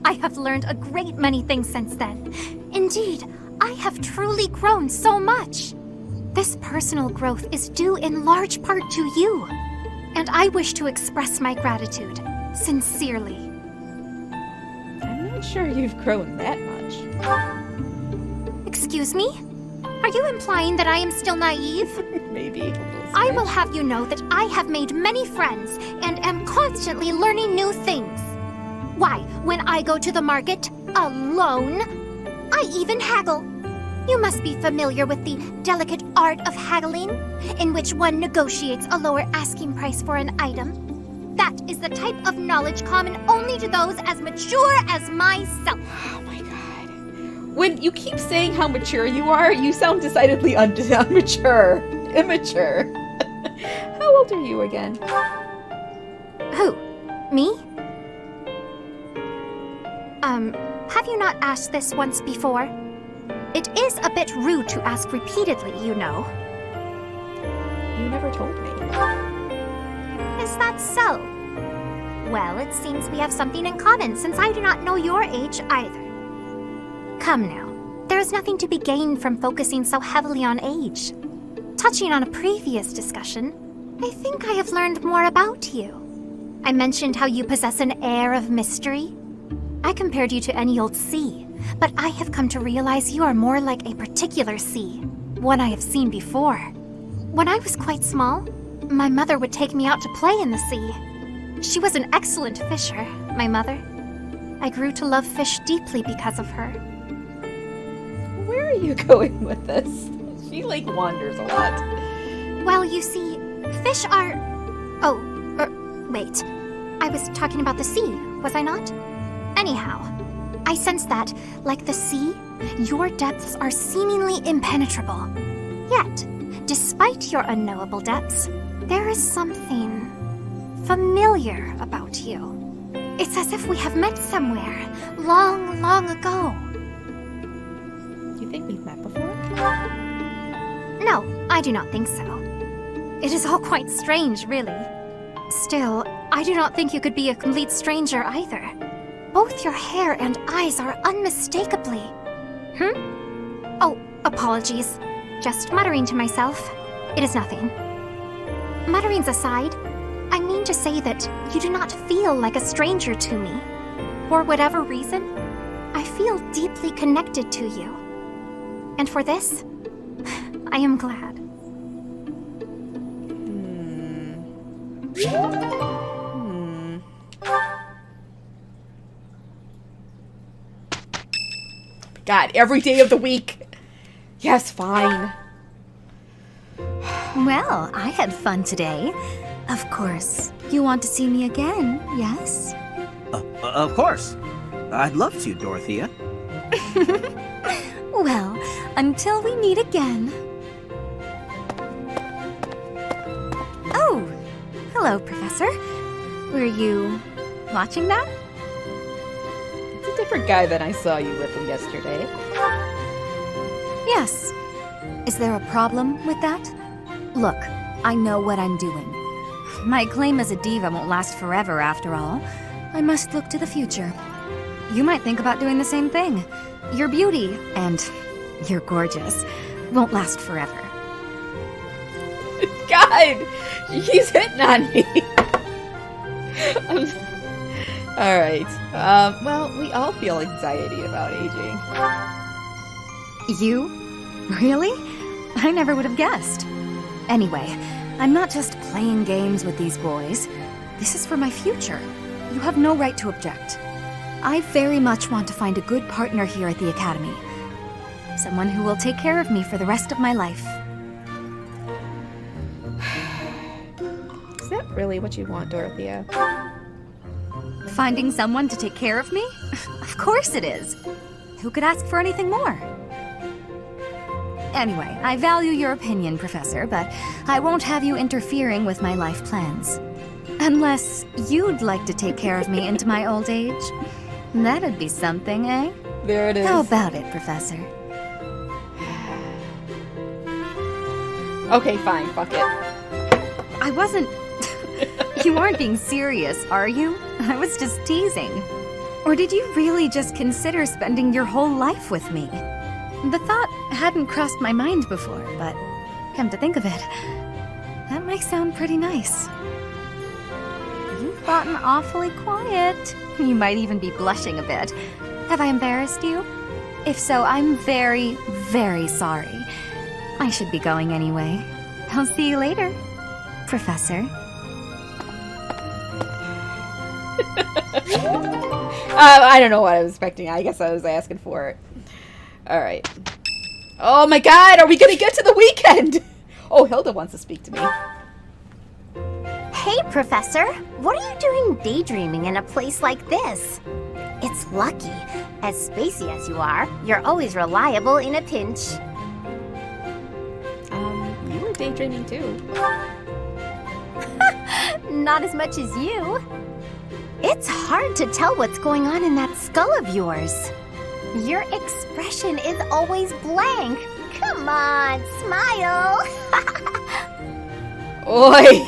I have learned a great many things since then. Indeed, I have truly grown so much. This personal growth is due in large part to you. And I wish to express my gratitude, sincerely. I'm not sure you've grown that much. Excuse me? Are you implying that I am still naive? Maybe. I will have you know that I have made many friends and am constantly learning new things. Why, when I go to the market, alone, I even haggle. You must be familiar with the delicate art of haggling, in which one negotiates a lower asking price for an item. That is the type of knowledge common only to those as mature as myself. Oh my god. When you keep saying how mature you are, you sound decidedly immature. How old are you again? Who? Me? Have you not asked this once before? It is a bit rude to ask repeatedly, you know. You never told me. Is that so? Well, it seems we have something in common, since I do not know your age either. Come now, there is nothing to be gained from focusing so heavily on age. Touching on a previous discussion, I think I have learned more about you. I mentioned how you possess an air of mystery. I compared you to any old sea, but I have come to realize you are more like a particular sea, one I have seen before. When I was quite small, my mother would take me out to play in the sea. She was an excellent fisher, my mother. I grew to love fish deeply because of her. Where are you going with this? She, wanders a lot. Well, you see, fish are... wait. I was talking about the sea, was I not? Anyhow, I sense that, like the sea, your depths are seemingly impenetrable. Yet, despite your unknowable depths, there is something familiar about you. It's as if we have met somewhere, long, long ago. Do you think we've met before? No, I do not think so. It is all quite strange, really. Still, I do not think you could be a complete stranger either. Both your hair and eyes are unmistakably... Oh, apologies. Just muttering to myself. It is nothing. Mutterings aside, I mean to say that you do not feel like a stranger to me. For whatever reason, I feel deeply connected to you. And for this, I am glad. God, every day of the week. Yes, fine. Well, I had fun today. Of course, you want to see me again, yes? Of course. I'd love to, Dorothea. Well, until we meet again. Oh, hello, Professor. Were you watching that? It's a different guy than I saw you with him yesterday. Yes. Is there a problem with that? Look, I know what I'm doing. My claim as a diva won't last forever, after all. I must look to the future. You might think about doing the same thing. Your beauty, and you're gorgeous, won't last forever. God! He's hitting on me! Alright. Well, we all feel anxiety about aging. You? Really? I never would have guessed. Anyway, I'm not just playing games with these boys. This is for my future. You have no right to object. I very much want to find a good partner here at the Academy. Someone who will take care of me for the rest of my life. Is that really what you want, Dorothea? Finding someone to take care of me? Of course it is. Who could ask for anything more? Anyway, I value your opinion, Professor, but I won't have you interfering with my life plans. Unless you'd like to take care of me into my old age. That'd be something, eh? There it is. How about it, Professor? Okay, fine, fuck it. I wasn't... You aren't being serious, are you? I was just teasing. Or did you really just consider spending your whole life with me? The thought hadn't crossed my mind before, but come to think of it, that might sound pretty nice. You've gotten awfully quiet. You might even be blushing a bit. Have I embarrassed you? If so, I'm very, very sorry. I should be going anyway. I'll see you later, Professor. I don't know what I was expecting. I guess I was asking for it. Alright. Oh my god, are we gonna get to the weekend? Oh, Hilda wants to speak to me. Hey, Professor. What are you doing daydreaming in a place like this? It's lucky. As spacey as you are, you're always reliable in a pinch. You were daydreaming too. Not as much as you. It's hard to tell what's going on in that skull of yours. Your expression is always blank. Come on, smile. Oi.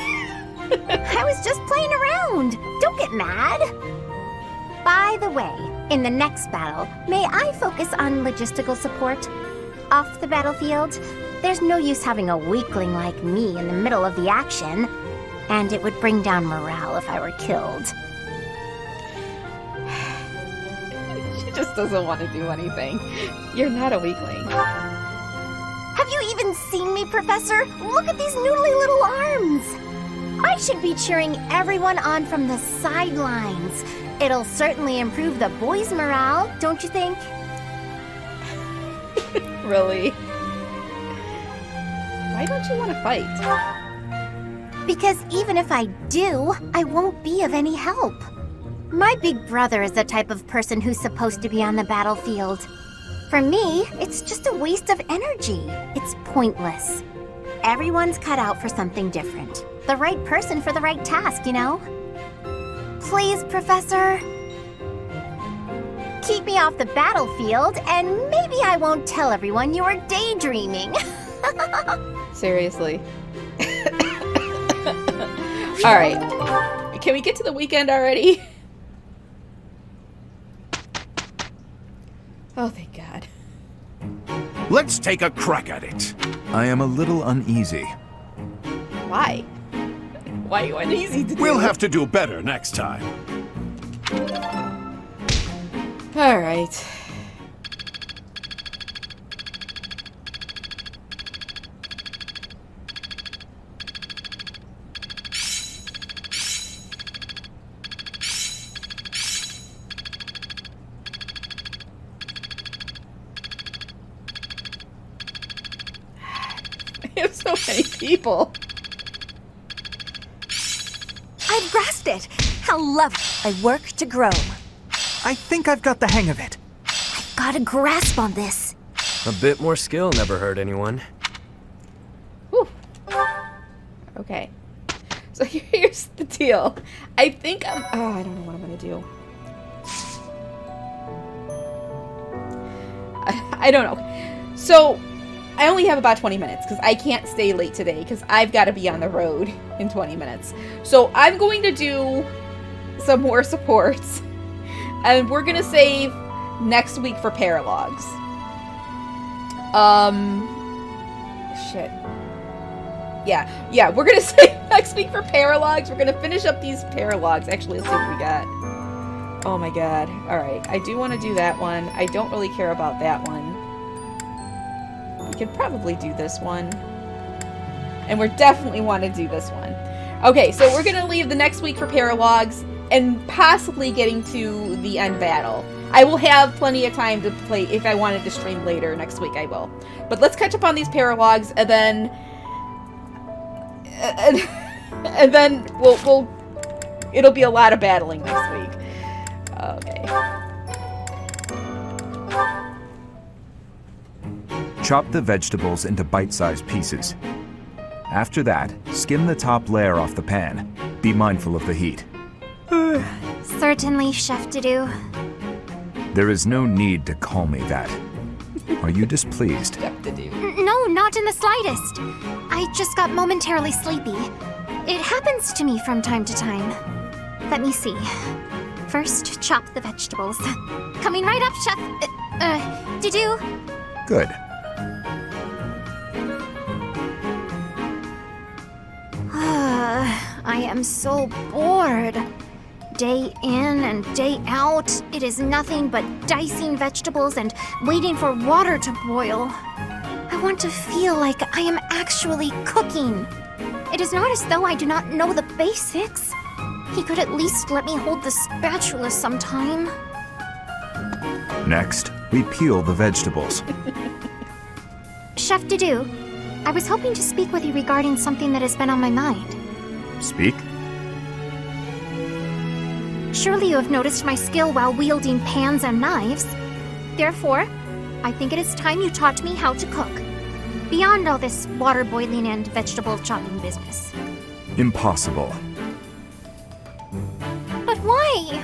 I was just playing around. Don't get mad. By the way, in the next battle, may I focus on logistical support? Off the battlefield, there's no use having a weakling like me in the middle of the action, and it would bring down morale if I were killed. She just doesn't want to do anything. You're not a weakling. Have you even seen me, Professor? Look at these noodly little arms. I should be cheering everyone on from the sidelines. It'll certainly improve the boys' morale, don't you think? Really? Why don't you want to fight? Because even if I do, I won't be of any help. My big brother is the type of person who's supposed to be on the battlefield. For me, it's just a waste of energy. It's pointless. Everyone's cut out for something different. The right person for the right task, you know? Please, Professor. Keep me off the battlefield, and maybe I won't tell everyone you were daydreaming. Seriously. Alright. Can we get to the weekend already? Oh, thank God. Let's take a crack at it. I am a little uneasy. Why? Why are you uneasy to do? We'll have to do better next time. Alright. We have so many people. I've grasped it. How lovely. I work to grow. I think I've got the hang of it. I've got a grasp on this. A bit more skill never hurt anyone. Whew. Okay. So here's the deal. I think I don't know what I'm gonna do. I don't know. So I only have about 20 minutes because I can't stay late today because I've got to be on the road in 20 minutes. So I'm going to do some more supports. And we're going to save next week for paralogs. Shit. Yeah, we're going to save next week for paralogs. We're going to finish up these paralogs. Actually, let's see what we got. Oh my god. Alright, I do want to do that one. I don't really care about that one. We could probably do this one. And we definitely want to do this one. Okay, so we're going to leave the next week for paralogs and possibly getting to the end battle. I will have plenty of time to play. If I wanted to stream later next week, I will. But let's catch up on these paralogs, and then and then we'll it'll be a lot of battling next week. Okay. Chop the vegetables into bite-sized pieces. After that, skim the top layer off the pan. Be mindful of the heat. Certainly, Chef Didoo. There is no need to call me that. Are you displeased? No, not in the slightest. I just got momentarily sleepy. It happens to me from time to time. Let me see. First, chop the vegetables. Coming right up, Chef. Didoo. Good. I am so bored. Day in and day out, it is nothing but dicing vegetables and waiting for water to boil. I want to feel like I am actually cooking. It is not as though I do not know the basics. He could at least let me hold the spatula sometime. Next, we peel the vegetables. Chef Dudu, I was hoping to speak with you regarding something that has been on my mind. Speak? Surely you have noticed my skill while wielding pans and knives. Therefore, I think it is time you taught me how to cook. Beyond all this water boiling and vegetable chopping business. Impossible. But why?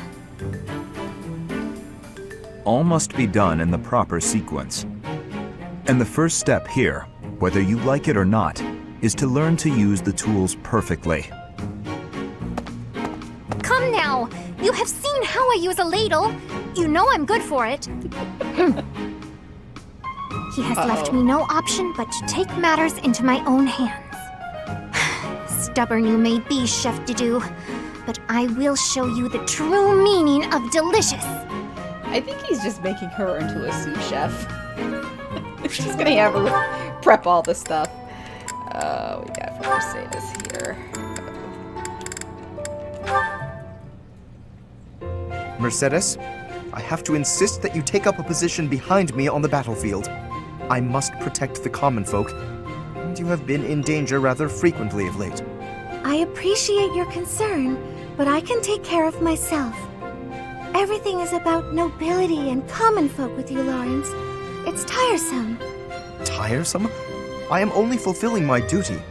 All must be done in the proper sequence. And the first step here, whether you like it or not, is to learn to use the tools perfectly. Come now! You have seen how I use a ladle. You know I'm good for it. He has left me no option but to take matters into my own hands. Stubborn you may be, Chef Dudu, but I will show you the true meaning of delicious. I think he's just making her into a sous chef. She's gonna have her prep all the stuff. We got Mercedes here. Mercedes, I have to insist that you take up a position behind me on the battlefield. I must protect the common folk, and you have been in danger rather frequently of late. I appreciate your concern, but I can take care of myself. Everything is about nobility and common folk with you, Lawrence. It's tiresome. Tiresome? I am only fulfilling my duty.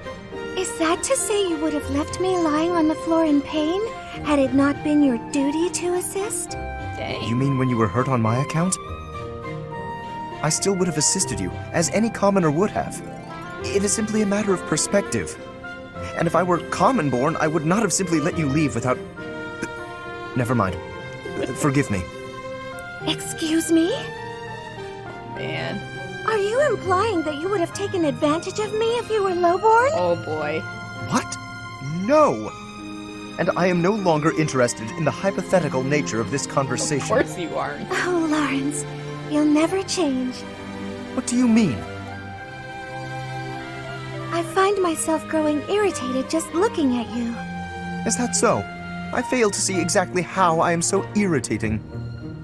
Is that to say you would have left me lying on the floor in pain, had it not been your duty to assist? You mean when you were hurt on my account? I still would have assisted you, as any commoner would have. It is simply a matter of perspective. And if I were common-born, I would not have simply let you leave without... Never mind. Forgive me. Excuse me? Man. Are you implying that you would have taken advantage of me if you were lowborn? Oh boy. What? No! And I am no longer interested in the hypothetical nature of this conversation. Of course you aren't. Oh, Lawrence, you'll never change. What do you mean? I find myself growing irritated just looking at you. Is that so? I fail to see exactly how I am so irritating.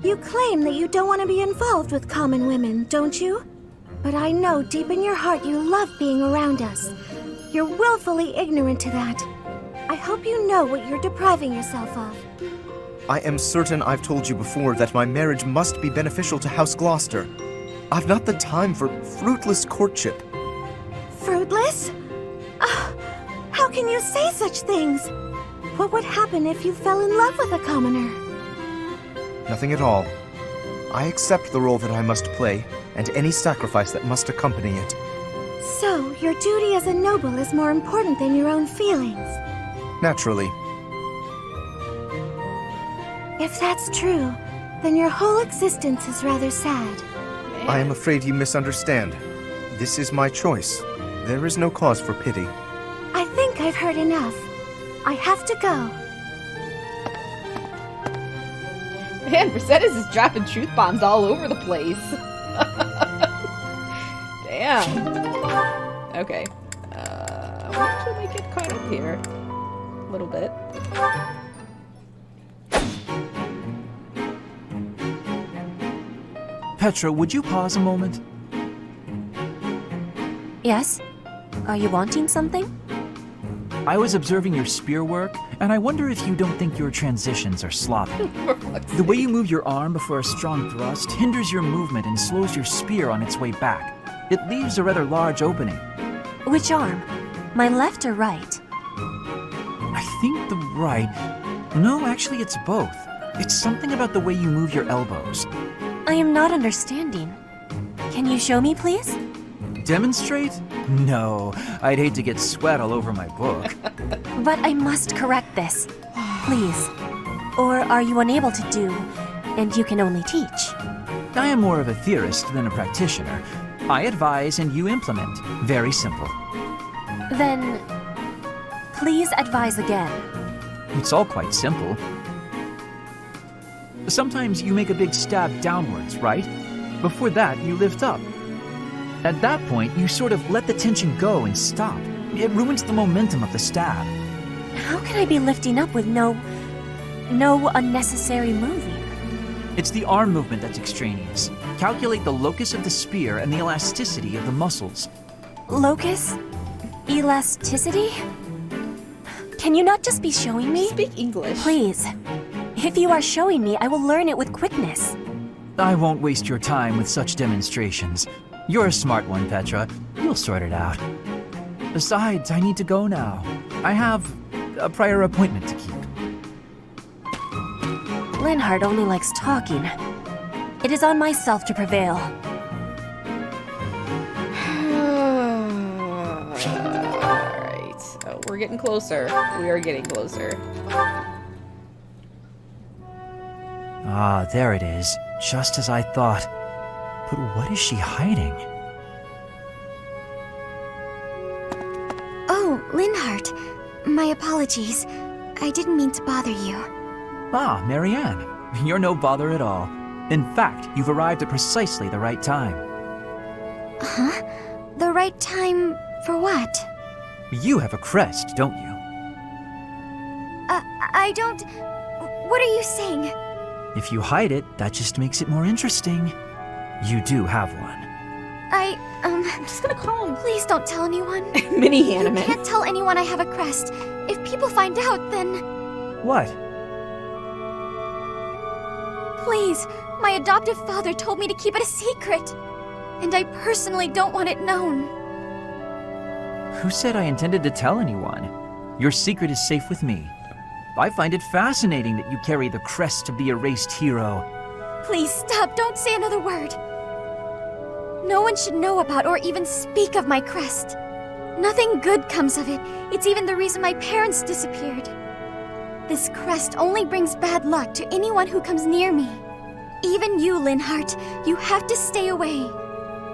You claim that you don't want to be involved with common women, don't you? But I know deep in your heart you love being around us. You're willfully ignorant to that. I hope you know what you're depriving yourself of. I am certain I've told you before that my marriage must be beneficial to House Gloucester. I've not the time for fruitless courtship. Fruitless? How can you say such things? What would happen if you fell in love with a commoner? Nothing at all. I accept the role that I must play, and any sacrifice that must accompany it. So, your duty as a noble is more important than your own feelings? Naturally. If that's true, then your whole existence is rather sad. I am afraid you misunderstand. This is my choice. There is no cause for pity. I think I've heard enough. I have to go. Man, Mercedes is dropping truth bombs all over the place. Damn. Okay. We actually might get caught up here. A little bit. Petra, would you pause a moment? Yes? Are you wanting something? I was observing your spear work, and I wonder if you don't think your transitions are sloppy. The way you move your arm before a strong thrust hinders your movement and slows your spear on its way back. It leaves a rather large opening. Which arm? My left or right? I think the right... No, actually it's both. It's something about the way you move your elbows. I am not understanding. Can you show me, please? Demonstrate? No, I'd hate to get sweat all over my book. But I must correct this. Please. Or are you unable to do, and you can only teach? I am more of a theorist than a practitioner. I advise and you implement. Very simple. Then, please advise again. It's all quite simple. Sometimes you make a big stab downwards, right? Before that, you lift up. At that point, you sort of let the tension go and stop. It ruins the momentum of the stab. How can I be lifting up with no unnecessary moving? It's the arm movement that's extraneous. Calculate the locus of the spear and the elasticity of the muscles. Locus? Elasticity? Can you not just be showing me? Speak English. Please. If you are showing me, I will learn it with quickness. I won't waste your time with such demonstrations. You're a smart one, Petra. You'll sort it out. Besides, I need to go now. I have a prior appointment to keep. Linhardt only likes talking. It is on myself to prevail. Alright. Oh, we're getting closer. We are getting closer. Ah, there it is. Just as I thought. But what is she hiding? Oh, Linhardt. My apologies. I didn't mean to bother you. Ah, Marianne. You're no bother at all. In fact, you've arrived at precisely the right time. Huh? The right time for what? You have a crest, don't you? I don't... What are you saying? If you hide it, that just makes it more interesting. You do have one. I'm just gonna call him. Please don't tell anyone. Mini anime. You can't tell anyone I have a crest. If people find out, then... What? Please, my adoptive father told me to keep it a secret. And I personally don't want it known. Who said I intended to tell anyone? Your secret is safe with me. I find it fascinating that you carry the crest of the erased hero. Please stop, don't say another word. No one should know about or even speak of my crest. Nothing good comes of it. It's even the reason my parents disappeared. This crest only brings bad luck to anyone who comes near me. Even you, Linhardt, you have to stay away.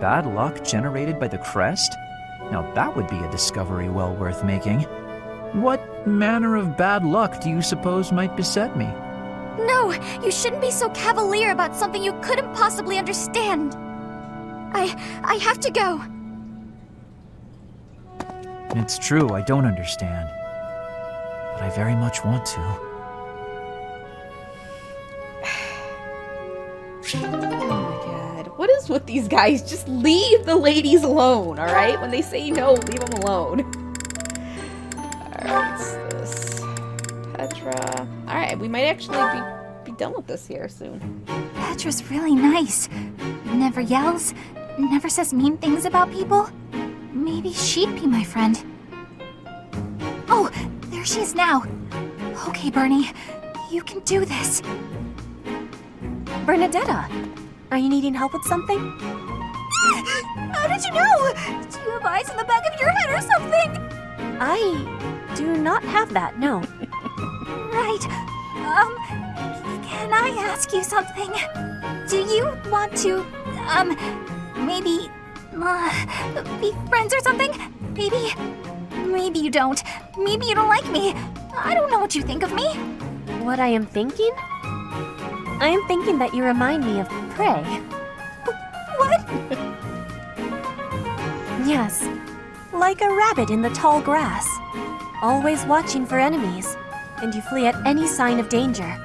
Bad luck generated by the crest? Now that would be a discovery well worth making. What manner of bad luck do you suppose might beset me? No, you shouldn't be so cavalier about something you couldn't possibly understand. I have to go. It's true, I don't understand. But I very much want to. Oh my god. What is with these guys? Just leave the ladies alone, alright? When they say no, leave them alone. Alright, this. Petra. Alright, we might actually be done with this here soon. Petra's really nice. Never yells, never says mean things about people. Maybe she'd be my friend. Oh, there she is now. Okay, Bernie, you can do this. Bernadetta, are you needing help with something? How did you know? Do you have eyes in the back of your head or something? I do not have that, no. Right. Can I ask you something? Do you want to, maybe, be friends or something? Maybe you don't. Maybe you don't like me. I don't know what you think of me. What I am thinking? I am thinking that you remind me of prey. What? Yes, like a rabbit in the tall grass. Always watching for enemies, and you flee at any sign of danger.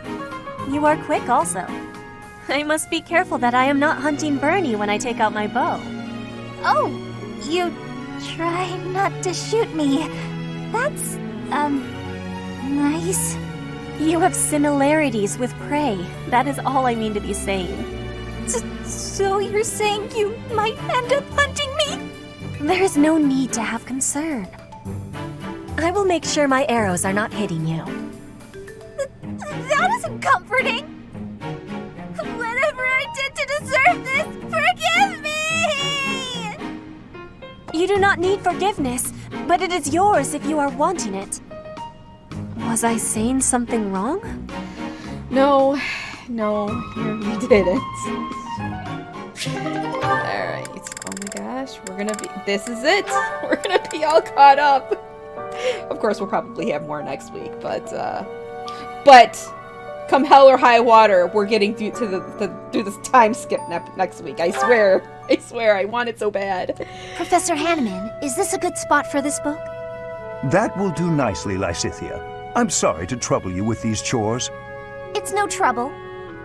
You are quick also. I must be careful that I am not hunting Bernie when I take out my bow. Oh, you try not to shoot me. That's, nice. You have similarities with prey. That is all I mean to be saying. So you're saying you might end up hunting me? There is no need to have concern. I will make sure my arrows are not hitting you. That isn't comforting. Whatever I did to deserve this, forgive me! You do not need forgiveness, but it is yours if you are wanting it. Was I saying something wrong? No, you didn't. Alright, oh my gosh, this is it! We're gonna be all caught up! Of course, we'll probably have more next week, but come hell or high water, we're getting through through this time skip next week. I swear. I want it so bad. Professor Hanneman, is this a good spot for this book? That will do nicely, Lysithia. I'm sorry to trouble you with these chores. It's no trouble.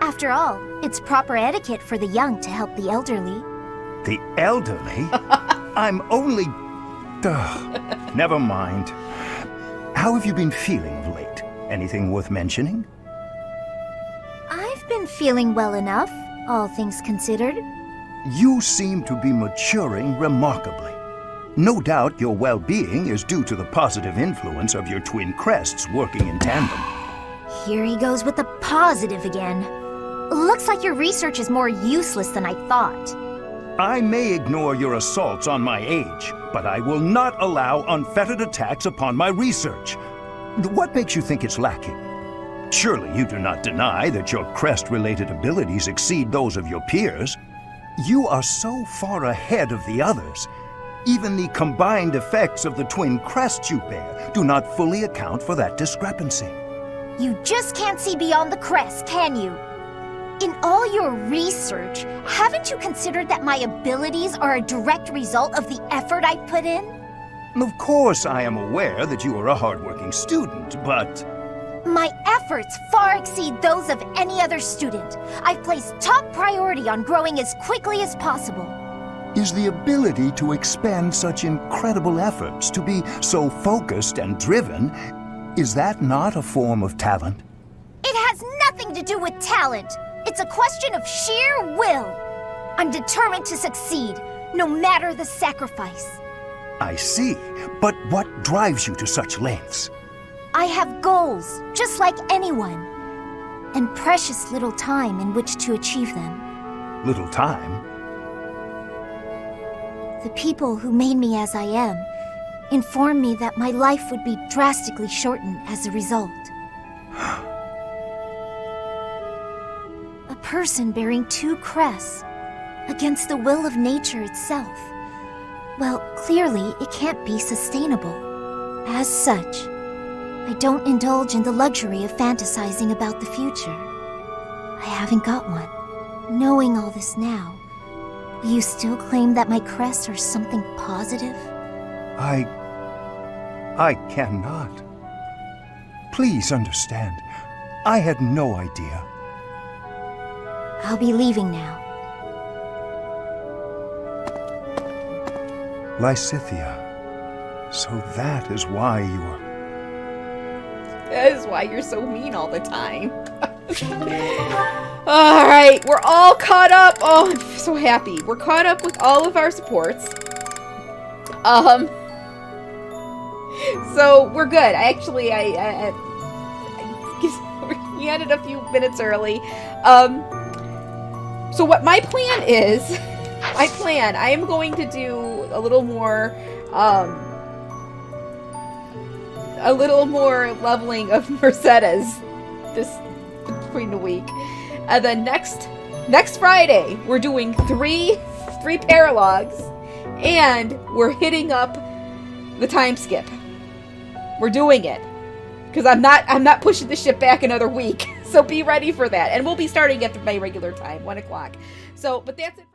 After all, it's proper etiquette for the young to help the elderly. The elderly? I'm only... never mind. How have you been feeling of late? Anything worth mentioning? I've been feeling well enough, all things considered. You seem to be maturing remarkably. No doubt your well-being is due to the positive influence of your twin crests working in tandem. Here he goes with the positive again. Looks like your research is more useless than I thought. I may ignore your assaults on my age, but I will not allow unfettered attacks upon my research. What makes you think it's lacking? Surely you do not deny that your crest-related abilities exceed those of your peers. You are so far ahead of the others. Even the combined effects of the twin crests you bear do not fully account for that discrepancy. You just can't see beyond the crest, can you? In all your research, haven't you considered that my abilities are a direct result of the effort I put in? Of course I am aware that you are a hardworking student, but... My efforts far exceed those of any other student. I've placed top priority on growing as quickly as possible. Is the ability to expend such incredible efforts, to be so focused and driven, is that not a form of talent? It has nothing to do with talent. It's a question of sheer will. I'm determined to succeed, no matter the sacrifice. I see, but what drives you to such lengths? I have goals, just like anyone, and precious little time in which to achieve them. Little time? The people who made me as I am informed me that my life would be drastically shortened as a result. A person bearing two crests against the will of nature itself. Well, clearly it can't be sustainable. As such, I don't indulge in the luxury of fantasizing about the future. I haven't got one. Knowing all this now, will you still claim that my crests are something positive? I cannot. Please understand. I had no idea. I'll be leaving now. Lysithia, so that is why you are... That is why you're so mean all the time. Alright, we're all caught up. Oh, I'm so happy. We're caught up with all of our supports. So we're good. We ended a few minutes early. So what my plan is, I am going to do a little more leveling of Mercedes between the week. And then next Friday, we're doing three paralogs, and we're hitting up the time skip. We're doing it. Because I'm not pushing the ship back another week. So be ready for that. And we'll be starting at my regular time, 1 o'clock. So, but that's it.